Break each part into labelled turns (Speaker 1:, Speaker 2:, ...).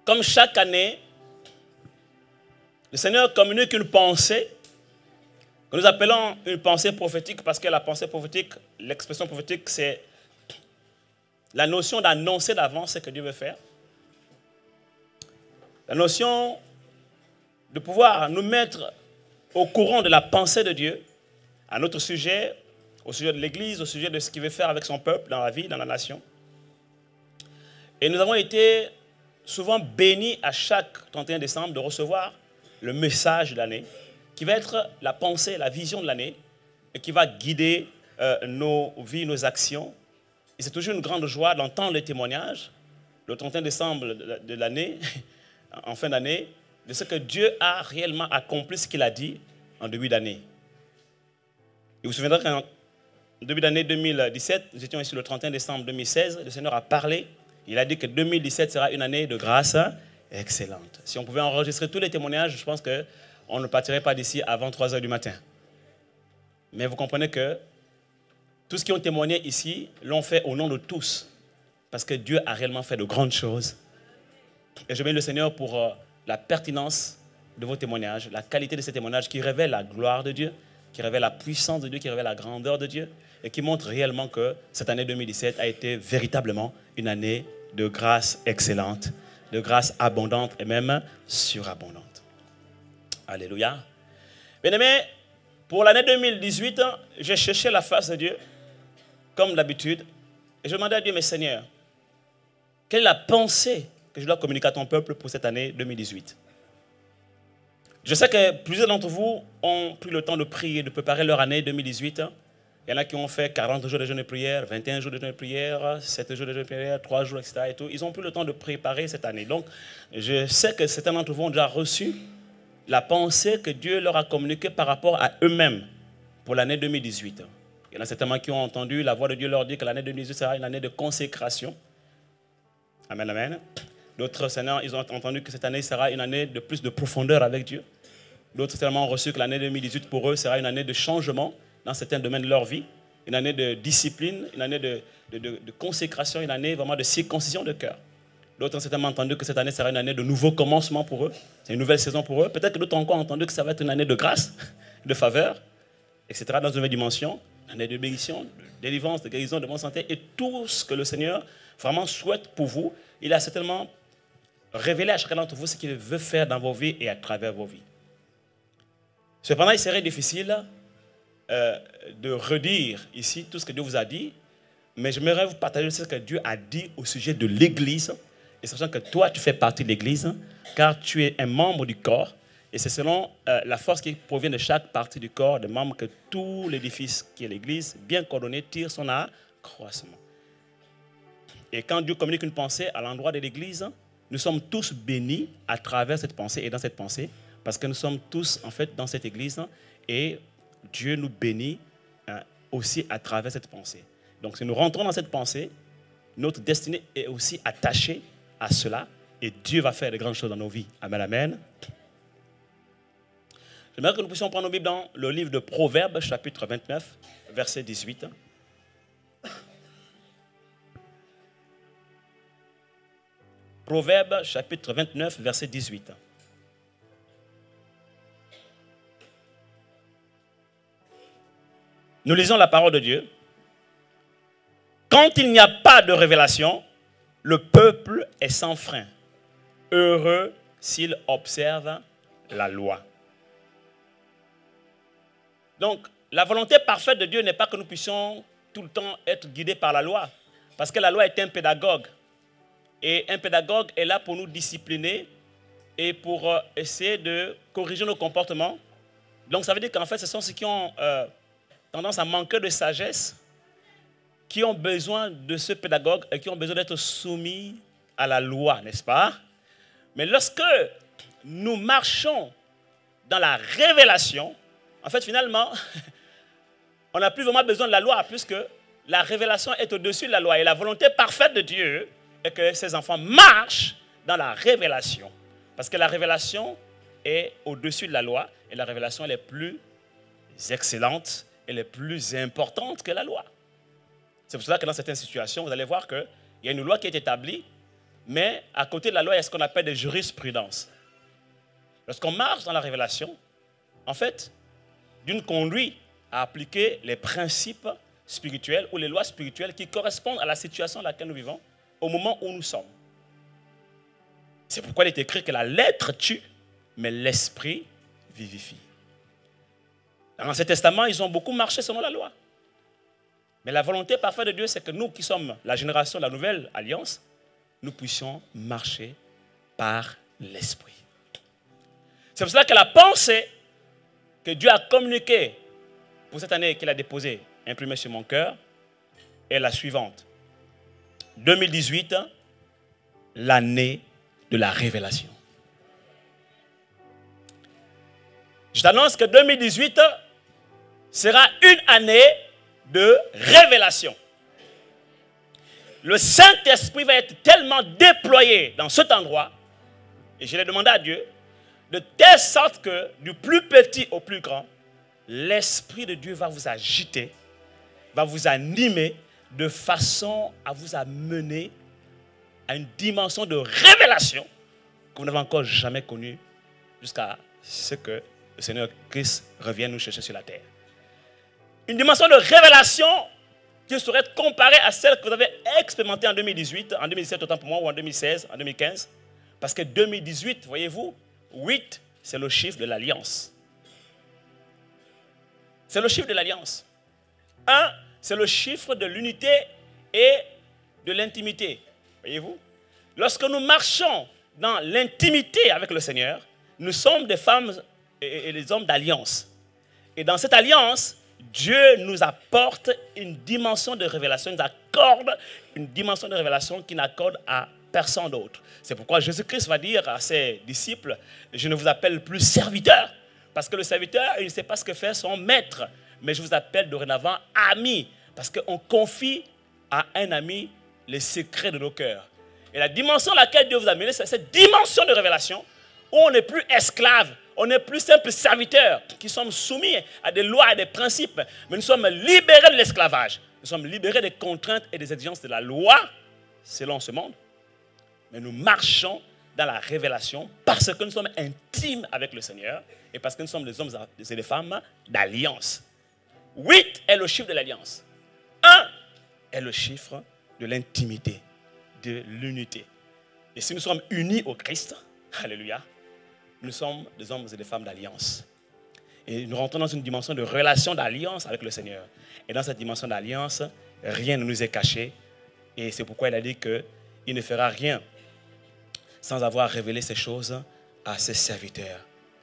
Speaker 1: comme chaque année, le Seigneur communique une pensée que nous appelons une pensée prophétique parce que la pensée prophétique, l'expression prophétique, c'est la notion d'annoncer d'avance ce que Dieu veut faire. La notion de pouvoir nous mettre au courant de la pensée de Dieu à notre sujet, au sujet de l'Église, au sujet de ce qu'il veut faire avec son peuple dans la vie, dans la nation. Et nous avons été souvent bénis à chaque 31 décembre de recevoir le message de l'année, qui va être la pensée, la vision de l'année, et qui va guider nos vies, nos actions. Et c'est toujours une grande joie d'entendre les témoignages, le 31 décembre de l'année, en fin d'année, de ce que Dieu a réellement accompli, ce qu'il a dit en début d'année. Et vous vous souviendrez qu'en début d'année 2017, nous étions ici le 31 décembre 2016, le Seigneur a parlé, il a dit que 2017 sera une année de grâce excellente. Si on pouvait enregistrer tous les témoignages, je pense qu'on ne partirait pas d'ici avant 3 heures du matin. Mais vous comprenez que tous ceux qui ont témoigné ici l'ont fait au nom de tous, parce que Dieu a réellement fait de grandes choses. Et je bénis le Seigneur pour la pertinence de vos témoignages, la qualité de ces témoignages qui révèlent la gloire de Dieu, qui révèlent la puissance de Dieu, qui révèlent la grandeur de Dieu, et qui montrent réellement que cette année 2017 a été véritablement une année de grâce excellente, de grâce abondante et même surabondante. Alléluia. Bien-aimés, pour l'année 2018, j'ai cherché la face de Dieu, comme d'habitude, et je demandais à Dieu, mais Seigneur, quelle est la pensée que je dois communiquer à ton peuple pour cette année 2018? Je sais que plusieurs d'entre vous ont pris le temps de prier, de préparer leur année 2018. Il y en a qui ont fait 40 jours de jeûne et prière, 21 jours de jeûne et prière, 7 jours de jeûne et prière, 3 jours, etc. Et tout. Ils ont pris le temps de préparer cette année. Donc, je sais que certains d'entre vous ont déjà reçu la pensée que Dieu leur a communiquée par rapport à eux-mêmes pour l'année 2018. Il y en a certainement qui ont entendu la voix de Dieu leur dire que l'année 2018 sera une année de consécration. Amen, amen. D'autres, ils ont entendu que cette année sera une année de plus de profondeur avec Dieu. D'autres, certainement, ont reçu que l'année 2018 pour eux sera une année de changement dans certains domaines de leur vie, une année de discipline, une année de consécration, une année vraiment de circoncision de cœur. D'autres ont certainement entendu que cette année sera une année de nouveau commencement pour eux. C'est une nouvelle saison pour eux. Peut-être que d'autres ont encore entendu que ça va être une année de grâce, de faveur, etc. dans une nouvelle dimension, une année de bénédiction, de délivrance, de guérison, de bonne santé. Et tout ce que le Seigneur vraiment souhaite pour vous, il a certainement révélé à chacun d'entre vous ce qu'il veut faire dans vos vies et à travers vos vies. Cependant, il serait difficile de redire ici tout ce que Dieu vous a dit, mais j'aimerais vous partager ce que Dieu a dit au sujet de l'Église, et sachant que toi, tu fais partie de l'Église, car tu es un membre du corps, et c'est selon la force qui provient de chaque partie du corps, des membres, que tout l'édifice qui est l'Église, bien coordonné, tire son accroissement. Et quand Dieu communique une pensée à l'endroit de l'Église, nous sommes tous bénis à travers cette pensée et dans cette pensée, parce que nous sommes tous en fait dans cette Église, et Dieu nous bénit aussi à travers cette pensée. Donc si nous rentrons dans cette pensée, notre destinée est aussi attachée à cela, et Dieu va faire de grandes choses dans nos vies. Amen, amen. J'aimerais que nous puissions prendre nos Bibles dans le livre de Proverbes, chapitre 29, verset 18. Proverbes, chapitre 29, verset 18. Nous lisons la parole de Dieu. Quand il n'y a pas de révélation, le peuple est sans frein. Heureux s'il observe la loi. Donc, la volonté parfaite de Dieu n'est pas que nous puissions tout le temps être guidés par la loi, parce que la loi est un pédagogue. Et un pédagogue est là pour nous discipliner et pour essayer de corriger nos comportements. Donc, ça veut dire qu'en fait, ce sont ceux qui ont tendance à manquer de sagesse, qui ont besoin de ce pédagogue et qui ont besoin d'être soumis à la loi, n'est-ce pas? Mais lorsque nous marchons dans la révélation, en fait, finalement, on n'a plus vraiment besoin de la loi, puisque la révélation est au-dessus de la loi. Et la volonté parfaite de Dieu est que ses enfants marchent dans la révélation. Parce que la révélation est au-dessus de la loi, et la révélation elle est plus excellente, elle est plus importante que la loi. C'est pour cela que dans certaines situations, vous allez voir qu'il y a une loi qui est établie, Mais à côté de la loi, il y a ce qu'on appelle des jurisprudences. Lorsqu'on marche dans la révélation, en fait, Dieu nous conduit à appliquer les principes spirituels ou les lois spirituelles qui correspondent à la situation dans laquelle nous vivons au moment où nous sommes. C'est pourquoi il est écrit que la lettre tue, mais l'esprit vivifie. Dans l'Ancien Testament, ils ont beaucoup marché selon la loi. Mais la volonté parfaite de Dieu, c'est que nous qui sommes la génération de la nouvelle alliance, nous puissions marcher par l'esprit. C'est pour cela que la pensée que Dieu a communiquée pour cette année qu'il a déposée, imprimée sur mon cœur, est la suivante. 2018, l'année de la révélation. Je t'annonce que 2018 sera une année de révélation. Le Saint-Esprit va être tellement déployé dans cet endroit, et je l'ai demandé à Dieu, de telle sorte que du plus petit au plus grand, l'Esprit de Dieu va vous agiter, va vous animer de façon à vous amener à une dimension de révélation que vous n'avez encore jamais connue jusqu'à ce que le Seigneur Christ revienne nous chercher sur la terre. Une dimension de révélation qui serait comparée à celle que vous avez expérimentée en 2018, en 2017 autant pour moi, ou en 2016, en 2015. Parce que 2018, voyez-vous, 8, c'est le chiffre de l'alliance. C'est le chiffre de l'alliance. 1, c'est le chiffre de l'unité et de l'intimité. Voyez-vous? Lorsque nous marchons dans l'intimité avec le Seigneur, nous sommes des femmes et des hommes d'alliance. Et dans cette alliance, Dieu nous apporte une dimension de révélation, il nous accorde une dimension de révélation qu'il n'accorde à personne d'autre. C'est pourquoi Jésus-Christ va dire à ses disciples, je ne vous appelle plus serviteur, parce que le serviteur, il ne sait pas ce que fait son maître, mais je vous appelle dorénavant ami, parce qu'on confie à un ami les secrets de nos cœurs. Et la dimension à laquelle Dieu vous a mené, c'est cette dimension de révélation où on n'est plus esclave, on n'est plus simples serviteurs qui sommes soumis à des lois et des principes, mais nous sommes libérés de l'esclavage. Nous sommes libérés des contraintes et des exigences de la loi, selon ce monde. Mais nous marchons dans la révélation parce que nous sommes intimes avec le Seigneur et parce que nous sommes des hommes et des femmes d'alliance. 8 est le chiffre de l'alliance. 1 est le chiffre de l'intimité, de l'unité. Et si nous sommes unis au Christ, alléluia, nous sommes des hommes et des femmes d'alliance. Et nous rentrons dans une dimension de relation d'alliance avec le Seigneur. Et dans cette dimension d'alliance, rien ne nous est caché. Et c'est pourquoi il a dit qu'il ne fera rien sans avoir révélé ces choses à ses serviteurs,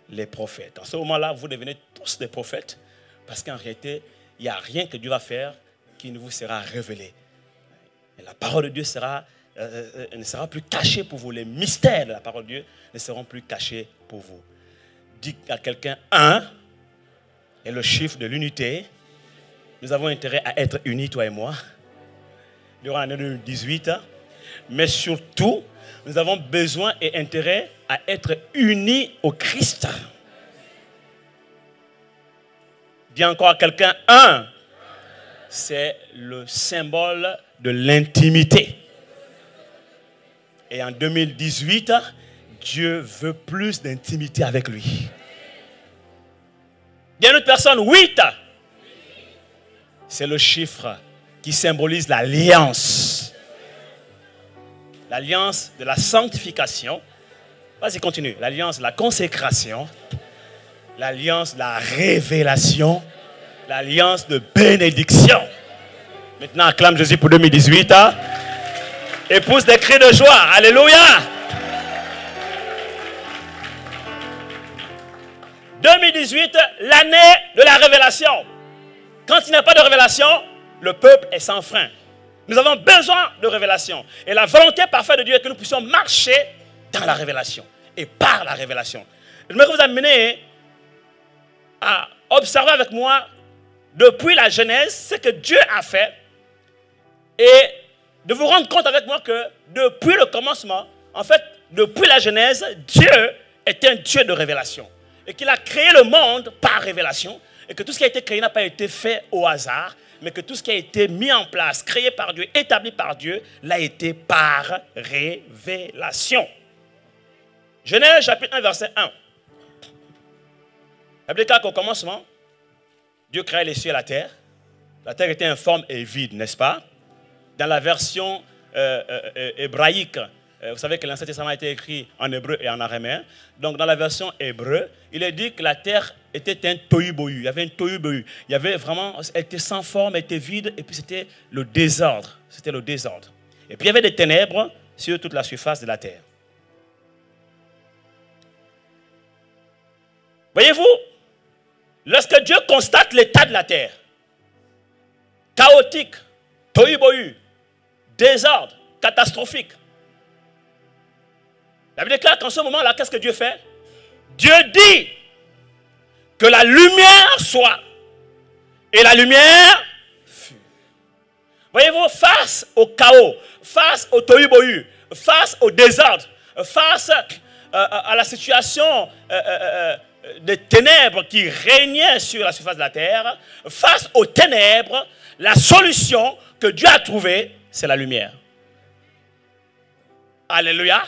Speaker 1: les prophètes. En ce moment-là, vous devenez tous des prophètes, parce qu'en réalité, il n'y a rien que Dieu va faire qui ne vous sera révélé. Et la parole de Dieu ne sera plus cachée pour vous. Les mystères de la parole de Dieu ne seront plus cachés pour vous. Dis à quelqu'un, 1 est le chiffre de l'unité. Nous avons intérêt à être unis, toi et moi, durant l'année 2018. Mais surtout, nous avons besoin et intérêt à être unis au Christ. Dis encore à quelqu'un, 1, c'est le symbole de l'intimité. Et en 2018, Dieu veut plus d'intimité avec lui. Il y a une autre personne, 8. C'est le chiffre qui symbolise l'alliance. L'alliance de la sanctification. Vas-y, continue. L'alliance de la consécration. L'alliance de la révélation. L'alliance de bénédiction. Maintenant, acclame Jésus pour 2018. Et pousse des cris de joie. Alléluia. 2018, l'année de la révélation. Quand il n'y a pas de révélation, le peuple est sans frein. Nous avons besoin de révélation. Et la volonté parfaite de Dieu est que nous puissions marcher dans la révélation et par la révélation. Je voudrais vous amener à observer avec moi, depuis la Genèse, ce que Dieu a fait et de vous rendre compte avec moi que depuis le commencement, en fait, depuis la Genèse, Dieu est un Dieu de révélation et qu'il a créé le monde par révélation et que tout ce qui a été créé n'a pas été fait au hasard, mais que tout ce qui a été mis en place, créé par Dieu, établi par Dieu, l'a été par révélation. Genèse chapitre 1, verset 1. La Bible déclare qu'au commencement, Dieu créa les cieux et la terre. La terre était informe et vide, n'est-ce pas? Dans la version hébraïque, vous savez que l'Ancien Testament a été écrit en hébreu et en araméen. Donc dans la version hébreu, il est dit que la terre était un tohu-bohu. Il y avait un tohu-bohu. Il y avait vraiment, elle était sans forme, elle était vide, et puis c'était le désordre. C'était le désordre. Et puis il y avait des ténèbres sur toute la surface de la terre. Voyez-vous, lorsque Dieu constate l'état de la terre, chaotique, tohu-bohu, désordre, catastrophique, la Bible déclare qu'en ce moment-là, qu'est-ce que Dieu fait? Dieu dit que la lumière soit. Et la lumière fut. Voyez-vous, face au chaos, face au tohu-bohu, face au désordre, face à la situation des ténèbres qui régnaient sur la surface de la terre, face aux ténèbres, la solution que Dieu a trouvée, c'est la lumière. Alléluia.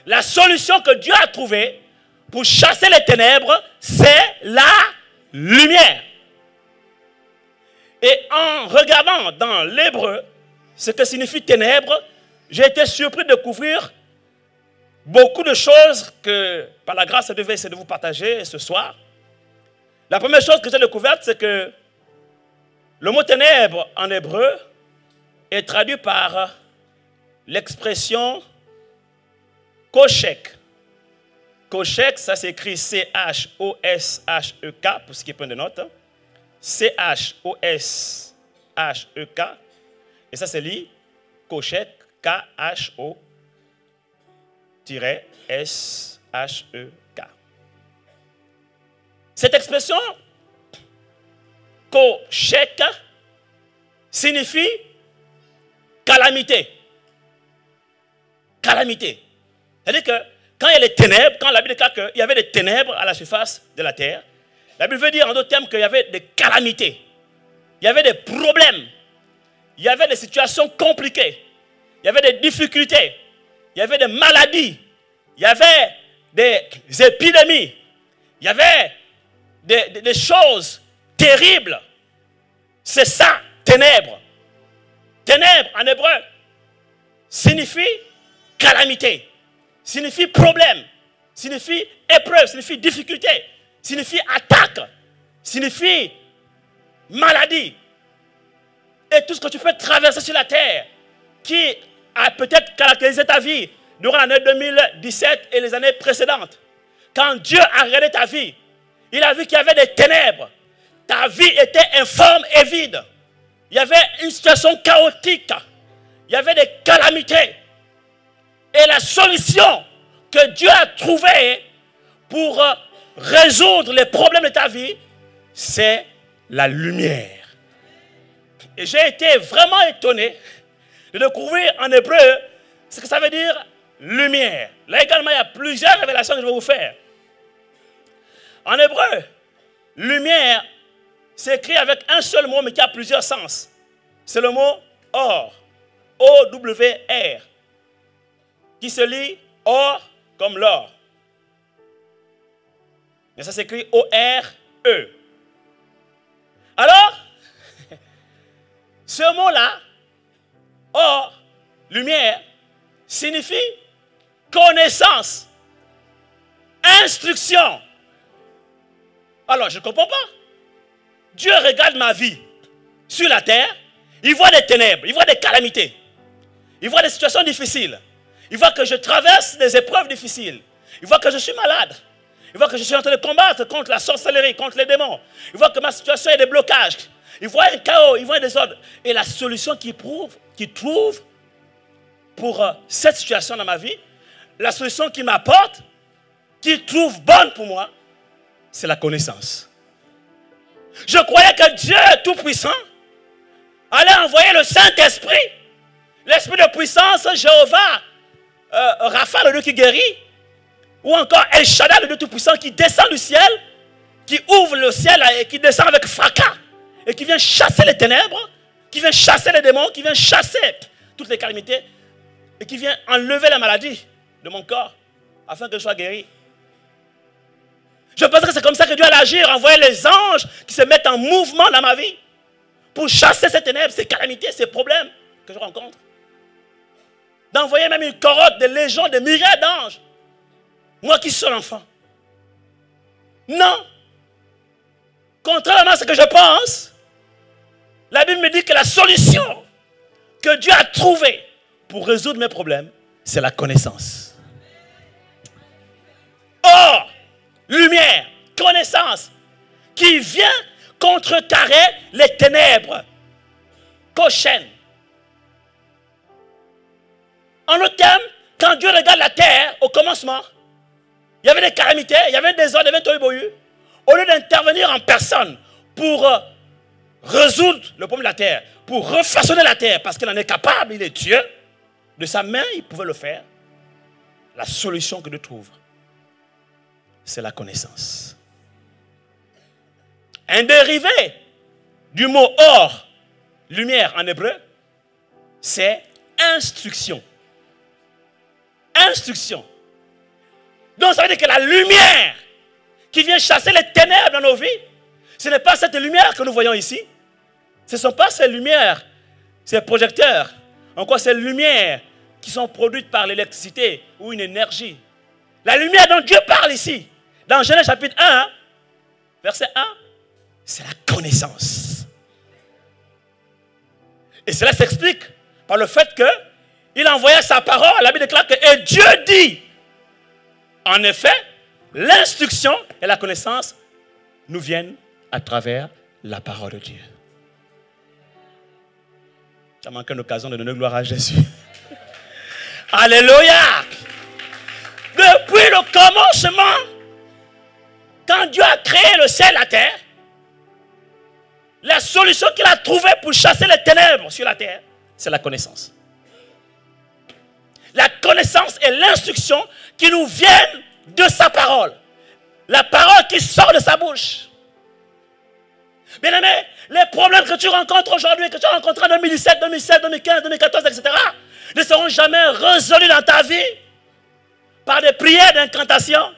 Speaker 1: La solution que Dieu a trouvée pour chasser les ténèbres, c'est la lumière. Et en regardant dans l'hébreu ce que signifie ténèbres, j'ai été surpris de découvrir beaucoup de choses que, par la grâce, je devais essayer de vous partager ce soir. La première chose que j'ai découverte, c'est que le mot ténèbres en hébreu est traduit par l'expression Koshek. Koshek, ça s'écrit C-H-O-S-H-E-K, pour ceux qui prennent des notes. C-H-O-S-H-E-K. Et ça se lit Koshek, K-H-O-S-H-E-K. Cette expression, Koshek, signifie calamité. Calamité. C'est-à-dire que quand il y a les ténèbres, quand la Bible déclare qu'il y avait des ténèbres à la surface de la terre, la Bible veut dire en d'autres termes qu'il y avait des calamités, il y avait des problèmes, il y avait des situations compliquées, il y avait des difficultés, il y avait des maladies, il y avait des épidémies, il y avait des choses terribles. C'est ça, ténèbres. Ténèbres en hébreu signifie calamité, signifie problème, signifie épreuve, signifie difficulté, signifie attaque, signifie maladie. Et tout ce que tu peux traverser sur la terre qui a peut-être caractérisé ta vie durant l'année 2017 et les années précédentes. Quand Dieu a regardé ta vie, il a vu qu'il y avait des ténèbres. Ta vie était informe et vide. Il y avait une situation chaotique. Il y avait des calamités. Et la solution que Dieu a trouvée pour résoudre les problèmes de ta vie, c'est la lumière. Et j'ai été vraiment étonné de découvrir en hébreu ce que ça veut dire lumière. Là également, il y a plusieurs révélations que je vais vous faire. En hébreu, lumière s'écrit avec un seul mot, mais qui a plusieurs sens. C'est le mot or. O-W-R. Qui se lit or comme l'or. Mais ça s'écrit O-R-E. Alors, ce mot-là, or, lumière, signifie connaissance, instruction. Alors, je ne comprends pas. Dieu regarde ma vie sur la terre, il voit des ténèbres, il voit des calamités, il voit des situations difficiles, il voit que je traverse des épreuves difficiles, il voit que je suis malade, il voit que je suis en train de combattre contre la sorcellerie, contre les démons, il voit que ma situation est des blocages, il voit un chaos, il voit un désordre. Et la solution qu'il trouve pour cette situation dans ma vie, la solution qu'il m'apporte, qu'il trouve bonne pour moi, c'est la connaissance. Je croyais que Dieu Tout-Puissant allait envoyer le Saint-Esprit, l'Esprit de puissance, Jéhovah, Rapha, le Dieu qui guérit, ou encore El Shaddai, le Dieu Tout-Puissant qui descend du ciel qui ouvre le ciel et qui descend avec fracas et qui vient chasser les ténèbres, qui vient chasser les démons, qui vient chasser toutes les calamités et qui vient enlever la maladie de mon corps afin que je sois guéri. Je pense que c'est comme ça que Dieu allait agir, envoyer les anges qui se mettent en mouvement dans ma vie pour chasser ces ténèbres, ces calamités, ces problèmes que je rencontre. D'envoyer même une cohorte de légions, de myriades d'anges. Moi qui suis l'enfant. Non. Contrairement à ce que je pense, la Bible me dit que la solution que Dieu a trouvée pour résoudre mes problèmes, c'est la connaissance. Or, lumière, connaissance, qui vient contrecarrer les ténèbres, qu'enchaîne. En d'autres termes, quand Dieu regarde la terre au commencement, il y avait des calamités, il y avait des ordres, il y avait des tohu-bohu. Au lieu d'intervenir en personne pour résoudre le problème de la terre, pour refaçonner la terre, parce qu'il en est capable, il est Dieu, de sa main, il pouvait le faire. La solution que Dieu trouve, c'est la connaissance. Un dérivé du mot or, lumière en hébreu, c'est instruction. Instruction. Donc ça veut dire que la lumière qui vient chasser les ténèbres dans nos vies, ce n'est pas cette lumière que nous voyons ici. Ce ne sont pas ces lumières, ces projecteurs, encore ces lumières qui sont produites par l'électricité ou une énergie. La lumière dont Dieu parle ici, dans Genèse chapitre 1, verset 1, c'est la connaissance. Et cela s'explique par le fait qu'il envoya sa parole. La Bible déclare que et Dieu dit. En effet, l'instruction et la connaissance nous viennent à travers la parole de Dieu. Ça manque une occasion de donner gloire à Jésus. Alléluia! Depuis le commencement, quand Dieu a créé le ciel et la terre, la solution qu'il a trouvée pour chasser les ténèbres sur la terre, c'est la connaissance. La connaissance et l'instruction qui nous viennent de sa parole. La parole qui sort de sa bouche. Bien aimé, les problèmes que tu rencontres aujourd'hui, que tu as rencontrés en 2017, 2016, 2015, 2014, etc., ne seront jamais résolus dans ta vie par des prières d'incantation.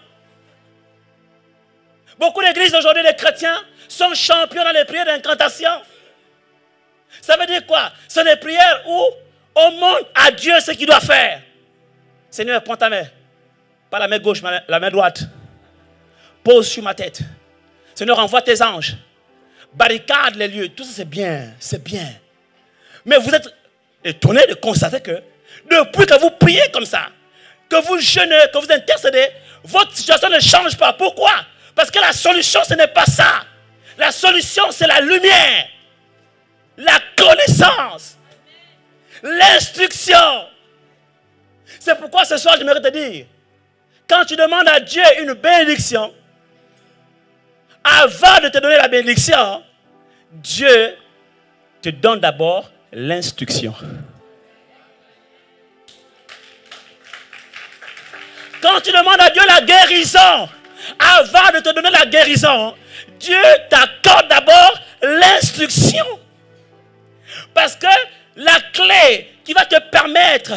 Speaker 1: Beaucoup d'églises aujourd'hui, les chrétiens, sont champions dans les prières d'incantation. Ça veut dire quoi? Ce sont des prières où on montre à Dieu ce qu'il doit faire. Seigneur, prends ta main. Pas la main gauche, mais la main droite. Pose sur ma tête. Seigneur, envoie tes anges. Barricade les lieux. Tout ça, c'est bien. C'est bien. Mais vous êtes étonné de constater que depuis que vous priez comme ça, que vous jeûnez, que vous intercédez, votre situation ne change pas. Pourquoi? Parce que la solution, ce n'est pas ça. La solution, c'est la lumière. La connaissance. L'instruction. C'est pourquoi ce soir, j'aimerais te dire, quand tu demandes à Dieu une bénédiction, avant de te donner la bénédiction, Dieu te donne d'abord l'instruction. Quand tu demandes à Dieu la guérison, avant de te donner la guérison, Dieu t'accorde d'abord l'instruction. Parce que la clé qui va te permettre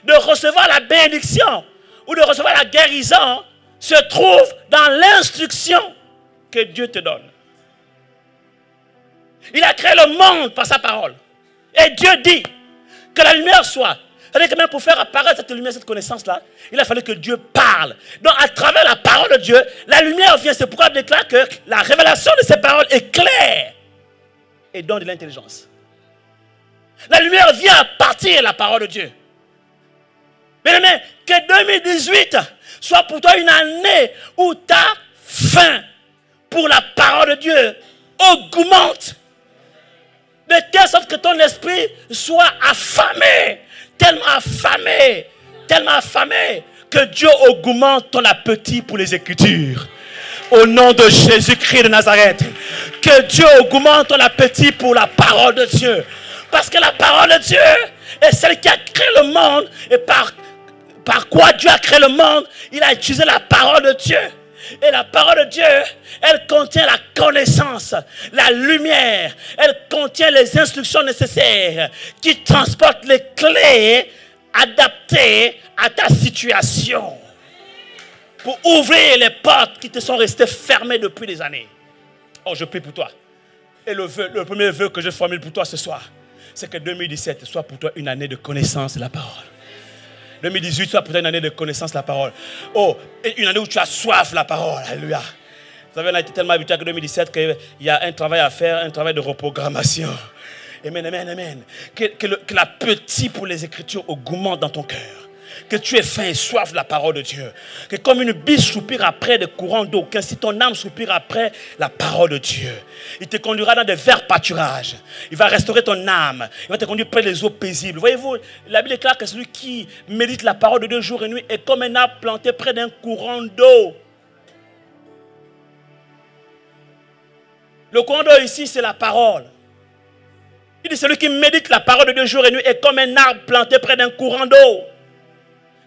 Speaker 1: de recevoir la bénédiction ou de recevoir la guérison se trouve dans l'instruction que Dieu te donne. Il a créé le monde par sa parole. Et Dieu dit que la lumière soit. C'est-à-dire que même pour faire apparaître cette lumière, cette connaissance-là, il a fallu que Dieu parle. Donc à travers la parole de Dieu, la lumière vient. C'est pourquoi il déclare que la révélation de ces paroles est claire et donne de l'intelligence. La lumière vient à partir de la parole de Dieu. Mais que 2018 soit pour toi une année où ta faim pour la parole de Dieu augmente. De telle sorte que ton esprit soit affamé, tellement affamé, que Dieu augmente ton appétit pour les Écritures. Au nom de Jésus-Christ de Nazareth, que Dieu augmente ton appétit pour la parole de Dieu. Parce que la parole de Dieu est celle qui a créé le monde. Et par quoi Dieu a créé le monde? Il a utilisé la parole de Dieu. Et la parole de Dieu, elle contient la connaissance, la lumière. Elle contient les instructions nécessaires qui transportent les clés adaptées à ta situation. Pour ouvrir les portes qui te sont restées fermées depuis des années. Oh, je prie pour toi. Et le premier vœu que je formule pour toi ce soir, c'est que 2017 soit pour toi une année de connaissance de la parole. 2018 soit pour toi une année de connaissance de la parole. Oh, une année où tu as soif de la parole. Alléluia. Vous savez, on a été tellement habitué à 2017 qu'il y a un travail à faire, un travail de reprogrammation. Amen, amen, amen. Que l'appétit pour les Écritures augmente dans ton cœur. Que tu aies faim et soif de la parole de Dieu. Que comme une biche soupire après des courants d'eau, qu'ainsi ton âme soupire après la parole de Dieu. Il te conduira dans des verts pâturages. Il va restaurer ton âme. Il va te conduire près des eaux paisibles. Voyez-vous, la Bible déclare que celui qui médite la parole de Dieu jour et nuit est comme un arbre planté près d'un courant d'eau. Le courant d'eau ici, c'est la parole. Il dit celui qui médite la parole de Dieu jour et nuit est comme un arbre planté près d'un courant d'eau.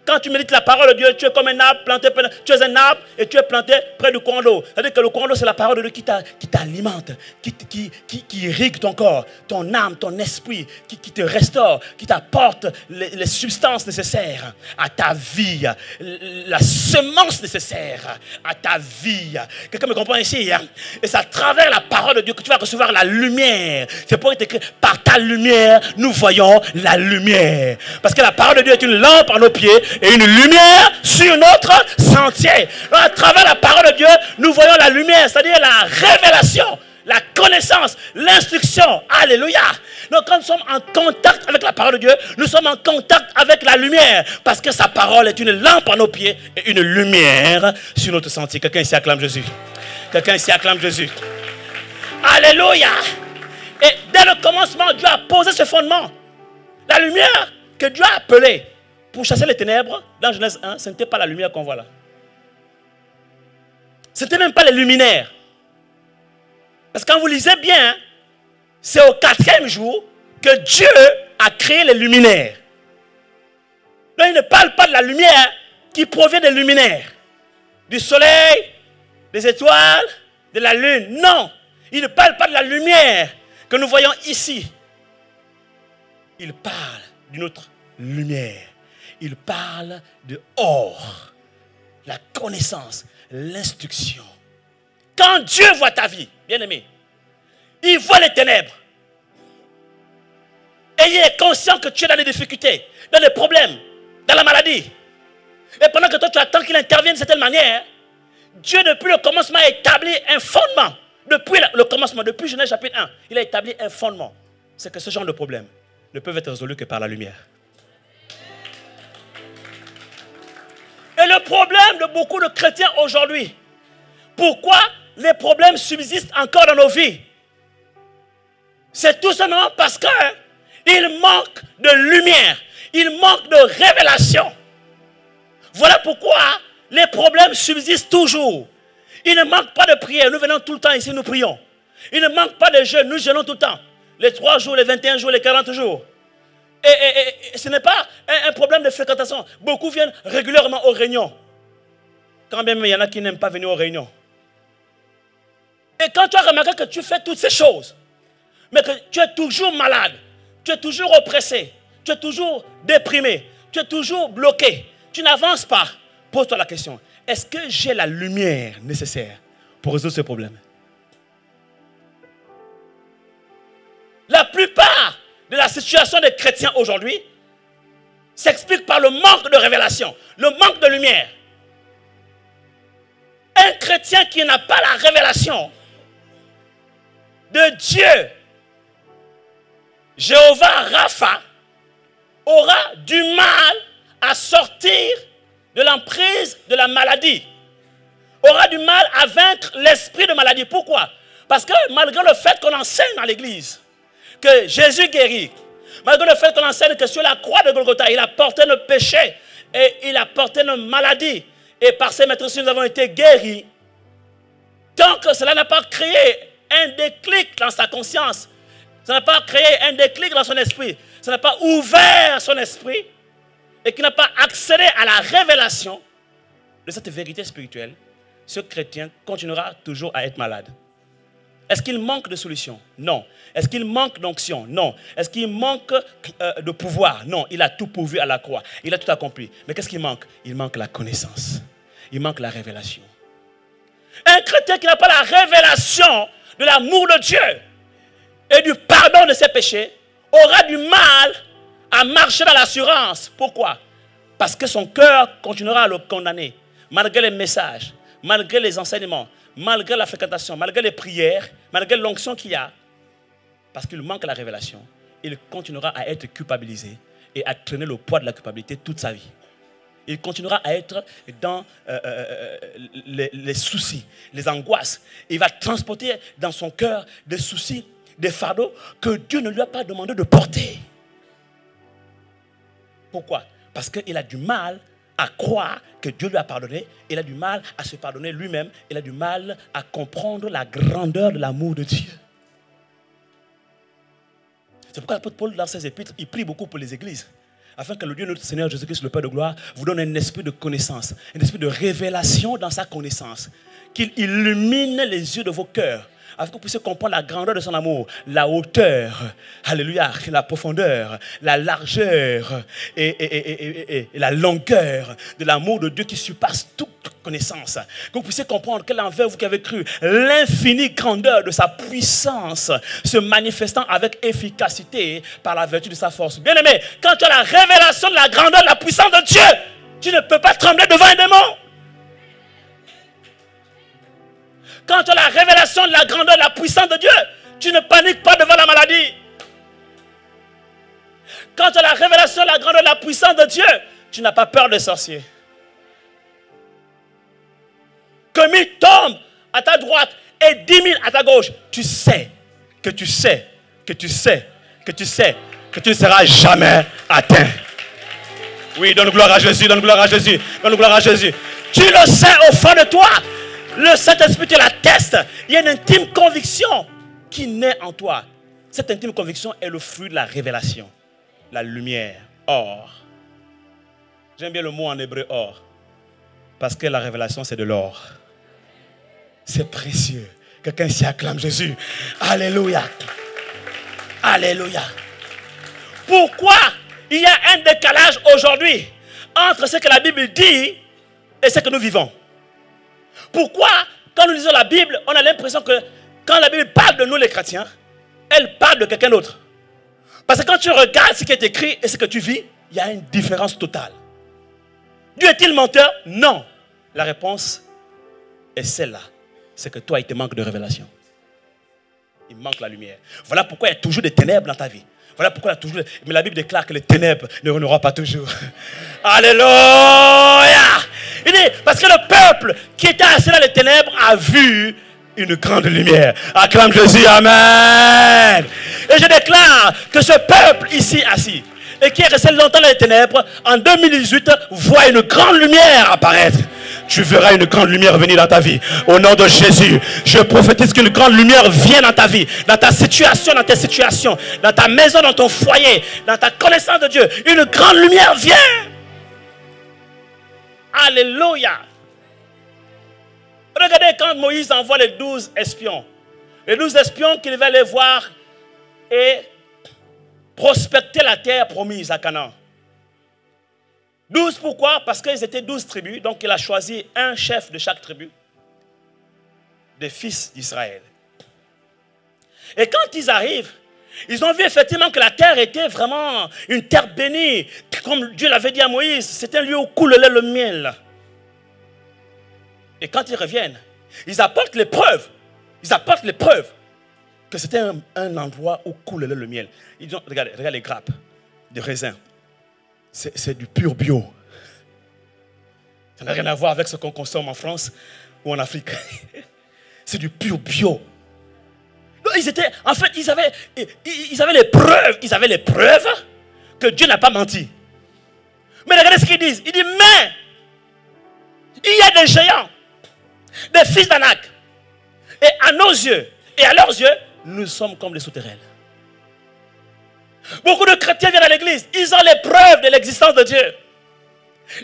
Speaker 1: Quand tu médites la parole de Dieu, tu es comme un arbre planté, tu es un arbre et tu es planté près du courant d'eau. C'est-à-dire que le courant d'eau, c'est la parole de Dieu qui t'alimente, qui irrigue ton corps, ton âme, ton esprit, qui te restaure, qui t'apporte les substances nécessaires à ta vie, la semence nécessaire à ta vie. Quelqu'un me comprend ici, hein? Et c'est à travers la parole de Dieu que tu vas recevoir la lumière. C'est pour être écrit, par ta lumière, nous voyons la lumière. Parce que la parole de Dieu est une lampe à nos pieds et une lumière sur notre sentier. Donc, à travers la parole de Dieu, nous voyons la lumière, c'est-à-dire la révélation, la connaissance, l'instruction. Alléluia. Donc quand nous sommes en contact avec la parole de Dieu, nous sommes en contact avec la lumière. Parce que sa parole est une lampe à nos pieds et une lumière sur notre sentier. Quelqu'un ici acclame Jésus. Quelqu'un ici acclame Jésus. Alléluia. Et dès le commencement, Dieu a posé ce fondement. La lumière que Dieu a appelée pour chasser les ténèbres, dans Genèse 1, ce n'était pas la lumière qu'on voit là. Ce n'était même pas les luminaires. Parce que quand vous lisez bien, c'est au 4e jour que Dieu a créé les luminaires. Donc il ne parle pas de la lumière qui provient des luminaires. Du soleil, des étoiles, de la lune. Non, il ne parle pas de la lumière que nous voyons ici. Il parle d'une autre lumière. Il parle de or, la connaissance, l'instruction. Quand Dieu voit ta vie, bien aimé, il voit les ténèbres. Et il est conscient que tu es dans des difficultés, dans des problèmes, dans la maladie. Et pendant que toi tu attends qu'il intervienne de certaine manière, Dieu depuis le commencement a établi un fondement. Depuis le commencement, depuis Genèse chapitre 1, il a établi un fondement. C'est que ce genre de problèmes ne peuvent être résolus que par la lumière. Et le problème de beaucoup de chrétiens aujourd'hui, pourquoi les problèmes subsistent encore dans nos vies? C'est tout simplement parce qu'il manque de lumière, il manque de révélation. Voilà pourquoi les problèmes subsistent toujours. Il ne manque pas de prière, nous venons tout le temps ici, nous prions. Il ne manque pas de jeûne, nous jeûnons tout le temps. Les 3 jours, les 21 jours, les 40 jours. Et ce n'est pas un problème de fréquentation. Beaucoup viennent régulièrement aux réunions. Quand même, il y en a qui n'aiment pas venir aux réunions. Et quand tu as remarqué que tu fais toutes ces choses, mais que tu es toujours malade, tu es toujours oppressé, tu es toujours déprimé, tu es toujours bloqué, tu n'avances pas, pose-toi la question, est-ce que j'ai la lumière nécessaire pour résoudre ce problème? La plupart de la situation des chrétiens aujourd'hui s'explique par le manque de révélation, le manque de lumière. Un chrétien qui n'a pas la révélation de Dieu, Jéhovah Rapha, aura du mal à sortir de l'emprise de la maladie, aura du mal à vaincre l'esprit de maladie. Pourquoi? Parce que malgré le fait qu'on enseigne dans l'église que Jésus guérit, malgré le fait qu'on enseigne que sur la croix de Golgotha, il a porté nos péchés et il a porté nos maladies, et par ses maîtrises nous avons été guéris, tant que cela n'a pas créé un déclic dans sa conscience, ça n'a pas créé un déclic dans son esprit, ça n'a pas ouvert son esprit, et qui n'a pas accédé à la révélation de cette vérité spirituelle, ce chrétien continuera toujours à être malade. Est-ce qu'il manque de solution? Non. Est-ce qu'il manque d'onction? Non. Est-ce qu'il manque de pouvoir? Non. Il a tout pourvu à la croix. Il a tout accompli. Mais qu'est-ce qu'il manque? Il manque la connaissance. Il manque la révélation. Un chrétien qui n'a pas la révélation de l'amour de Dieu et du pardon de ses péchés aura du mal à marcher dans l'assurance. Pourquoi? Parce que son cœur continuera à le condamner, malgré les messages, malgré les enseignements, malgré la fréquentation, malgré les prières, malgré l'onction qu'il y a. Parce qu'il manque la révélation, il continuera à être culpabilisé et à traîner le poids de la culpabilité toute sa vie. Il continuera à être dans les soucis, les angoisses. Il va transporter dans son cœur des soucis, des fardeaux que Dieu ne lui a pas demandé de porter. Pourquoi? Parce qu'il a du mal à croire que Dieu lui a pardonné. Il a du mal à se pardonner lui-même. Il a du mal à comprendre la grandeur de l'amour de Dieu. C'est pourquoi l'apôtre Paul, dans ses épîtres, il prie beaucoup pour les églises. Afin que le Dieu notre Seigneur Jésus-Christ, le Père de gloire, vous donne un esprit de connaissance, un esprit de révélation dans sa connaissance. Qu'il illumine les yeux de vos cœurs, afin que vous puissiez comprendre la grandeur de son amour, la hauteur, alléluia, la profondeur, la largeur et la longueur de l'amour de Dieu qui surpasse toute connaissance. Que vous puissiez comprendre que l'envers vous qui avez cru, l'infinie grandeur de sa puissance se manifestant avec efficacité par la vertu de sa force. Bien-aimé, quand tu as la révélation de la grandeur de la puissance de Dieu, tu ne peux pas trembler devant un démon. Quand tu as la révélation de la grandeur de la puissance de Dieu, tu ne paniques pas devant la maladie. Quand tu as la révélation de la grandeur de la puissance de Dieu, tu n'as pas peur des sorciers. Que 1000 tombent à ta droite et 10 000 à ta gauche, tu sais que tu ne seras jamais atteint. Oui, donne gloire à Jésus, donne gloire à Jésus, donne gloire à Jésus. Tu le sais au fond de toi. Le Saint-Esprit te l'atteste. Il y a une intime conviction qui naît en toi. Cette intime conviction est le fruit de la révélation. La lumière, or. J'aime bien le mot en hébreu or. Parce que la révélation c'est de l'or. C'est précieux. Quelqu'un s'y acclame Jésus. Alléluia. Alléluia. Pourquoi il y a un décalage aujourd'hui entre ce que la Bible dit et ce que nous vivons? Pourquoi, quand nous lisons la Bible, on a l'impression que quand la Bible parle de nous les chrétiens, elle parle de quelqu'un d'autre? Parce que quand tu regardes ce qui est écrit et ce que tu vis, il y a une différence totale. Dieu est-il menteur? Non. La réponse est celle-là. C'est que toi, il te manque de révélation. Il manque la lumière. Voilà pourquoi il y a toujours des ténèbres dans ta vie. Voilà pourquoi il y a toujours... Mais la Bible déclare que les ténèbres ne reviendront pas toujours. Alléluia! Il dit, parce que le peuple qui était assis dans les ténèbres a vu une grande lumière. Acclame Jésus, amen. Et je déclare que ce peuple ici assis et qui est resté longtemps dans les ténèbres, en 2018, voit une grande lumière apparaître. Tu verras une grande lumière venir dans ta vie. Au nom de Jésus, je prophétise qu'une grande lumière vienne dans ta vie, dans ta situation, dans tes situations, dans ta maison, dans ton foyer, dans ta connaissance de Dieu. Une grande lumière vient. Alléluia. Regardez quand Moïse envoie les 12 espions. Les 12 espions qu'il va aller voir et prospecter la terre promise à Canaan. 12 pourquoi? Parce qu'ils étaient 12 tribus, donc il a choisi un chef de chaque tribu, des fils d'Israël. Et quand ils arrivent, ils ont vu effectivement que la terre était vraiment une terre bénie, comme Dieu l'avait dit à Moïse, c'était un lieu où coule le lait, le miel. Et quand ils reviennent, ils apportent les preuves, que c'était un endroit où coule le lait, le miel. Ils ont, regardez les grappes de raisin. C'est du pur bio. Ça n'a rien à voir avec ce qu'on consomme en France ou en Afrique. C'est du pur bio. Donc ils avaient les preuves que Dieu n'a pas menti. Mais regardez ce qu'ils disent. Ils disent, mais il y a des géants, des fils d'Anak. Et à nos yeux, et à leurs yeux, nous sommes comme les souterrains. Beaucoup de chrétiens viennent à l'église. Ils ont les preuves de l'existence de Dieu.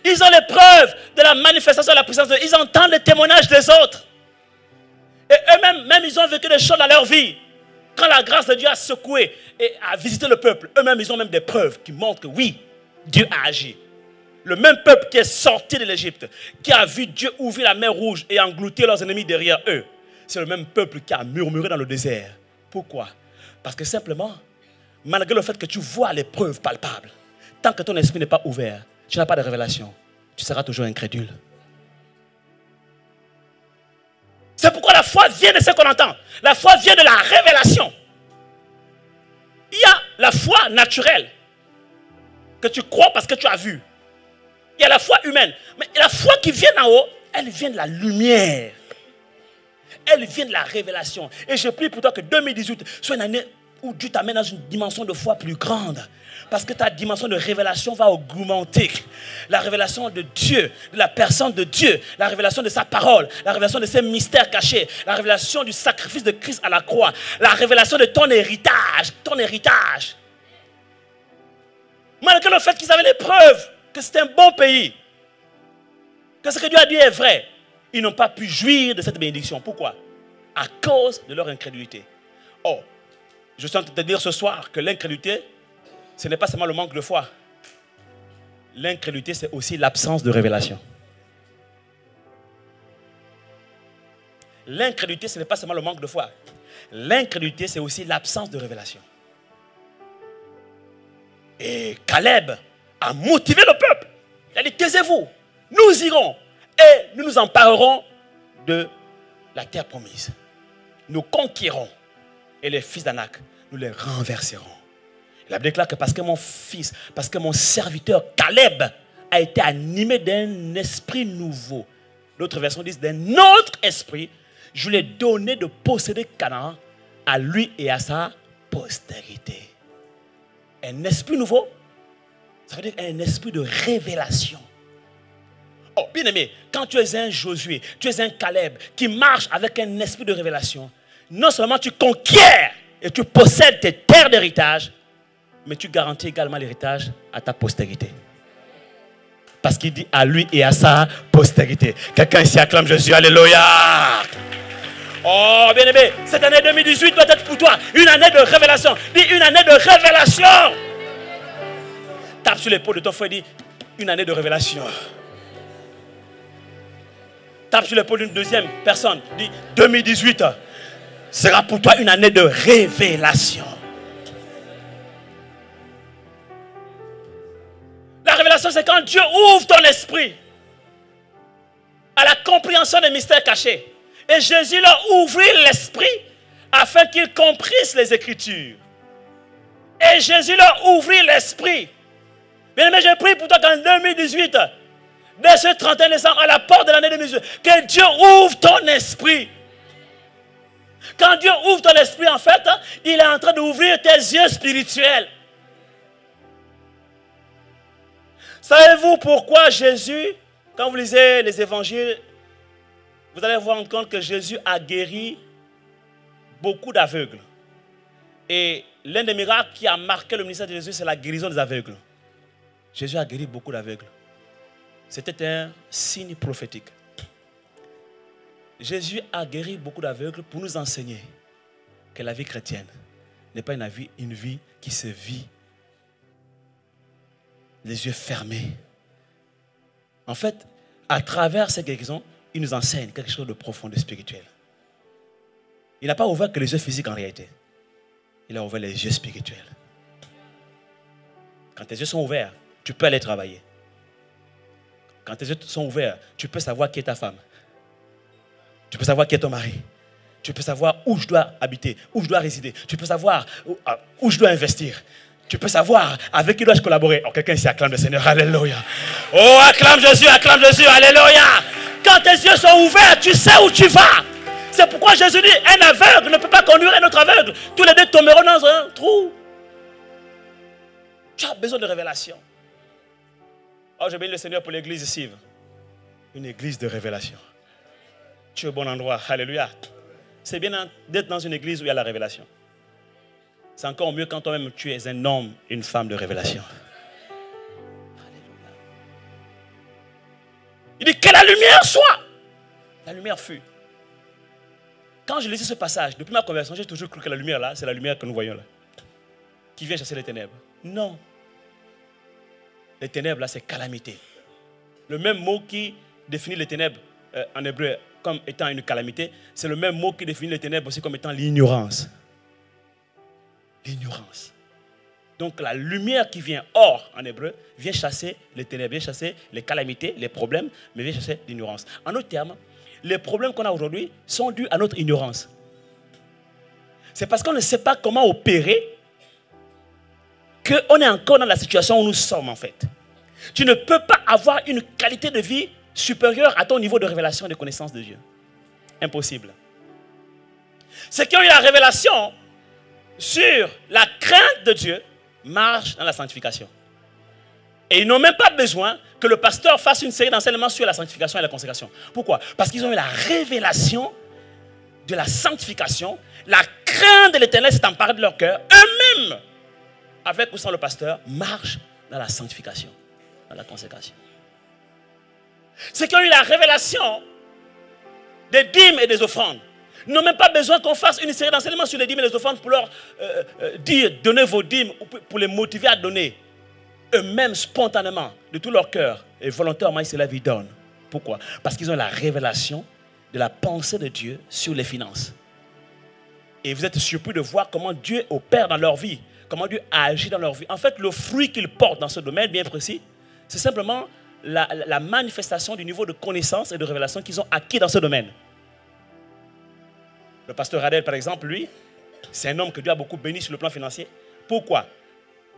Speaker 1: Ils ont les preuves de la manifestation de la puissance de Dieu. Ils entendent les témoignages des autres. Et eux-mêmes, ils ont vécu des choses dans leur vie. Quand la grâce de Dieu a secoué et a visité le peuple, eux-mêmes, ils ont même des preuves qui montrent que oui, Dieu a agi. Le même peuple qui est sorti de l'Égypte, qui a vu Dieu ouvrir la mer rouge et engloutir leurs ennemis derrière eux, c'est le même peuple qui a murmuré dans le désert. Pourquoi? Parce que simplement, malgré le fait que tu vois les preuves palpables, tant que ton esprit n'est pas ouvert, tu n'as pas de révélation, tu seras toujours incrédule. C'est pourquoi la foi vient de ce qu'on entend. La foi vient de la révélation. Il y a la foi naturelle, que tu crois parce que tu as vu. Il y a la foi humaine. Mais la foi qui vient d'en haut, elle vient de la lumière. Elle vient de la révélation. Et je prie pour toi que 2018 soit une année où Dieu t'amène dans une dimension de foi plus grande. Parce que ta dimension de révélation va augmenter. La révélation de Dieu, de la personne de Dieu, la révélation de sa parole, la révélation de ses mystères cachés, la révélation du sacrifice de Christ à la croix, la révélation de ton héritage, Malgré le fait qu'ils avaient les preuves que c'est un bon pays, que ce que Dieu a dit est vrai, ils n'ont pas pu jouir de cette bénédiction. Pourquoi? À cause de leur incrédulité. Oh, je suis en train de te dire ce soir que l'incrédulité, ce n'est pas seulement le manque de foi. L'incrédulité, c'est aussi l'absence de révélation. L'incrédulité, ce n'est pas seulement le manque de foi. L'incrédulité, c'est aussi l'absence de révélation. Et Caleb a motivé le peuple. Il a dit, taisez-vous, nous irons et nous nous emparerons de la terre promise. Nous conquérons et les fils d'Anak, nous les renverserons. Il a déclaré que parce que mon fils, parce que mon serviteur Caleb a été animé d'un esprit nouveau. D'autres versions disent d'un autre esprit, je lui ai donné de posséder Canaan à lui et à sa postérité. Un esprit nouveau, ça veut dire un esprit de révélation. Oh, bien aimé, quand tu es un Josué, tu es un Caleb qui marche avec un esprit de révélation, non seulement tu conquiers et tu possèdes tes terres d'héritage, mais tu garantis également l'héritage à ta postérité. Parce qu'il dit à lui et à sa postérité. Quelqu'un ici acclame Jésus, alléluia. Oh, bien aimé, cette année 2018 doit être pour toi une année de révélation. Dis une année de révélation. Tape sur l'épaule de ton frère et dis une année de révélation. Tape sur l'épaule d'une deuxième personne. Dis 2018 sera pour toi une année de révélation. La révélation, c'est quand Dieu ouvre ton esprit à la compréhension des mystères cachés. Et Jésus leur ouvrit l'esprit afin qu'ils comprissent les Écritures. Et Jésus leur ouvrit l'esprit. Bien aimé, je prie pour toi qu'en 2018, dès ce 31 décembre, à la porte de l'année 2018, que Dieu ouvre ton esprit. Quand Dieu ouvre ton esprit, en fait, il est en train d'ouvrir tes yeux spirituels. Savez-vous pourquoi Jésus, quand vous lisez les évangiles, vous allez vous rendre compte que Jésus a guéri beaucoup d'aveugles. Et l'un des miracles qui a marqué le ministère de Jésus, c'est la guérison des aveugles. Jésus a guéri beaucoup d'aveugles. C'était un signe prophétique. Jésus a guéri beaucoup d'aveugles pour nous enseigner que la vie chrétienne n'est pas une vie qui se vit les yeux fermés. En fait, à travers ces guérisons, il nous enseigne quelque chose de profond, de spirituel. Il n'a pas ouvert que les yeux physiques en réalité. Il a ouvert les yeux spirituels. Quand tes yeux sont ouverts, tu peux aller travailler. Quand tes yeux sont ouverts, tu peux savoir qui est ta femme. Tu peux savoir qui est ton mari. Tu peux savoir où je dois habiter, où je dois résider. Tu peux savoir où je dois investir. Tu peux savoir avec qui dois-je collaborer. Oh, quelqu'un ici acclame le Seigneur, alléluia. Oh, acclame Jésus, alléluia. Quand tes yeux sont ouverts, tu sais où tu vas. C'est pourquoi Jésus dit, un aveugle ne peut pas conduire un autre aveugle. Tous les deux tomberont dans un trou. Tu as besoin de révélation. Oh, je bénis le Seigneur pour l'église ici. Une église de révélation. Tu es au bon endroit, alléluia. C'est bien d'être dans une église où il y a la révélation. C'est encore mieux quand toi-même tu es un homme, une femme de révélation. Il dit que la lumière soit. La lumière fut. Quand je lisais ce passage, depuis ma conversion, j'ai toujours cru que la lumière là, c'est la lumière que nous voyons là. Qui vient chasser les ténèbres. Non. Les ténèbres là, c'est calamité. Le même mot qui définit les ténèbres en hébreu comme étant une calamité, c'est le même mot qui définit les ténèbres aussi comme étant l'ignorance. L'ignorance. Donc la lumière qui vient hors en hébreu vient chasser les ténèbres, vient chasser les calamités, les problèmes, mais vient chasser l'ignorance. En d'autres termes, les problèmes qu'on a aujourd'hui sont dus à notre ignorance. C'est parce qu'on ne sait pas comment opérer qu'on est encore dans la situation où nous sommes en fait. Tu ne peux pas avoir une qualité de vie supérieure à ton niveau de révélation et de connaissance de Dieu. Impossible. Ceux qui ont eu la révélation sur la crainte de Dieu marchent dans la sanctification. Et ils n'ont même pas besoin que le pasteur fasse une série d'enseignements sur la sanctification et la consécration. Pourquoi? Parce qu'ils ont eu la révélation de la sanctification. La crainte de l'Éternel s'est emparée de leur cœur. Eux-mêmes, avec ou sans le pasteur, marchent dans la sanctification, dans la consécration. Ceux qui ont eu la révélation des dîmes et des offrandes n'ont même pas besoin qu'on fasse une série d'enseignements sur les dîmes et les offrandes pour leur dire donnez vos dîmes, ou pour les motiver à donner. Eux-mêmes, spontanément, de tout leur cœur et volontairement, ils se lèvent, ils donnent. Pourquoi? Parce qu'ils ont la révélation de la pensée de Dieu sur les finances. Et vous êtes surpris de voir comment Dieu opère dans leur vie, comment Dieu agit dans leur vie. En fait, le fruit qu'ils portent dans ce domaine bien précis, c'est simplement la manifestation du niveau de connaissance et de révélation qu'ils ont acquis dans ce domaine. Le pasteur Radel, par exemple, lui, c'est un homme que Dieu a beaucoup béni sur le plan financier. Pourquoi?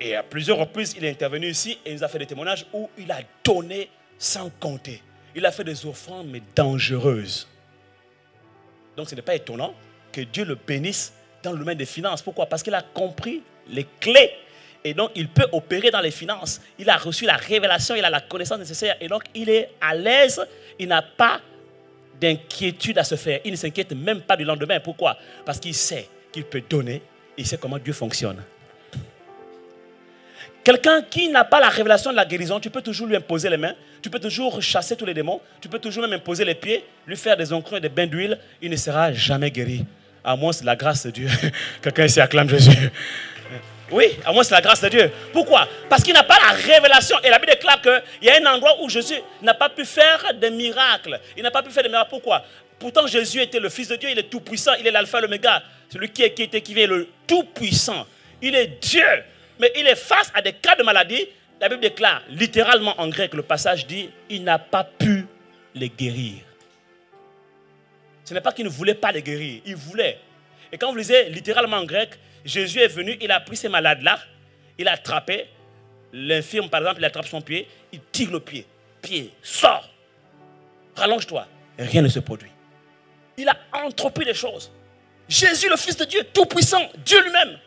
Speaker 1: Et à plusieurs reprises, il est intervenu ici et il nous a fait des témoignages où il a donné sans compter. Il a fait des offrandes, mais dangereuses. Donc ce n'est pas étonnant que Dieu le bénisse dans le domaine des finances. Pourquoi? Parce qu'il a compris les clés. Et donc, il peut opérer dans les finances. Il a reçu la révélation, il a la connaissance nécessaire. Et donc, il est à l'aise. Il n'a pas d'inquiétude à se faire. Il ne s'inquiète même pas du lendemain. Pourquoi? Parce qu'il sait qu'il peut donner. Il sait comment Dieu fonctionne. Quelqu'un qui n'a pas la révélation de la guérison, tu peux toujours lui imposer les mains. Tu peux toujours chasser tous les démons. Tu peux toujours même imposer les pieds, lui faire des oncruns et des bains d'huile. Il ne sera jamais guéri. À moins c'est la grâce de Dieu. Quelqu'un ici acclame Jésus. Oui, à moins c'est la grâce de Dieu. Pourquoi? Parce qu'il n'a pas la révélation. Et la Bible déclare qu'il y a un endroit où Jésus n'a pas pu faire des miracles. Il n'a pas pu faire des miracles. Pourquoi? Pourtant Jésus était le Fils de Dieu. Il est tout puissant. Il est l'alpha et l'oméga. Celui qui était, qui vient, le tout puissant. Il est Dieu. Mais il est face à des cas de maladie. La Bible déclare, littéralement en grec, le passage dit, il n'a pas pu les guérir. Ce n'est pas qu'il ne voulait pas les guérir. Il voulait. Et quand vous lisez littéralement en grec, Jésus est venu, il a pris ces malades-là, il a attrapé, l'infirme par exemple, il attrape son pied, il tire le pied. Pied, sors, rallonge-toi. Et rien ne se produit. Il a entrepris des choses. Jésus, le Fils de Dieu, tout puissant, Dieu lui-même,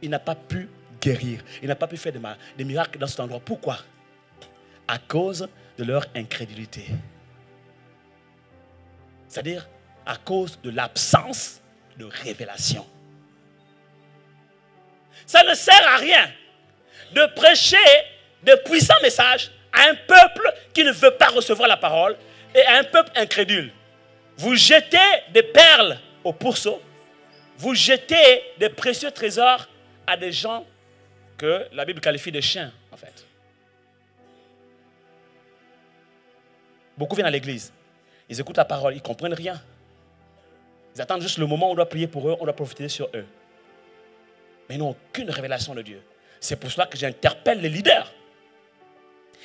Speaker 1: il n'a pas pu guérir. Il n'a pas pu faire des miracles dans cet endroit. Pourquoi? À cause de leur incrédulité. C'est-à-dire à cause de l'absence de révélation. Ça ne sert à rien de prêcher de puissants messages à un peuple qui ne veut pas recevoir la parole et à un peuple incrédule. Vous jetez des perles au pourceau, vous jetez des précieux trésors à des gens que la Bible qualifie de chiens, en fait. Beaucoup viennent à l'église, ils écoutent la parole, ils ne comprennent rien. Ils attendent juste le moment où on doit prier pour eux, on doit profiter sur eux. Mais ils n'ont aucune révélation de Dieu. C'est pour cela que j'interpelle les leaders,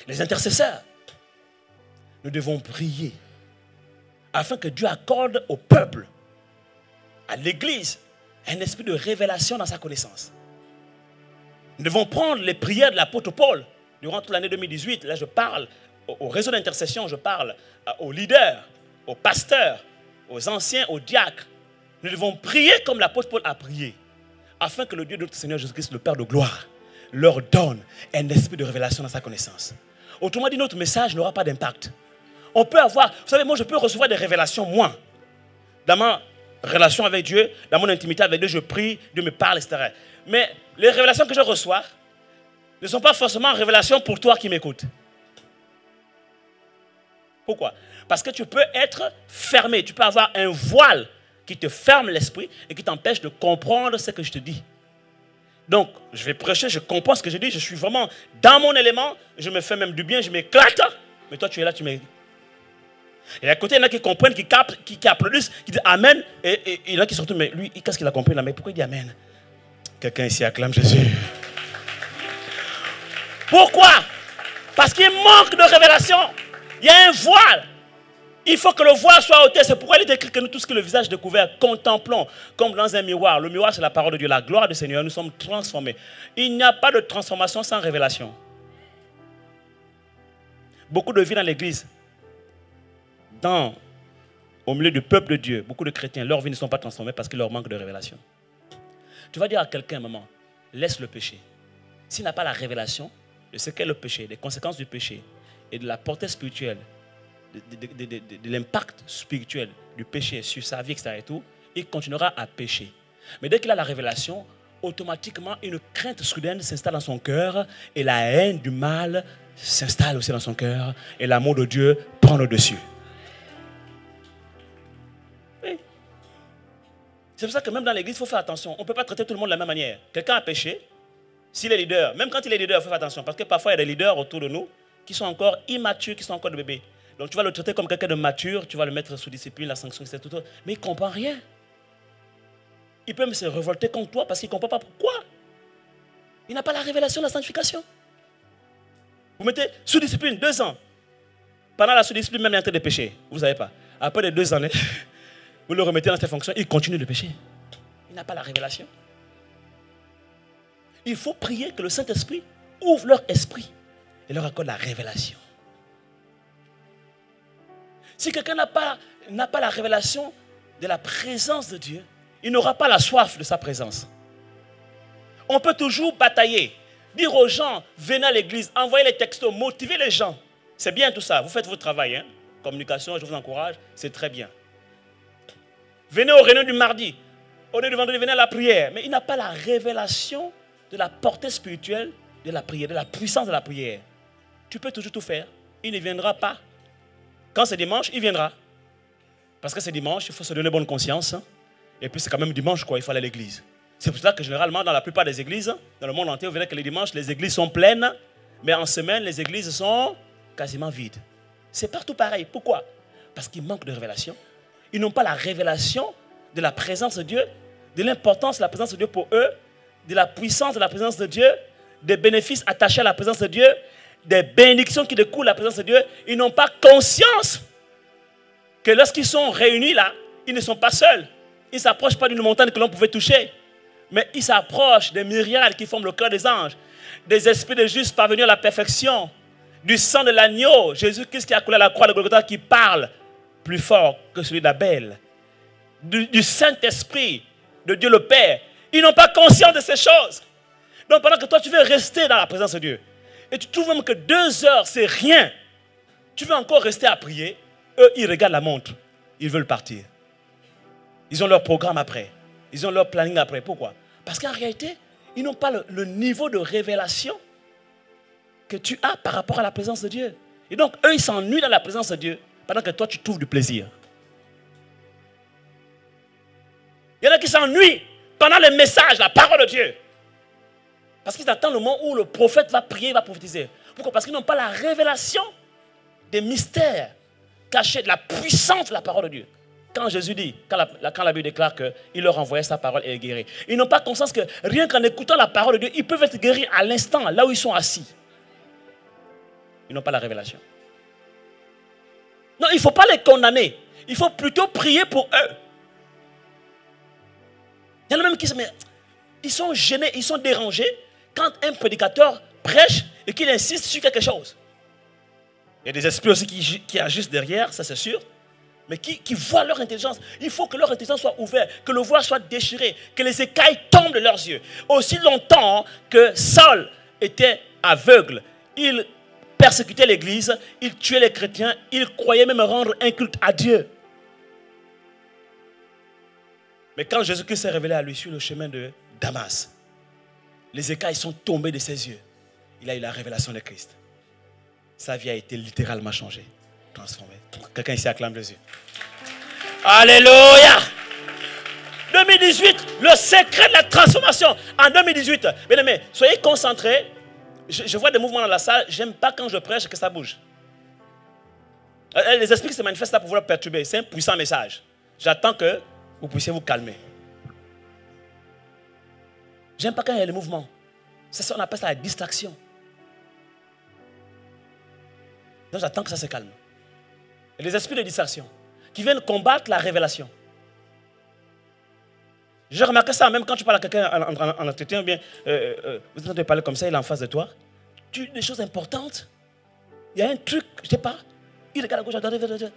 Speaker 1: les intercesseurs. Nous devons prier afin que Dieu accorde au peuple, à l'église, un esprit de révélation dans sa connaissance. Nous devons prendre les prières de l'apôtre Paul durant toute l'année 2018. Là, je parle au réseau d'intercession, je parle aux leaders, aux pasteurs, aux anciens, aux diacres. Nous devons prier comme l'apôtre Paul a prié, afin que le Dieu de notre Seigneur Jésus-Christ, le Père de gloire, leur donne un esprit de révélation dans sa connaissance. Autrement dit, notre message n'aura pas d'impact. On peut avoir, vous savez, moi je peux recevoir des révélations, moi, dans ma relation avec Dieu, dans mon intimité avec Dieu, je prie, Dieu me parle, etc. Mais les révélations que je reçois ne sont pas forcément révélations pour toi qui m'écoutes. Pourquoi? Parce que tu peux être fermé. Tu peux avoir un voile qui te ferme l'esprit et qui t'empêche de comprendre ce que je te dis. Donc, je vais prêcher, je comprends ce que je dis, je suis vraiment dans mon élément, je me fais même du bien, je m'éclate. Mais toi, tu es là, tu m'éclates. Et à côté, il y en a qui comprennent, qui captent, qui applaudissent, qui disent Amen. Et il y en a qui se retournent, mais lui, qu'est-ce qu'il a compris là? Mais pourquoi il dit Amen? Quelqu'un ici acclame Jésus. Pourquoi? Parce qu'il manque de révélation. Il y a un voile. Il faut que le voile soit ôté. C'est pourquoi il est écrit que nous, tous que le visage découvert, contemplons comme dans un miroir. Le miroir, c'est la parole de Dieu, la gloire du Seigneur. Nous sommes transformés. Il n'y a pas de transformation sans révélation. Beaucoup de vies dans l'église, au milieu du peuple de Dieu, beaucoup de chrétiens, leurs vies ne sont pas transformées parce qu'il leur manque de révélation. Tu vas dire à quelqu'un, maman, laisse le péché. S'il n'a pas la révélation de ce qu'est le péché, des conséquences du péché et de la portée spirituelle, de l'impact spirituel du péché sur sa vie, etc. et tout, il continuera à pécher. Mais dès qu'il a la révélation, automatiquement, une crainte soudaine s'installe dans son cœur et la haine du mal s'installe aussi dans son cœur et l'amour de Dieu prend le dessus. Oui. C'est pour ça que même dans l'église, il faut faire attention. On ne peut pas traiter tout le monde de la même manière. Quelqu'un a péché, s'il est leader, même quand il est leader, il faut faire attention. Parce que parfois, il y a des leaders autour de nous qui sont encore immatures, qui sont encore des bébés. Donc tu vas le traiter comme quelqu'un de mature, tu vas le mettre sous discipline, la sanction, etc. Mais il ne comprend rien. Il peut même se révolter contre toi parce qu'il ne comprend pas pourquoi. Il n'a pas la révélation de la sanctification. Vous mettez sous discipline 2 ans. Pendant la sous-discipline, même il est en train de pécher. Vous ne savez pas. Après les 2 années, vous le remettez dans ses fonctions, il continue de pécher. Il n'a pas la révélation. Il faut prier que le Saint-Esprit ouvre leur esprit et leur accorde la révélation. Si quelqu'un n'a pas la révélation de la présence de Dieu, il n'aura pas la soif de sa présence. On peut toujours batailler, dire aux gens, venez à l'église, envoyez les textos, motivez les gens. C'est bien tout ça, vous faites votre travail. Hein? Communication, je vous encourage, c'est très bien. Venez aux réunions du mardi, au réunion du vendredi, venez à la prière. Mais il n'a pas la révélation de la portée spirituelle de la prière, de la puissance de la prière. Tu peux toujours tout faire, il ne viendra pas. Quand c'est dimanche, il viendra. Parce que c'est dimanche, il faut se donner bonne conscience. Et puis c'est quand même dimanche, quoi, il faut aller à l'église. C'est pour ça que généralement, dans la plupart des églises, dans le monde entier, vous verrez que les dimanches, les églises sont pleines. Mais en semaine, les églises sont quasiment vides. C'est partout pareil. Pourquoi? Parce qu'ils manquent de révélation. Ils n'ont pas la révélation de la présence de Dieu, de l'importance de la présence de Dieu pour eux, de la puissance de la présence de Dieu, des bénéfices attachés à la présence de Dieu, des bénédictions qui découlent de la présence de Dieu. Ils n'ont pas conscience que lorsqu'ils sont réunis là, ils ne sont pas seuls. Ils ne s'approchent pas d'une montagne que l'on pouvait toucher, mais ils s'approchent des myriades qui forment le cœur des anges, des esprits de justes parvenus à la perfection, du sang de l'agneau, Jésus-Christ qui a coulé à la croix de Golgotha, qui parle plus fort que celui d'Abel, du Saint-Esprit, de Dieu le Père. Ils n'ont pas conscience de ces choses. Donc pendant que toi tu veux rester dans la présence de Dieu, et tu trouves même que 2 heures c'est rien, tu veux encore rester à prier, eux ils regardent la montre, ils veulent partir. Ils ont leur programme après, ils ont leur planning après. Pourquoi? Parce qu'en réalité, ils n'ont pas le niveau de révélation que tu as par rapport à la présence de Dieu. Et donc eux ils s'ennuient dans la présence de Dieu, pendant que toi tu trouves du plaisir. Il y en a qui s'ennuient pendant les messages, la parole de Dieu. Parce qu'ils attendent le moment où le prophète va prier, va prophétiser. Pourquoi? Parce qu'ils n'ont pas la révélation des mystères cachés, de la puissance de la parole de Dieu. Quand Jésus dit, quand la Bible déclare qu'il leur envoyait sa parole et est guéri, ils n'ont pas conscience que rien qu'en écoutant la parole de Dieu, ils peuvent être guéris à l'instant, là où ils sont assis. Ils n'ont pas la révélation. Non, il ne faut pas les condamner. Il faut plutôt prier pour eux. Il y en a même qui ils sont gênés, ils sont dérangés quand un prédicateur prêche et qu'il insiste sur quelque chose. Il y a des esprits aussi qui agissent derrière, ça c'est sûr, mais qui voient leur intelligence. Il faut que leur intelligence soit ouverte, que le voile soit déchiré, que les écailles tombent de leurs yeux. Aussi longtemps que Saul était aveugle, il persécutait l'église, il tuait les chrétiens, il croyait même rendre un culte à Dieu. Mais quand Jésus-Christ s'est révélé à lui sur le chemin de Damas, les écailles sont tombées de ses yeux. Il a eu la révélation de Christ. Sa vie a été littéralement changée. transformé. Quelqu'un ici acclame Jésus. Alléluia. 2018, le secret de la transformation. En 2018, bien aimé, soyez concentrés. Je vois des mouvements dans la salle. J'aime pas quand je prêche que ça bouge. Les esprits qui se manifestent là pour vous perturber. C'est un puissant message. J'attends que vous puissiez vous calmer. J'aime pas quand il y a les mouvements. C'est ça, on appelle ça la distraction. Donc j'attends que ça se calme. Et les esprits de distraction qui viennent combattre la révélation. J'ai remarqué ça même quand tu parles à quelqu'un en entretien, bien, vous êtes en train de parler comme ça, il est en face de toi. Tu dis des choses importantes. Il y a un truc, je ne sais pas, il regarde à gauche,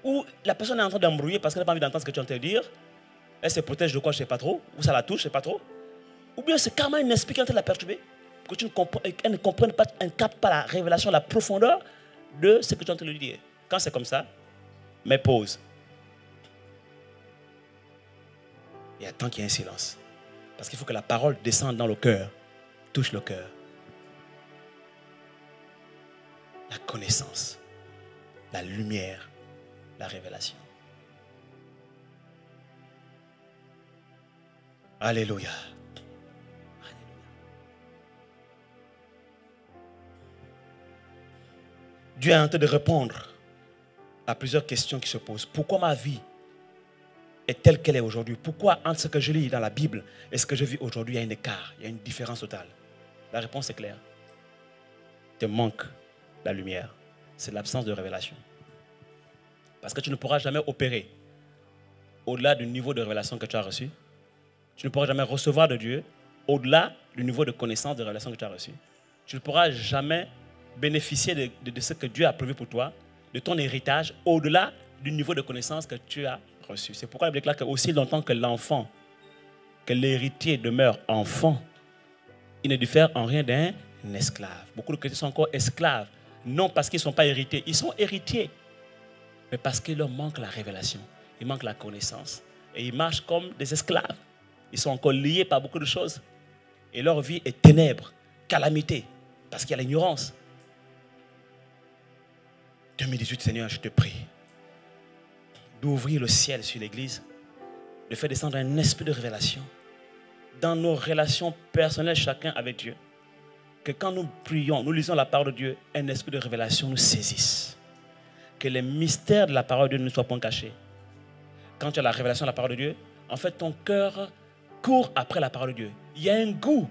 Speaker 1: ou la personne est en train d'embrouiller parce qu'elle n'a pas envie d'entendre ce que tu es en train de dire. Elle se protège de quoi, je ne sais pas trop, ou ça la touche, je ne sais pas trop. Ou bien c'est carrément un esprit qui est en train de la perturber, que elle ne comprenne pas, elle ne capte pas la révélation, la profondeur de ce que tu es en train de lui dire. Quand c'est comme ça, mets pause. Et attends qu'il y ait un silence. Parce qu'il faut que la parole descende dans le cœur, touche le cœur. La connaissance, la lumière, la révélation. Alléluia. Dieu est en train de répondre à plusieurs questions qui se posent. Pourquoi ma vie est telle qu'elle est aujourd'hui? Pourquoi entre ce que je lis dans la Bible et ce que je vis aujourd'hui, il y a un écart, il y a une différence totale? La réponse est claire. Il te manque la lumière. C'est l'absence de révélation. Parce que tu ne pourras jamais opérer au-delà du niveau de révélation que tu as reçu. Tu ne pourras jamais recevoir de Dieu au-delà du niveau de connaissance de révélation que tu as reçu. Tu ne pourras jamais bénéficier de ce que Dieu a prévu pour toi, de ton héritage, au-delà du niveau de connaissance que tu as reçu. C'est pourquoi il déclare qu'aussi longtemps que l'enfant, que l'héritier demeure enfant, il ne diffère en rien d'un esclave. Beaucoup de chrétiens sont encore esclaves, non parce qu'ils ne sont pas héritiers, ils sont héritiers, mais parce qu'il leur manque la révélation, il manque la connaissance. Et ils marchent comme des esclaves. Ils sont encore liés par beaucoup de choses. Et leur vie est ténèbres, calamité, parce qu'il y a l'ignorance. 2018, Seigneur, je te prie d'ouvrir le ciel sur l'Église, de faire descendre un esprit de révélation dans nos relations personnelles, chacun avec Dieu. Que quand nous prions, nous lisons la parole de Dieu, un esprit de révélation nous saisisse. Que les mystères de la parole de Dieu ne soient pas cachés. Quand tu as la révélation de la parole de Dieu, en fait, ton cœur court après la parole de Dieu. Il y a un goût.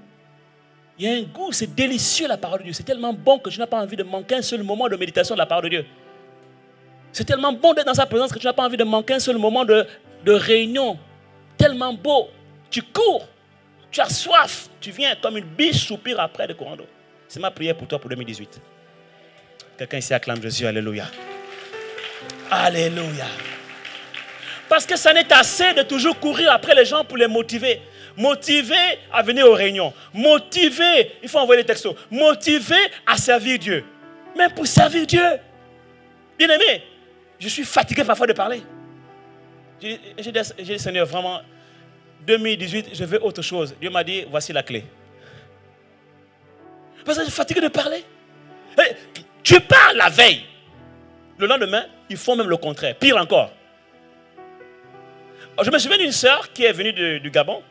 Speaker 1: Il y a un goût, c'est délicieux la parole de Dieu. C'est tellement bon que tu n'as pas envie de manquer un seul moment de méditation de la parole de Dieu. C'est tellement bon d'être dans sa présence que tu n'as pas envie de manquer un seul moment de réunion. Tellement beau. Tu cours, tu as soif, tu viens comme une biche soupir après le courant d'eau. C'est ma prière pour toi pour 2018. Quelqu'un ici acclame Jésus, alléluia. Alléluia. Parce que ça n'est assez de toujours courir après les gens pour les motiver. Motiver à venir aux réunions. Motiver, il faut envoyer des textos. Motiver à servir Dieu. Même pour servir Dieu. Bien aimé, je suis fatigué parfois de parler. J'ai dit, Seigneur, vraiment, 2018, je veux autre chose. Dieu m'a dit, voici la clé. Parce que je suis fatigué de parler. Tu parles la veille. Le lendemain, ils font même le contraire. Pire encore. Je me souviens d'une sœur qui est venue du Gabon.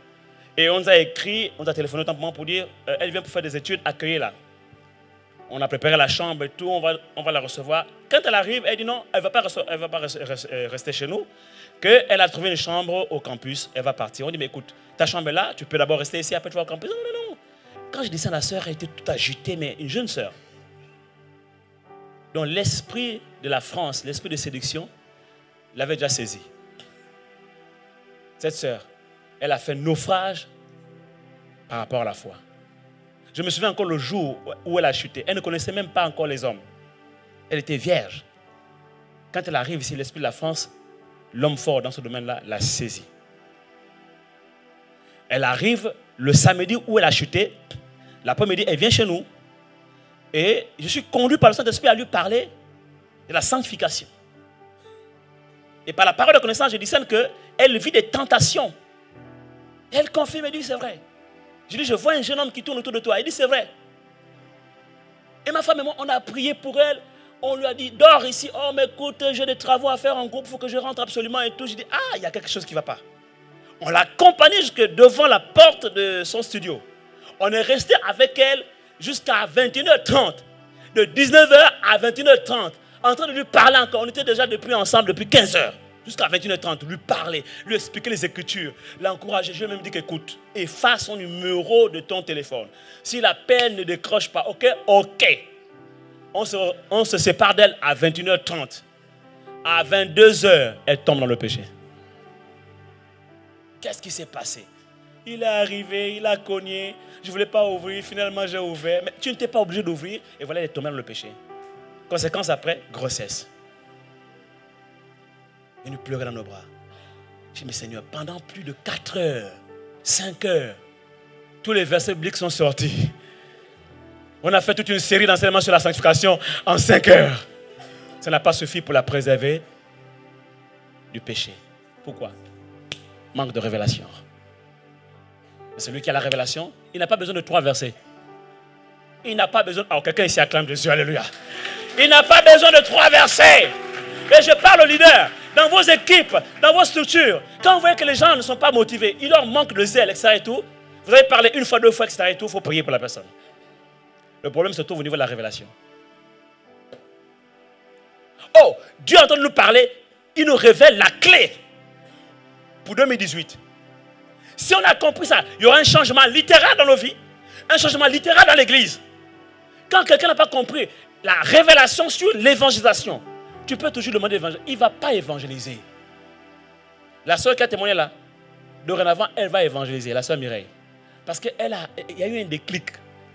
Speaker 1: Et on nous a écrit, on nous a téléphoné autant pour dire, elle vient pour faire des études, accueillez-la. On a préparé la chambre et tout, on va la recevoir. Quand elle arrive, elle dit non, elle ne va pas rester chez nous, qu'elle a trouvé une chambre au campus, elle va partir. On dit, mais écoute, ta chambre est là, tu peux d'abord rester ici, après tu vas au campus. Non, non, non. Quand je dis ça à la sœur, elle était toute agitée, mais une jeune sœur. Donc l'esprit de la France, l'esprit de séduction, l'avait déjà saisi. Cette sœur, elle a fait naufrage par rapport à la foi. Je me souviens encore le jour où elle a chuté. Elle ne connaissait même pas encore les hommes. Elle était vierge. Quand elle arrive ici, l'esprit de la France, l'homme fort dans ce domaine-là, l'a saisie. Elle arrive le samedi où elle a chuté. L'après-midi, elle vient chez nous. Et je suis conduit par le Saint-Esprit à lui parler de la sanctification. Et par la parole de connaissance, je discerne qu'elle vit des tentations. Elle confirme et dit, c'est vrai. Je dis, je vois un jeune homme qui tourne autour de toi. Elle dit, c'est vrai. Et ma femme et moi, on a prié pour elle. On lui a dit, dors ici. Oh, mais écoute, j'ai des travaux à faire en groupe, il faut que je rentre absolument et tout. J'ai dit, ah, il y a quelque chose qui ne va pas. On l'a accompagnée jusque devant la porte de son studio. On est resté avec elle jusqu'à 21h30. De 19h à 21h30. En train de lui parler encore. On était déjà ensemble depuis 15h. Jusqu'à 21h30. Lui parler, lui expliquer les Écritures. L'encourager. Je lui ai même dit qu'écoute, efface son numéro de ton téléphone. Si la peine ne décroche pas, ok, ok. On se sépare d'elle à 21h30. À 22h, elle tombe dans le péché. Qu'est-ce qui s'est passé? Il est arrivé, il a cogné. Je ne voulais pas ouvrir, finalement j'ai ouvert. Mais tu n'étais pas obligé d'ouvrir. Et voilà, elle est tombée dans le péché. Conséquence après, grossesse. Elle nous pleurait dans nos bras. J'ai dit, mais Seigneur, pendant plus de 4 heures, 5 heures, tous les versets bibliques sont sortis. On a fait toute une série d'enseignements sur la sanctification en 5 heures. Ça n'a pas suffi pour la préserver du péché. Pourquoi? Manque de révélation. Mais celui qui a la révélation, il n'a pas besoin de 3 versets. Il n'a pas besoin... Oh, quelqu'un ici acclame Jésus, alléluia. Il n'a pas besoin de 3 versets. Et je parle aux leaders, dans vos équipes, dans vos structures. Quand vous voyez que les gens ne sont pas motivés, il leur manque de zèle, etc. Et tout, vous avez parlé 1 fois, 2 fois, etc. Et tout, il faut prier pour la personne. Le problème se trouve au niveau de la révélation. Oh, Dieu entend nous parler, il nous révèle la clé pour 2018. Si on a compris ça, il y aura un changement littéral dans nos vies, un changement littéral dans l'église. Quand quelqu'un n'a pas compris la révélation sur l'évangélisation, tu peux toujours demander l'évangile. Il ne va pas évangéliser. La soeur qui a témoigné là, dorénavant, elle va évangéliser, la soeur Mireille. Parce qu'il y a eu un déclic.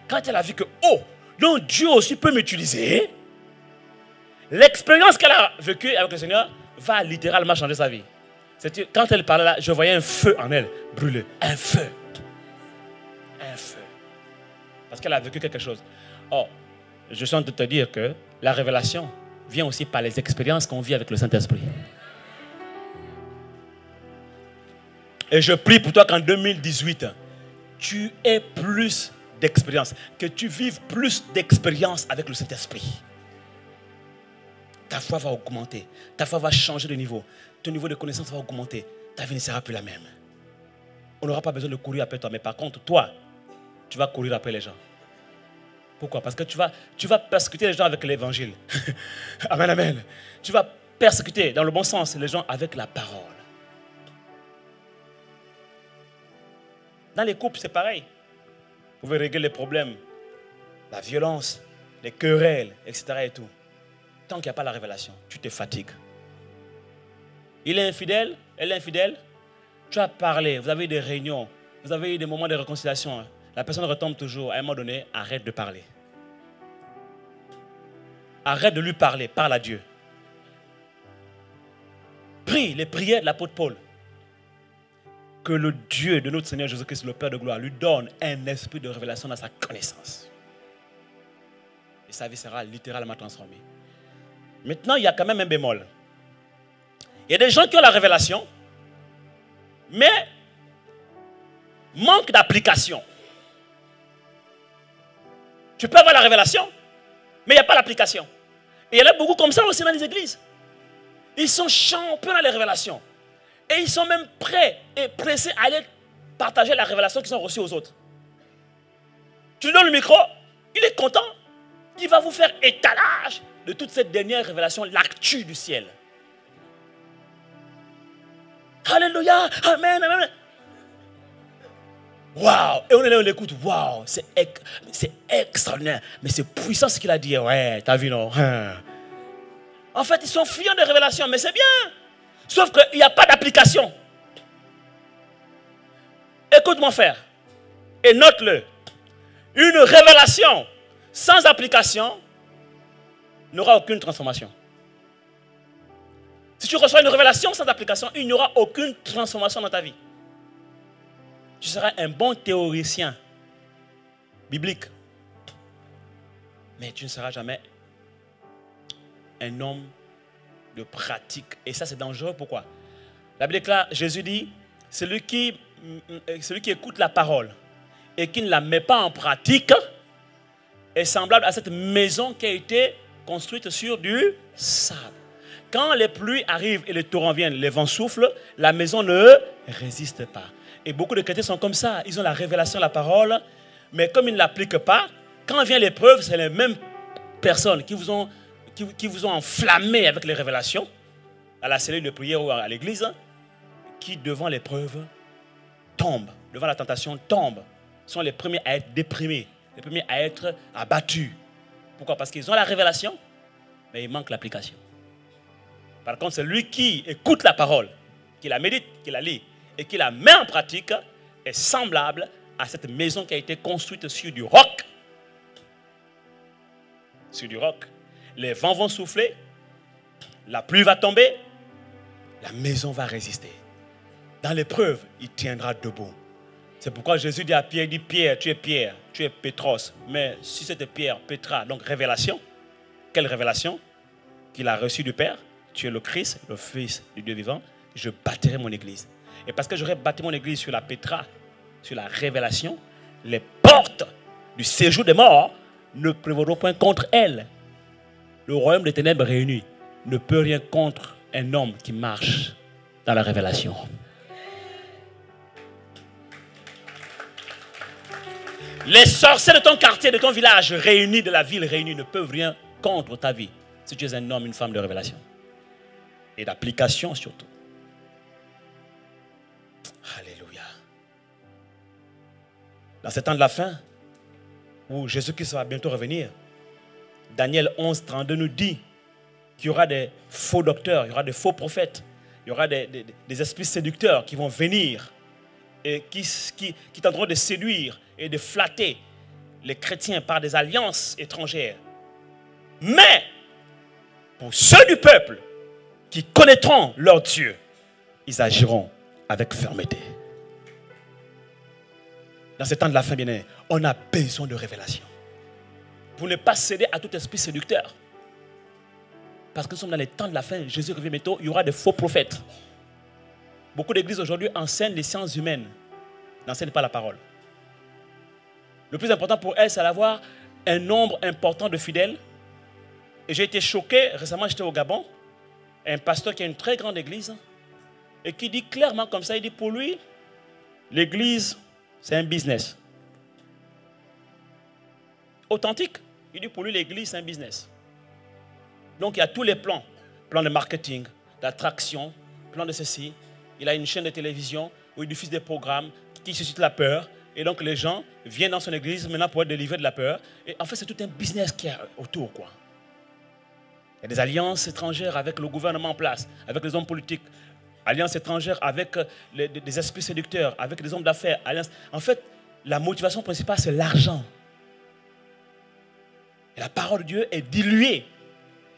Speaker 1: Quand elle a vu que, oh, donc Dieu aussi peut m'utiliser, l'expérience qu'elle a vécue avec le Seigneur va littéralement changer sa vie. Quand elle parlait là, je voyais un feu en elle brûler. Un feu. Un feu. Parce qu'elle a vécu quelque chose. Or, je suis en train de te dire que la révélation vient aussi par les expériences qu'on vit avec le Saint-Esprit. Et je prie pour toi qu'en 2018, tu aies plus d'expérience, que tu vives plus d'expérience avec le Saint-Esprit. Ta foi va augmenter, ta foi va changer de niveau, ton niveau de connaissance va augmenter, ta vie ne sera plus la même. On n'aura pas besoin de courir après toi, mais par contre, toi, tu vas courir après les gens. Pourquoi? Parce que tu vas persécuter les gens avec l'évangile. Amen, amen. Tu vas persécuter, dans le bon sens, les gens avec la parole. Dans les couples, c'est pareil. Vous pouvez régler les problèmes, la violence, les querelles, etc. et tout. Tant qu'il n'y a pas la révélation, tu te fatigues. Il est infidèle, elle est infidèle. Tu as parlé, vous avez eu des réunions, vous avez eu des moments de réconciliation. La personne retombe toujours. À un moment donné, arrête de parler. Arrête de lui parler, parle à Dieu. Prie les prières de l'apôtre Paul. Que le Dieu de notre Seigneur Jésus-Christ, le Père de gloire, lui donne un esprit de révélation dans sa connaissance. Et sa vie sera littéralement transformée. Maintenant, il y a quand même un bémol. Il y a des gens qui ont la révélation, mais manque d'application. Tu peux avoir la révélation, mais il n'y a pas l'application. Et il y en a beaucoup comme ça aussi dans les églises. Ils sont champions dans les révélations. Et ils sont même prêts et pressés à aller partager la révélation qu'ils ont reçue aux autres. Tu lui donnes le micro, il est content. Il va vous faire étalage de toute cette dernière révélation, l'actu du ciel. Alléluia, amen, amen. Waouh! Et on est là, on l'écoute. Waouh! C'est extraordinaire. Mais c'est puissant ce qu'il a dit. Ouais, t'as vu, non? En fait, ils sont friands de révélation, mais c'est bien. Sauf qu'il n'y a pas d'application. Écoute mon frère. Et note-le. Une révélation sans application n'aura aucune transformation. Si tu reçois une révélation sans application, il n'y aura aucune transformation dans ta vie. Tu seras un bon théoricien biblique. Mais tu ne seras jamais un homme de pratique. Et ça, c'est dangereux. Pourquoi? La Bible déclare, Jésus dit, celui qui écoute la parole et qui ne la met pas en pratique est semblable à cette maison qui a été construite sur du sable. Quand les pluies arrivent et les torrents viennent, les vents soufflent, la maison ne résiste pas. Et beaucoup de chrétiens sont comme ça. Ils ont la révélation de la parole, mais comme ils ne l'appliquent pas, quand vient l'épreuve, c'est les mêmes personnes qui vous ont enflammé avec les révélations, à la cellule de prière ou à l'église, qui devant l'épreuve tombent, devant la tentation tombent, sont les premiers à être déprimés, les premiers à être abattus. Pourquoi? Parce qu'ils ont la révélation, mais il manque l'application. Par contre, celui qui écoute la parole, qui la médite, qui la lit et qui la met en pratique est semblable à cette maison qui a été construite sur du roc. Sur du roc. Les vents vont souffler, la pluie va tomber, la maison va résister. Dans l'épreuve, il tiendra debout. C'est pourquoi Jésus dit à Pierre, Pierre, tu es Pétros. Mais si c'était Pierre, Pétra, donc révélation. Quelle révélation? Qu'il a reçue du Père. Tu es le Christ, le Fils du Dieu vivant. Je bâtirai mon église. Et parce que j'aurais bâti mon église sur la Pétra, sur la révélation, les portes du séjour des morts ne prévaudront point contre elle. Le royaume des ténèbres réuni ne peut rien contre un homme qui marche dans la révélation. Les sorciers de ton quartier, de ton village réunis, de la ville réunie, ne peuvent rien contre ta vie si tu es un homme, une femme de révélation. Et d'application surtout. Alléluia. Dans ce temps de la fin, où Jésus-Christ va bientôt revenir, Daniel 11, 32 nous dit qu'il y aura des faux docteurs, il y aura des faux prophètes, il y aura des esprits séducteurs qui vont venir et qui tenteront de séduire et de flatter les chrétiens par des alliances étrangères. Mais, pour ceux du peuple qui connaîtront leur Dieu, ils agiront avec fermeté. Dans ce temps de la fin, bien-aimés, on a besoin de révélation. Pour ne pas céder à tout esprit séducteur. Parce que nous sommes dans les temps de la fin, Jésus revient bientôt, il y aura des faux prophètes. Beaucoup d'églises aujourd'hui enseignent les sciences humaines, n'enseignent pas la parole. Le plus important pour elles, c'est d'avoir un nombre important de fidèles. Et j'ai été choqué, récemment j'étais au Gabon, un pasteur qui a une très grande église, et qui dit clairement comme ça, il dit pour lui, l'église, c'est un business. Authentique. Il dit pour lui, l'église, c'est un business. Donc il y a tous les plans. Plan de marketing, d'attraction, plan de ceci. Il a une chaîne de télévision où il diffuse des programmes qui suscitent la peur. Et donc les gens viennent dans son église maintenant pour être délivrés de la peur. Et en fait, c'est tout un business qui est autour, quoi. Il y a des alliances étrangères avec le gouvernement en place, avec les hommes politiques. Alliances étrangères avec des esprits séducteurs, avec des hommes d'affaires. En fait, la motivation principale, c'est l'argent. Et la parole de Dieu est diluée.